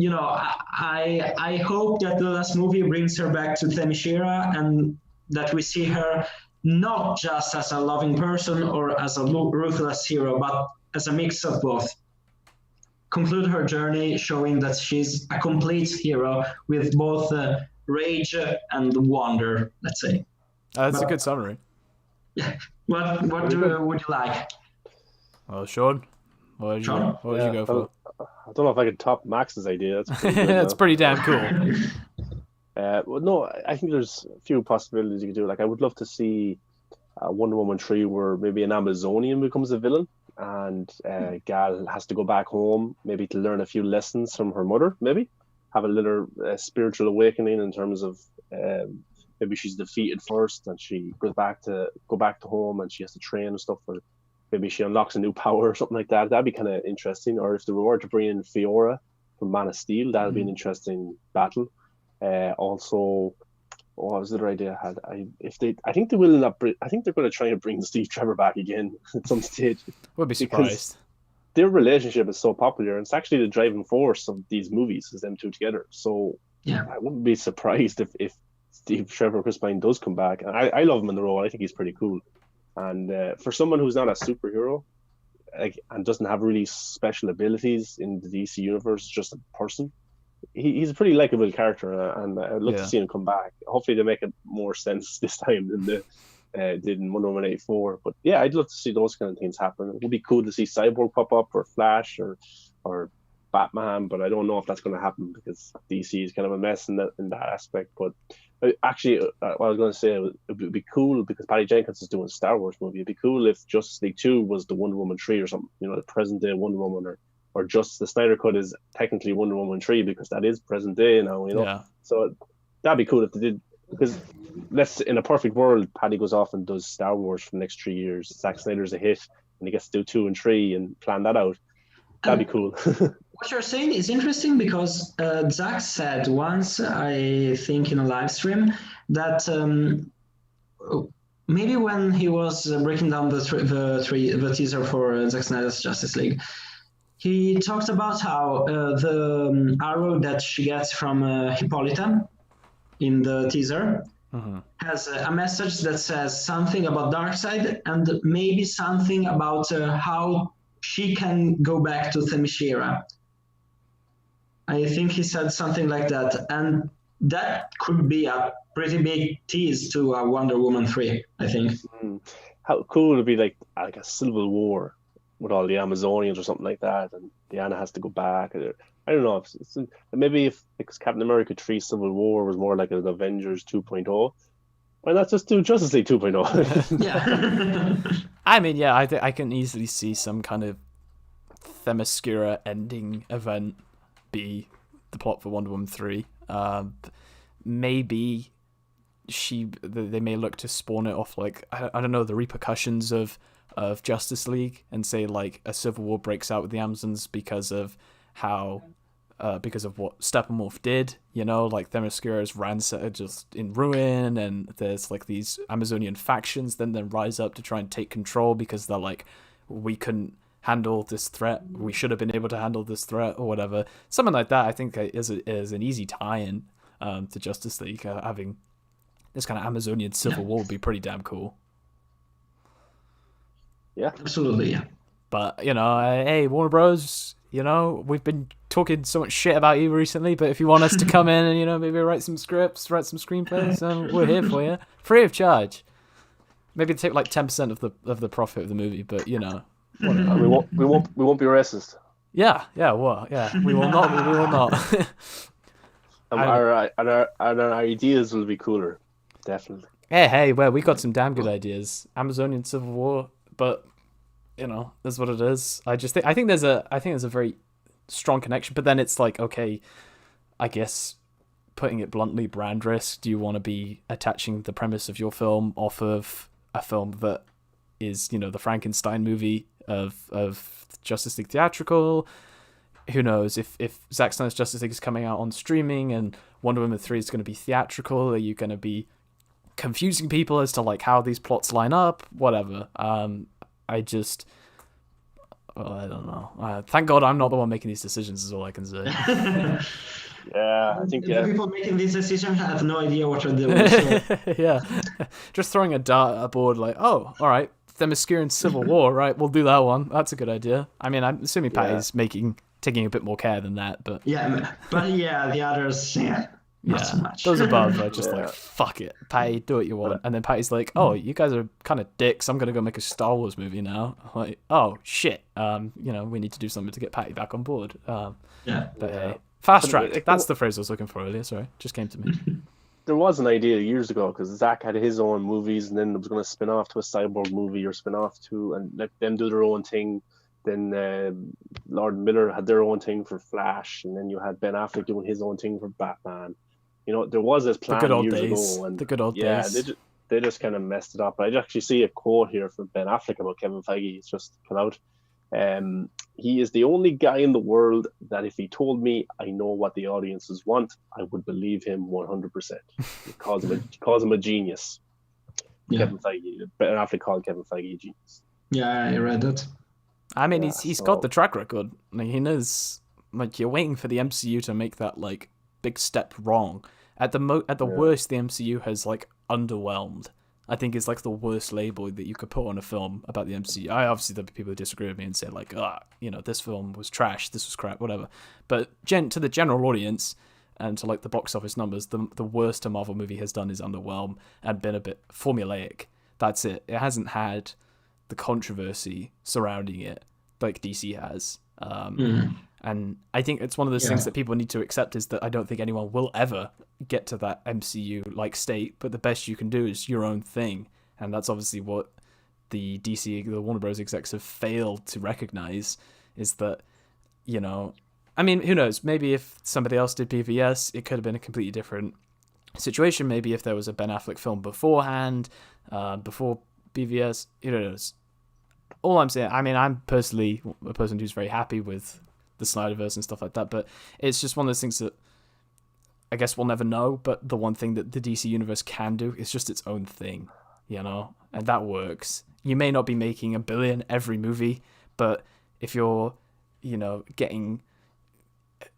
I hope that the last movie brings her back to Themyscira, and that we see her not just as a loving person or as a ruthless hero, but as a mix of both. Conclude her journey showing that she's a complete hero with both rage and wonder, let's say. That's a good summary. Yeah. What would you like? Well, Sean, what did you go for? I don't know if I could top Max's idea. That's pretty, that's pretty damn cool. Well, no, I think there's a few possibilities you could do. Like, I would love to see Wonder Woman 3 where maybe an Amazonian becomes a villain, and Gal has to go back home, maybe to learn a few lessons from her mother, maybe have a little spiritual awakening in terms of maybe she's defeated first and she goes back to home and she has to train and stuff, or maybe she unlocks a new power or something like that. That'd be kind of interesting. Or if they were to bring in Fiora from Man of Steel, that'd be an interesting battle. Also, what was the other idea I had? I think they're going to try and bring Steve Trevor back again at some stage. Would be surprised. Their relationship is so popular, and it's actually the driving force of these movies is them two together. So yeah, I wouldn't be surprised if Steve Trevor, Chris Pine does come back. And I love him in the role. I think he's pretty cool. And for someone who's not a superhero, and doesn't have really special abilities in the DC universe, just a person, he's a pretty likable character, and I'd love to see him come back. Hopefully they make it more sense this time than they did in Wonder Woman 84. But yeah, I'd love to see those kind of things happen. It would be cool to see Cyborg pop up, or Flash, or Batman, but I don't know if that's going to happen because DC is kind of a mess in that aspect. But actually, what I was going to say, it would be cool because Patty Jenkins is doing a Star Wars movie. It'd be cool if Justice League 2 was the Wonder Woman 3 or something, the present day Wonder Woman, or just the Snyder Cut is technically Wonder Woman 3 because that is present day now, Yeah. So that'd be cool if they did, because in a perfect world, Patty goes off and does Star Wars for the next 3 years. Zack Snyder's a hit, and he gets to do 2 and 3 and plan that out. That'd be cool. What you're saying is interesting because Zack said once, I think in a live stream, that maybe when he was breaking down the teaser for Zack Snyder's Justice League, he talked about how the arrow that she gets from Hippolyta in the teaser has a message that says something about Darkseid and maybe something about how she can go back to Themyscira. I think he said something like that, and that could be a pretty big tease to a Wonder Woman 3, I think. How cool would it be like a civil war with all the Amazonians or something like that, and Diana has to go back. I don't know. Maybe if Captain America 3 Civil War was more like an Avengers 2.0, why not just do Justice League 2.0? Yeah. I mean, yeah, I can easily see some kind of Themyscira ending event be the plot for Wonder Woman 3. Maybe they may look to spawn it off, like, I don't know, the repercussions of Justice League, and say like a civil war breaks out with the Amazons because of what Steppenwolf did, like Themyscira is just in ruin, and there's like these Amazonian factions then rise up to try and take control because they're like, we couldn't handle this threat. We should have been able to handle this threat, or whatever. Something like that, I think, is an easy tie-in to Justice League. Having this kind of Amazonian civil war would be pretty damn cool. Yeah, absolutely. Yeah. But hey, Warner Bros. We've been talking so much shit about you recently, but if you want us to come in and maybe write some scripts, write some screenplays, we're here for you, free of charge. Maybe take like 10% of the profit of the movie, but whatever. We won't be racist. Yeah, we will not. We will not. Our ideas will be cooler, definitely. Hey, well, we got some damn good ideas. Amazonian Civil War, but that's what it is. I think there's a very strong connection, but then it's like, okay, I guess putting it bluntly, brand risk. Do you want to be attaching the premise of your film off of a film that is, the Frankenstein movie of Justice League theatrical? Who knows if Zack Snyder's Justice League is coming out on streaming and Wonder Woman 3 is going to be theatrical? Are you going to be confusing people as to like how these plots line up? Whatever. I don't know. Thank God I'm not the one making these decisions, is all I can say. Yeah, I think the people making these decisions have no idea what they're doing. So. Yeah, just throwing a dart at a board like, oh, all right, Themysciran Civil War, right? We'll do that one. That's a good idea. I mean, I'm assuming Patty's taking a bit more care than that, but the others, not so much. Those above are just like, fuck it, Patty, do what you want. And then Patty's like, oh, you guys are kind of dicks. I'm gonna go make a Star Wars movie now. I'm like, oh shit, we need to do something to get Patty back on board. But hey, fast track. That's the phrase I was looking for earlier. Sorry, just came to me. There was an idea years ago because Zach had his own movies, and then it was going to spin off to a Cyborg movie or spin off to and let them do their own thing. Then Lord Miller had their own thing for Flash, and then you had Ben Affleck doing his own thing for Batman. There was this plan years ago, and the good old days. They just kind of messed it up. I actually see a quote here from Ben Affleck about Kevin Feige. It's just come out. He is the only guy in the world that if he told me I know what the audiences want, I would believe him 100%. He calls him a genius. Yeah. Kevin Feige. Ben Affleck called Kevin Feige a genius. Yeah, I read that. I mean, he's got the track record. Like, he knows. Like, you're waiting for the MCU to make that like big step wrong. At the worst, the MCU has like underwhelmed. I think is like the worst label that you could put on a film about the MCU. Obviously there'll be people who disagree with me and say like, this film was trash, this was crap, whatever. But to the general audience and to like the box office numbers, the worst a Marvel movie has done is underwhelm and been a bit formulaic. That's it. It hasn't had the controversy surrounding it like DC has. And I think it's one of those things that people need to accept is that I don't think anyone will ever get to that MCU-like state, but the best you can do is your own thing. And that's obviously what the Warner Bros. Execs have failed to recognize, is that, I mean, who knows? Maybe if somebody else did BVS, it could have been a completely different situation. Maybe if there was a Ben Affleck film beforehand, before BVS, who knows? All I'm saying, I mean, I'm personally a person who's very happy with the Snyderverse and stuff like that, but it's just one of those things that I guess we'll never know. But the one thing that the DC universe can do is just its own thing, and that works. You may not be making $1 billion every movie, but if you're, getting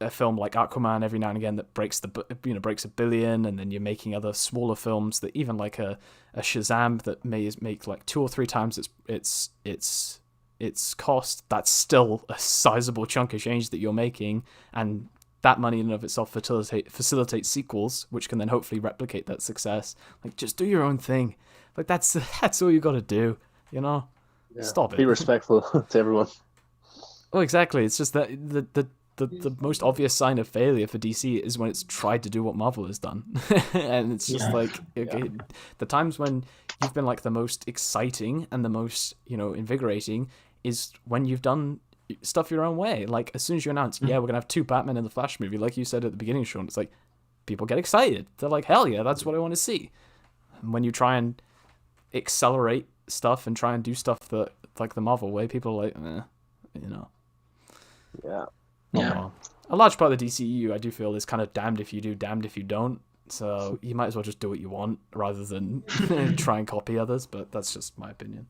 a film like Aquaman every now and again that breaks $1 billion, and then you're making other smaller films that even like a Shazam that may make like 2 or 3 times its cost, that's still a sizable chunk of change that you're making, and that money in and of itself facilitates sequels, which can then hopefully replicate that success. Like, just do your own thing. Like, that's all you got to do, Stop it. Be respectful to everyone. Oh, exactly. It's just that the most obvious sign of failure for DC is when it's tried to do what Marvel has done. And it's just the times when you've been like the most exciting and the most, invigorating is when you've done stuff your own way. Like, as soon as you announce, we're going to have 2 Batman in the Flash movie, like you said at the beginning, Sean, it's like, people get excited. They're like, hell yeah, that's what I want to see. And when you try and accelerate stuff and try and do stuff that, like the Marvel way, people are like, Yeah. Yeah. A large part of the DCEU, I do feel, is kind of damned if you do, damned if you don't. So you might as well just do what you want rather than try and copy others. But that's just my opinion.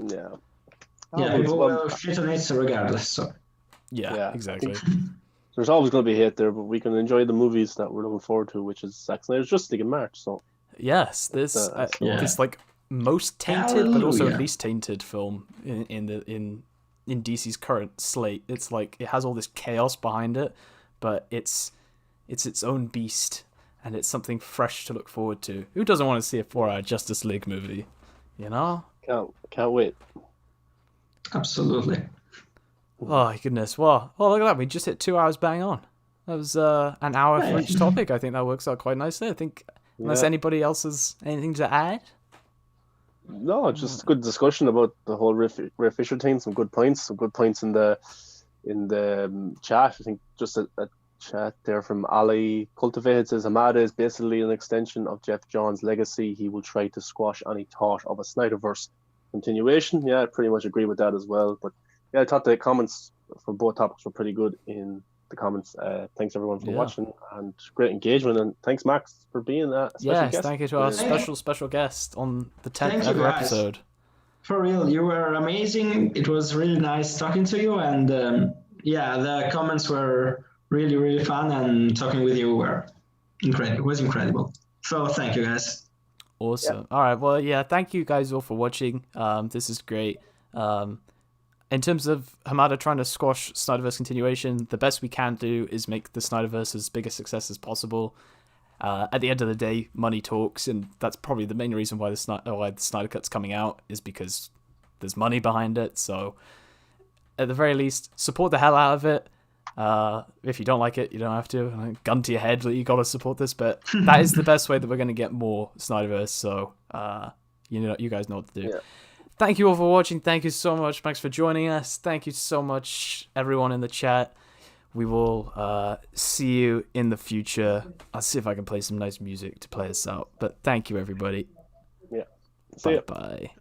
Yeah. Yeah, people will shit on it regardless. So. Yeah, exactly. There's always going to be hate there, but we can enjoy the movies that we're looking forward to, which is Zack Snyder's Justice League in March. So yes, this like most tainted, but also least tainted film in DC's current slate. It's like it has all this chaos behind it, but it's its own beast, and it's something fresh to look forward to. Who doesn't want to see a 4-hour Justice League movie? You know? Can't wait. Absolutely. Oh goodness! Well, look at that. We just hit 2 hours bang on. That was an hour for each topic. I think that works out quite nicely. I think unless anybody else has anything to add. No, just good discussion about the whole Ray Fisher thing. Some good points in the chat. I think just a chat there from Ali Cultivated says Hamada is basically an extension of Jeff Johns' legacy. He will try to squash any thought of a Snyderverse continuation. Yeah, I pretty much agree with that as well. But yeah, I thought the comments for both topics were pretty good in the comments. Thanks everyone for watching and great engagement, and thanks Max for being a special guest. Thank you to our special guest on the 10th ever episode. For real, you were amazing. It was really nice talking to you, and the comments were really, really fun, and talking with you were incredible. It was incredible. So thank you guys. Awesome. All right. Well, thank you guys all for watching. This is great. In terms of Hamada trying to squash Snyderverse continuation, the best we can do is make the Snyderverse as big a success as possible. At the end of the day, money talks, and that's probably the main reason why the Snyder Cut's coming out, is because there's money behind it. So, at the very least, support the hell out of it. If you don't like it, you don't have to. Gun to your head that you got to support this, but that is the best way that we're going to get more Snyderverse. So, you guys know what to do. Yeah. Thank you all for watching. Thank you so much, Max, for joining us. Thank you so much, everyone in the chat. We will see you in the future. I'll see if I can play some nice music to play us out. But thank you, everybody. Yeah. Bye-bye.